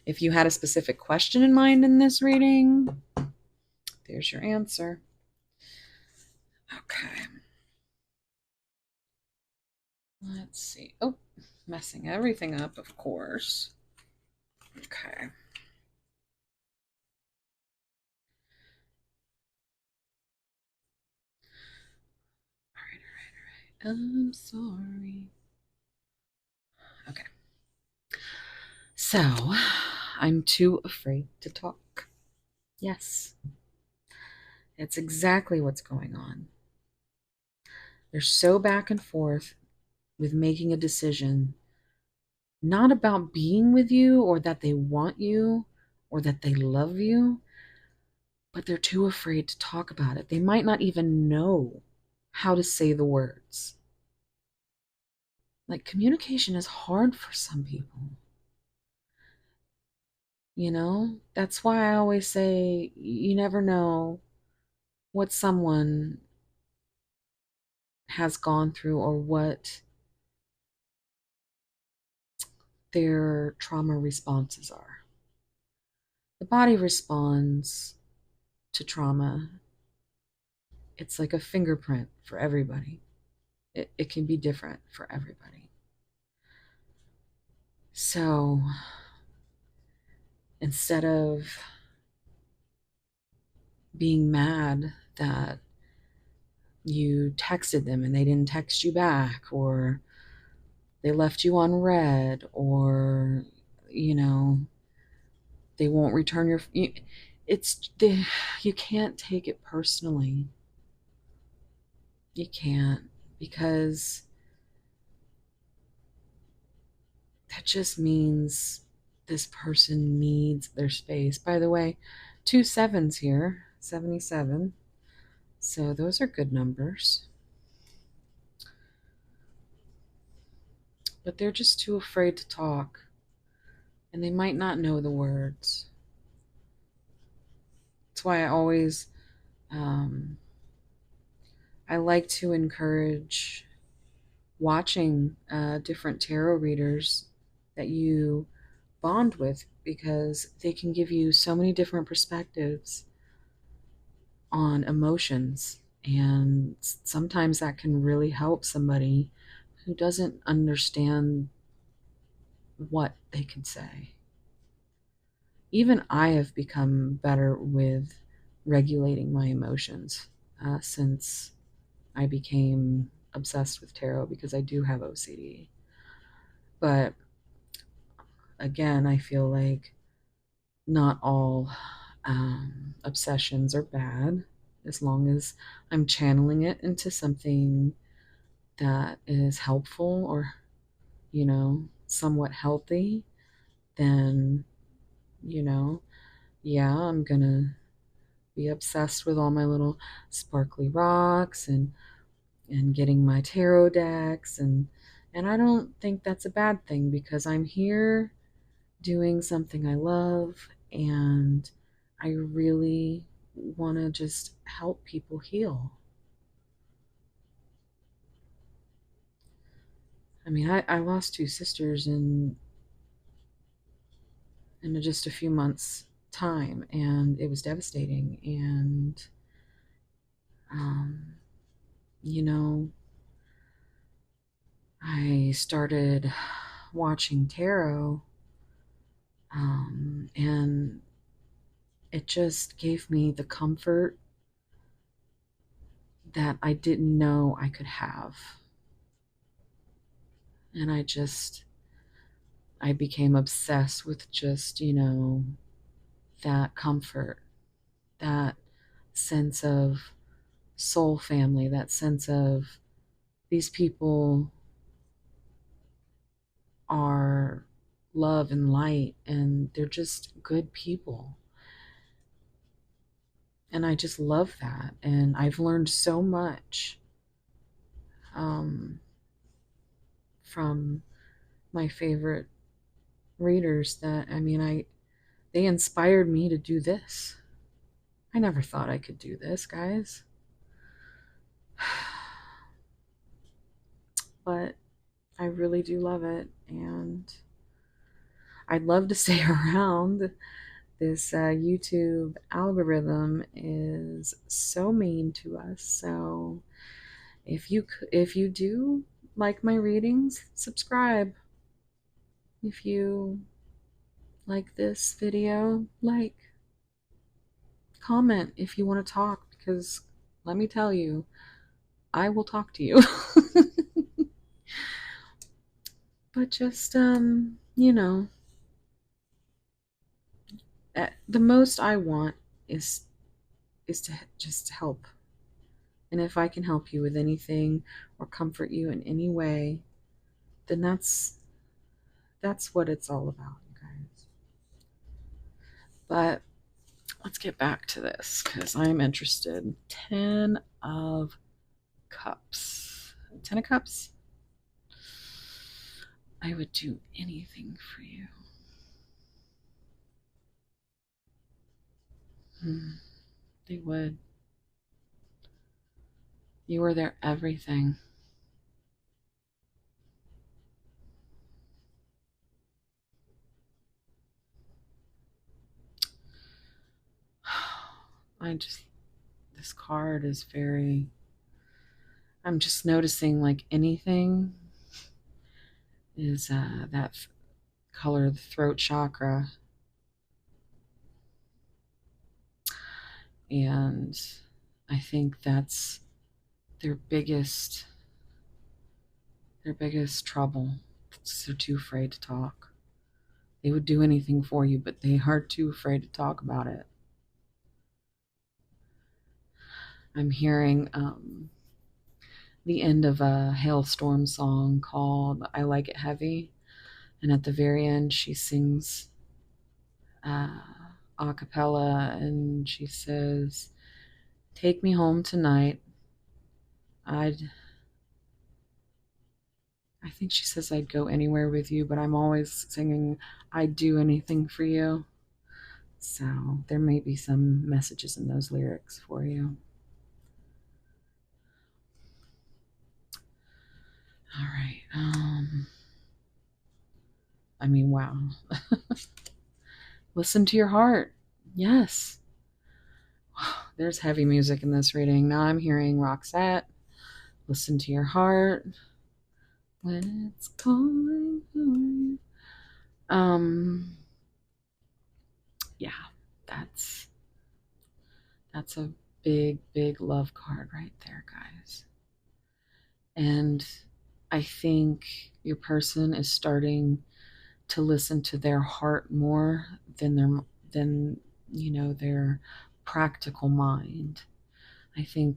if you had a specific question in mind in this reading, there's your answer. Okay. Let's see. Oh, messing everything up, of course. Okay. All right. I'm sorry. Okay. So, I'm too afraid to talk. Yes. It's exactly what's going on. They're so back and forth with making a decision, not about being with you or that they want you or that they love you, but they're too afraid to talk about it. They might not even know how to say the words. Like, communication is hard for some people. That's why I always say you never know what someone has gone through or what their trauma responses are. The body responds to trauma. It's like a fingerprint for everybody. It can be different for everybody. So instead of being mad that you texted them and they didn't text you back, or they left you on red, or you know they won't return you can't take it personally. You can't, because that just means this person needs their space. By the way, 2 7s here, 77. So those are good numbers. But they're just too afraid to talk, and they might not know the words. That's why um, I like to encourage watching different tarot readers that you bond with, because they can give you so many different perspectives on emotions. And sometimes that can really help somebody who doesn't understand what they could say. Even I have become better with regulating my emotions since I became obsessed with tarot, because I do have OCD. But again, I feel like not all obsessions are bad, as long as I'm channeling it into something that is helpful, or somewhat healthy. Then you know yeah, I'm gonna be obsessed with all my little sparkly rocks, and getting my tarot decks, and I don't think that's a bad thing, because I'm here doing something I love, and I really want to just help people heal. I mean, I lost two sisters in just a few months time, and it was devastating. And um, you know I started watching tarot, and it just gave me the comfort that I didn't know I could have. And I became obsessed with just, that comfort, that sense of soul family, that sense of these people are love and light, and they're just good people. And I just love that. And I've learned so much um, from my favorite readers, that they inspired me to do this. I never thought I could do this, guys. But I really do love it, and I'd love to stay around. This YouTube algorithm is so mean to us. So if you do like my readings, subscribe. If you like this video, comment if you want to talk, because let me tell you, I will talk to you. But just the most I want is to just help And if I can help you with anything or comfort you in any way, then that's what it's all about, you guys. But let's get back to this because I'm interested. 10 of Cups. 10 of Cups. I would do anything for you. They would. You were their everything. This card is very, I'm just noticing like anything is that color, the throat chakra. And I think that's their biggest trouble. They're too afraid to talk. They would do anything for you, but they are too afraid to talk about it. I'm hearing the end of a Hailstorm song called I Like It Heavy. And at the very end, she sings a cappella and she says, "Take me home tonight. I'd I think she says I'd go anywhere with you, but I'm always singing I'd do anything for you." So there may be some messages in those lyrics for you. All right. I mean, wow. Listen to your heart. Yes. There's heavy music in this reading. Now I'm hearing Roxette. Listen to your heart when it's calling for you. Yeah, that's a big love card right there, guys. And I think your person is starting to listen to their heart more than their practical mind. I think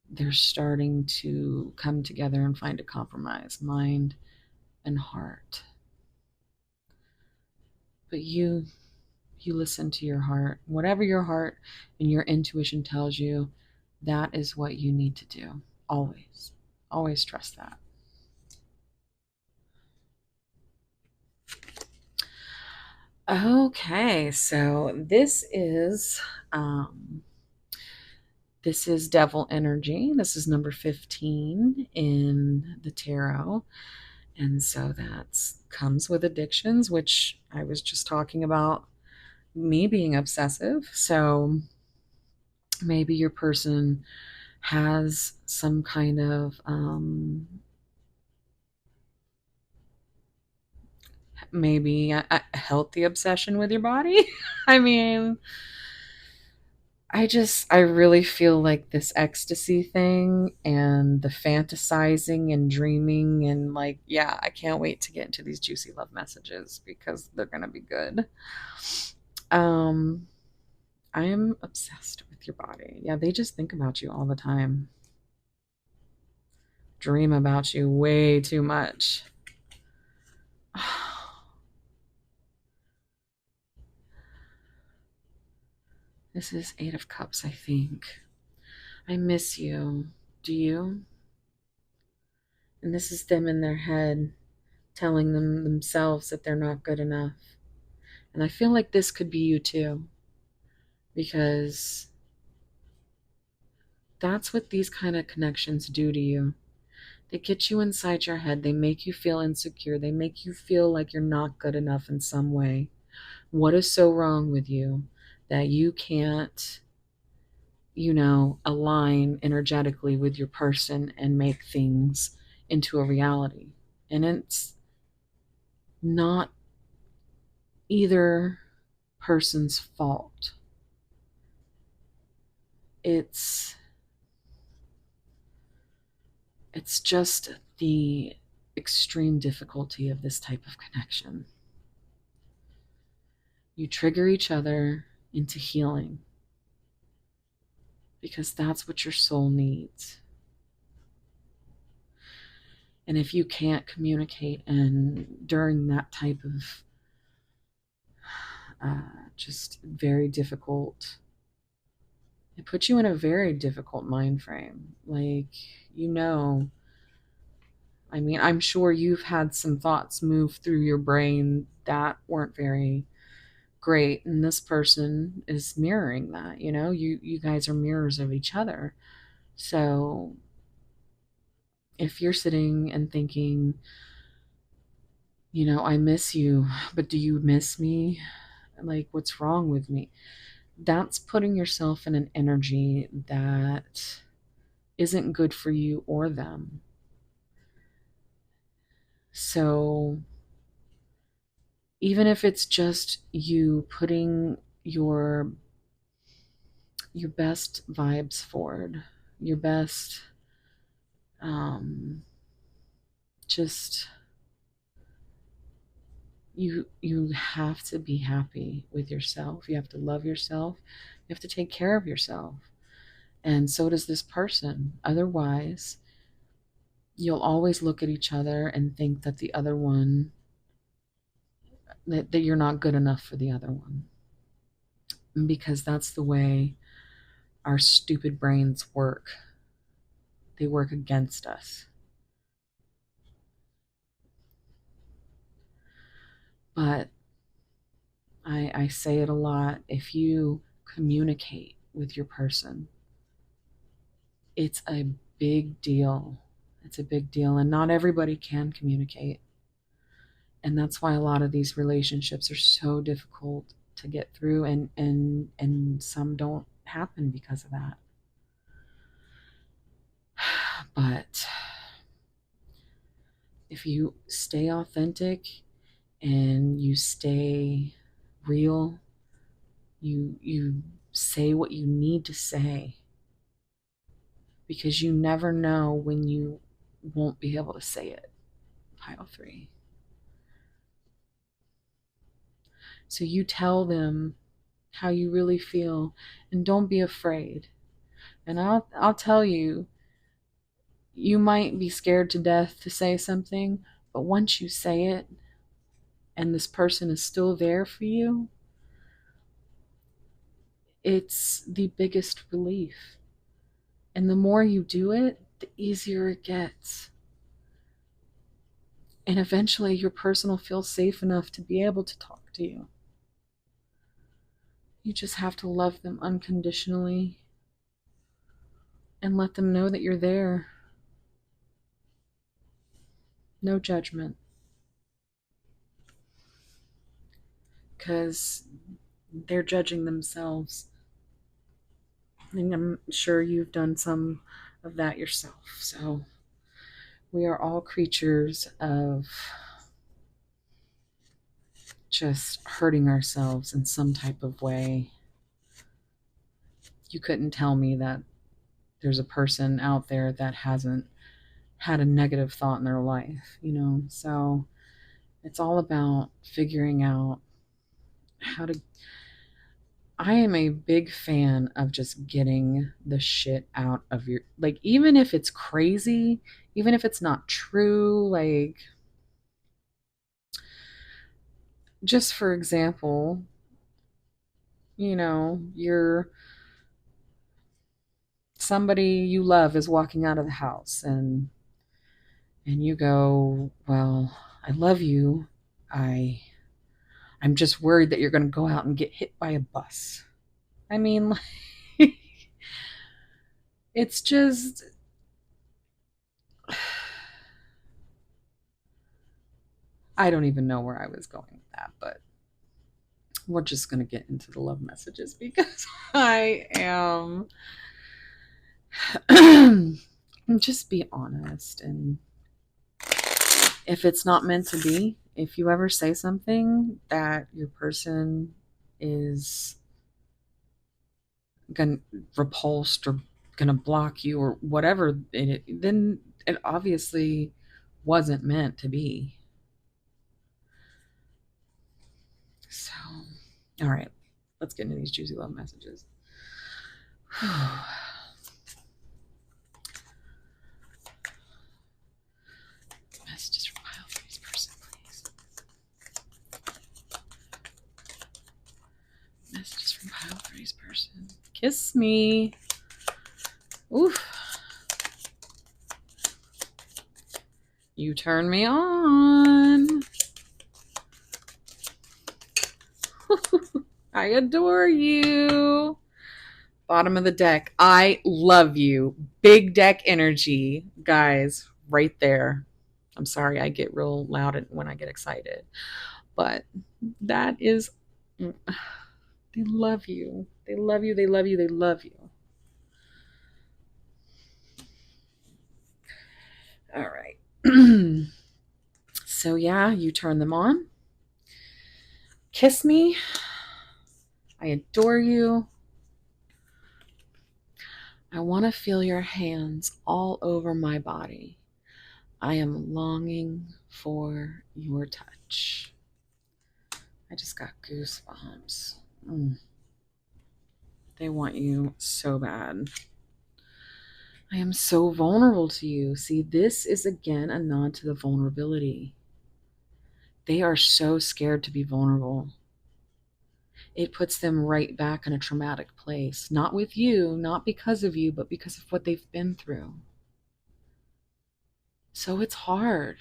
they're starting to come together and find a compromise, mind and heart. But you listen to your heart. Whatever your heart and your intuition tells you, that is what you need to do. Always. Always trust that. Okay, so this is devil energy. This is number 15 in the tarot. And so that comes with addictions, which I was just talking about me being obsessive. So maybe your person has some kind of maybe a healthy obsession with your body. I mean, I really feel like this ecstasy thing and the fantasizing and dreaming and like, yeah, I can't wait to get into these juicy love messages because they're going to be good. I am obsessed with your body. Yeah, they just think about you all the time. Dream about you way too much. This is 8 of Cups, I think. I miss you. Do you? And this is them in their head telling them themselves that they're not good enough. And I feel like this could be you too, because that's what these kind of connections do to you. They get you inside your head. They make you feel insecure. They make you feel like you're not good enough in some way. What is so wrong with you that you can't, align energetically with your person and make things into a reality? And it's not either person's fault. It's just the extreme difficulty of this type of connection. You trigger each other into healing. because that's what your soul needs. And if you can't communicate, and during that type of just very difficult, it puts you in a very difficult mind frame. Like, you know, I mean, I'm sure you've had some thoughts move through your brain that weren't very great, and this person is mirroring that. You know, you guys are mirrors of each other. So if you're sitting and thinking, you know, I miss you, but do you miss me? Like, what's wrong with me? That's putting yourself in an energy that isn't good for you or them. So even if it's just you putting your best vibes forward, your best, um, just you have to be happy with yourself. You have to love yourself. You have to take care of yourself. And so does this person. Otherwise, you'll always look at each other and think that the other one, that you're not good enough for the other one. Because that's the way our stupid brains work. They work against us. But I say it a lot. If you communicate with your person, it's a big deal. It's a big deal. And not everybody can communicate. And that's why a lot of these relationships are so difficult to get through, and some don't happen because of that. But if you stay authentic and you stay real, you say what you need to say, because you never know when you won't be able to say it. Pile 3. So you tell them how you really feel, and don't be afraid. And I'll tell you, you might be scared to death to say something, but once you say it and this person is still there for you, it's the biggest relief. And the more you do it, the easier it gets. And eventually your person will feel safe enough to be able to talk to you. You just have to love them unconditionally and let them know that you're there. No judgment. Because they're judging themselves. And I'm sure you've done some of that yourself. So we are all creatures of just hurting ourselves in some type of way. You couldn't tell me that there's a person out there that hasn't had a negative thought in their life, you know? So it's all about figuring out how to. I am a big fan of just getting the shit out of your, like, even if it's crazy, even if it's not true, like, just for example, you know, you're somebody you love is walking out of the house, and you go, well, I love you. I I'm just worried that you're going to go out and get hit by a bus. I mean, like, it's just, I don't even know where I was going with that, but we're just going to get into the love messages because I am just be honest. And if it's not meant to be, if you ever say something that your person is gonna repulsed or gonna block you or whatever, then it obviously wasn't meant to be. So, all right, let's get into these juicy love messages. Messages from pile three's person. Kiss me. Oof. You turn me on. I adore you. Bottom of the deck. I love you. Big deck energy, guys, right there. I'm sorry I get real loud when I get excited, but that is, they love you. They love you. They love you. They love you. All right. So, yeah, you turn them on. Kiss me. I adore you. I want to feel your hands all over my body. I am longing for your touch. I just got goosebumps. They want you so bad. I am so vulnerable to you. See, this is again a nod to the vulnerability. They are so scared to be vulnerable. It puts them right back in a traumatic place. Not with you, not because of you, but because of what they've been through. So it's hard.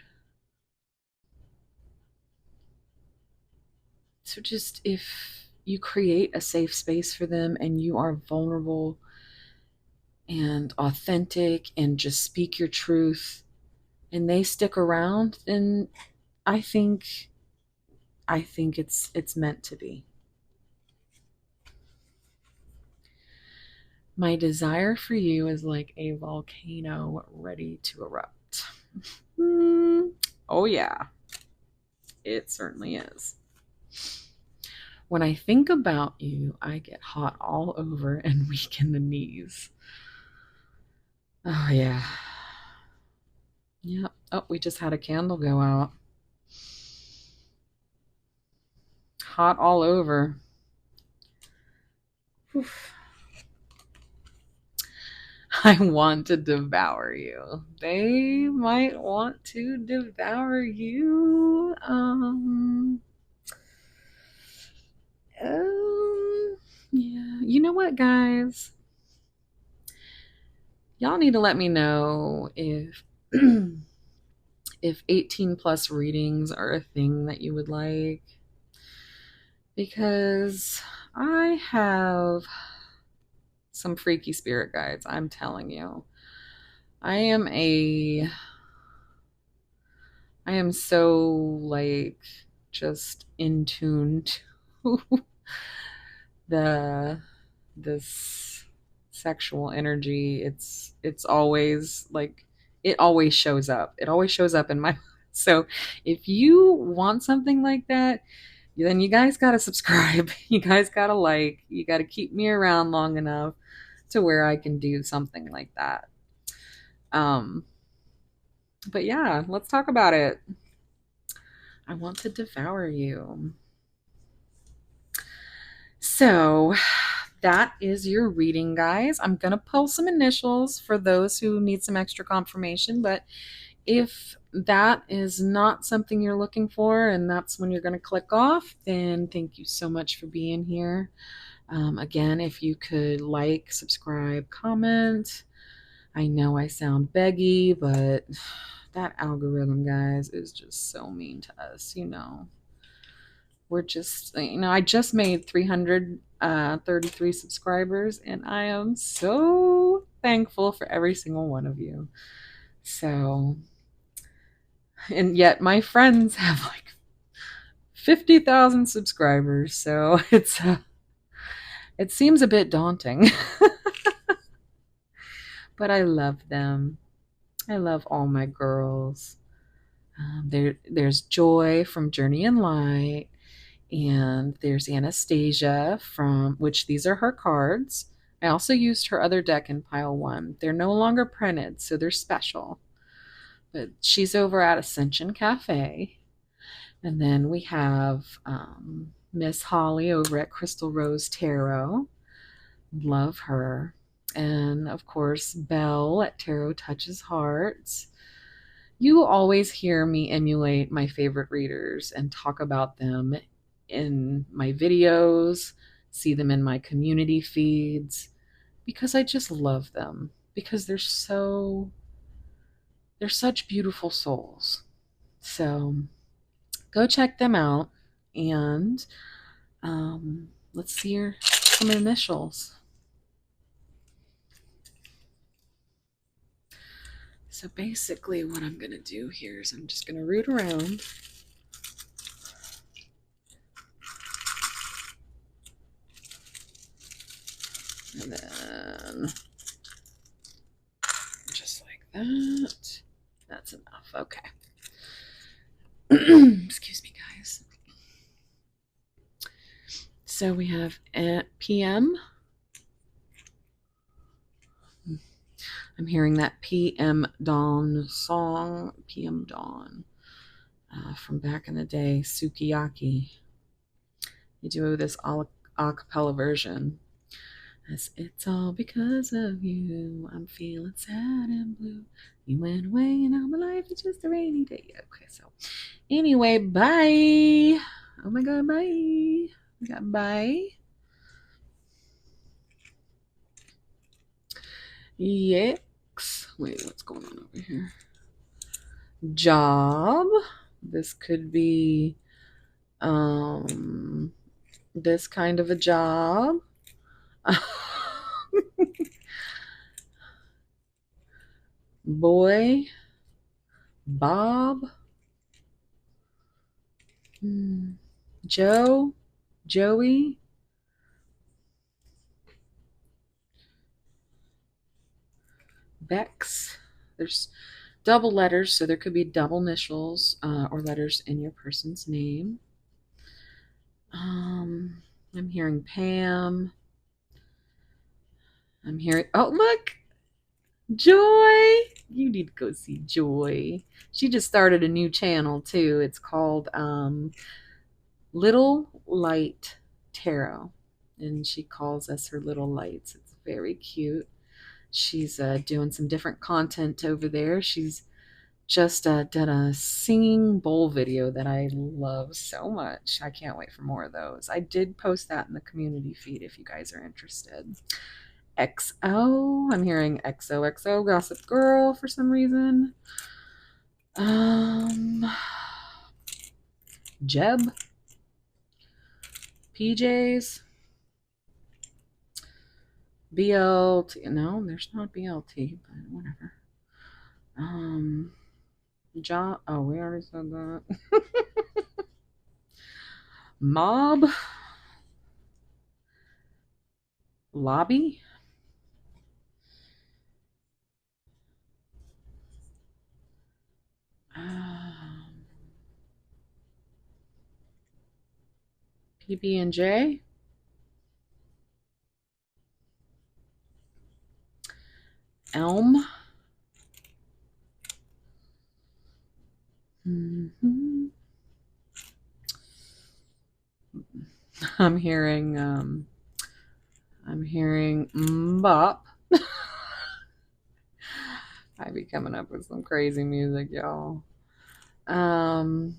So just if you create a safe space for them and you are vulnerable and authentic and just speak your truth and they stick around, then I think it's meant to be. My desire for you is like a volcano ready to erupt. Oh yeah, it certainly is. When I think about you, I get hot all over and weak in the knees. Oh yeah. Yep. Oh, we just had a candle go out. Hot all over. Oof. I want to devour you. They might want to devour you. Yeah. You know what, guys? Y'all need to let me know if if 18 plus readings are a thing that you would like, because I have some freaky spirit guides, I'm telling you. I am so like just in tune to the this sexual energy. It's always like it always shows up. It always shows up in my so if you want something like that, then you guys got to subscribe. You guys got to like, you got to keep me around long enough to where I can do something like that. Um but yeah, let's talk about it. I want to devour you. So that is your reading, guys. I'm going to post some initials for those who need some extra confirmation. But if that is not something you're looking for and that's when you're going to click off, then thank you so much for being here. Again, if you could like, subscribe, comment. I know I sound beggy, but that algorithm, guys, is just so mean to us, you know. We're just, you know, I just made 333 subscribers, and I am so thankful for every single one of you. So, and yet my friends have like 50,000 subscribers, so it seems a bit daunting. But I love them. I love all my girls. There's Joy from Journey in Light, and there's Anastasia from which these are her cards. I also used her other deck in pile one. They're no longer printed, so they're special. But she's over at Ascension Cafe. And then we have Miss Holly over at Crystal Rose Tarot. Love her. And of course, Belle at Tarot Touches Hearts. You always hear me emulate my favorite readers and talk about them in my videos, see them in my community feeds, because I just love them, because they're such beautiful souls. So go check them out, and let's see some initials. So basically what I'm going to do here is I'm just going to root around. And then just like that. That's enough. Okay. Excuse me, guys. So we have PM. I'm hearing that PM Dawn song, PM Dawn, from back in the day, Sukiyaki. You do this a cappella version. It's all because of you. I'm feeling sad and blue. You went away and now my life is just a rainy day. Okay, so anyway, bye. Oh my god, bye. We got bye. Yikes. Wait, what's going on over here? Job. This could be this kind of a job. Boy. Bob. Joe. Joey. Bex. There's double letters, so there could be double initials or letters in your person's name. I'm hearing Pam. I'm hearing, oh, look, Joy. You need to go see Joy. She just started a new channel too. It's called Little Light Tarot, and she calls us her little lights. It's very cute. She's doing some different content over there. She's just did a singing bowl video that I love so much. I can't wait for more of those. I did post that in the community feed if you guys are interested. XO, I'm hearing XOXO Gossip Girl for some reason. Jeb, PJs, BLT. No, there's not BLT, but whatever. Job. Oh, we already said that. Mob. Lobby. PB&J. Elm. I'm hearing Mbop. I be coming up with some crazy music, y'all. I'm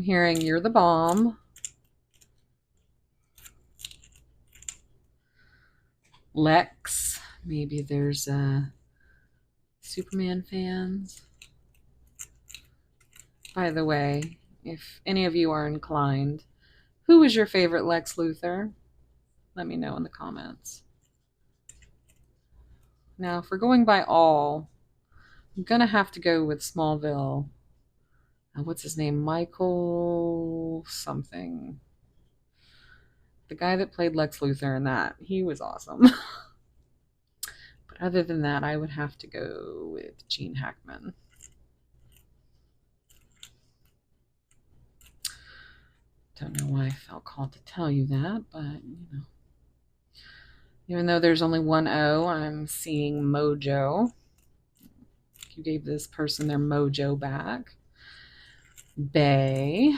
hearing You're the Bomb. Lex. Maybe there's Superman fans. By the way, if any of you are inclined, who is your favorite Lex Luthor? Let me know in the comments. Now, if we're going by all, I'm going to have to go with Smallville. What's his name? Michael something. The guy that played Lex Luthor in that. He was awesome. But other than that, I would have to go with Gene Hackman. Don't know why I felt called to tell you that, but you know. Even though there's only one O, I'm seeing Mojo. You gave this person their mojo back. Bay.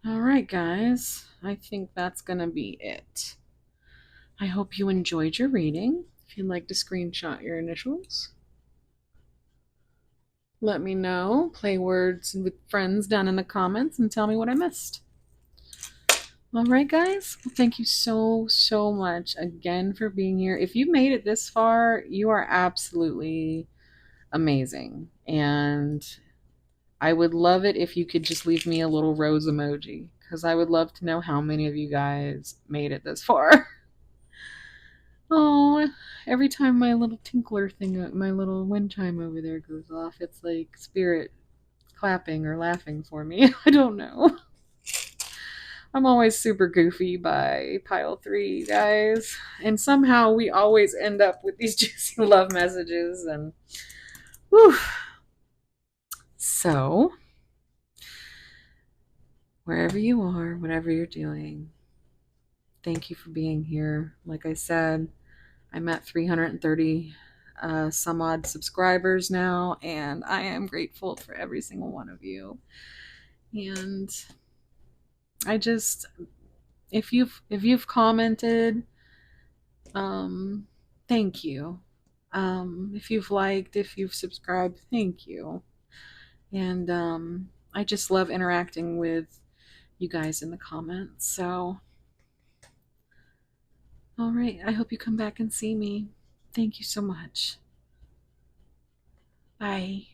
All right, guys. I think that's going to be it. I hope you enjoyed your reading. If you'd like to screenshot your initials, let me know. Play words with friends down in the comments and tell me what I missed. All right, guys. Well, thank you so much again for being here. If you made it this far, you are absolutely amazing. And I would love it if you could just leave me a little rose emoji, because I would love to know how many of you guys made it this far. Oh, every time my little tinkler thing, my little wind chime over there goes off, it's like spirit clapping or laughing for me. I don't know. I'm always super goofy by pile 3, guys. And somehow we always end up with these juicy love messages. And whew. So, wherever you are, whatever you're doing, thank you for being here. Like I said, I'm at 330 some odd subscribers now, and I am grateful for every single one of you. And I just, if you've commented, thank you. If you've liked, if you've subscribed, thank you. And I just love interacting with you guys in the comments. So, all right, I hope you come back and see me. Thank you so much. Bye.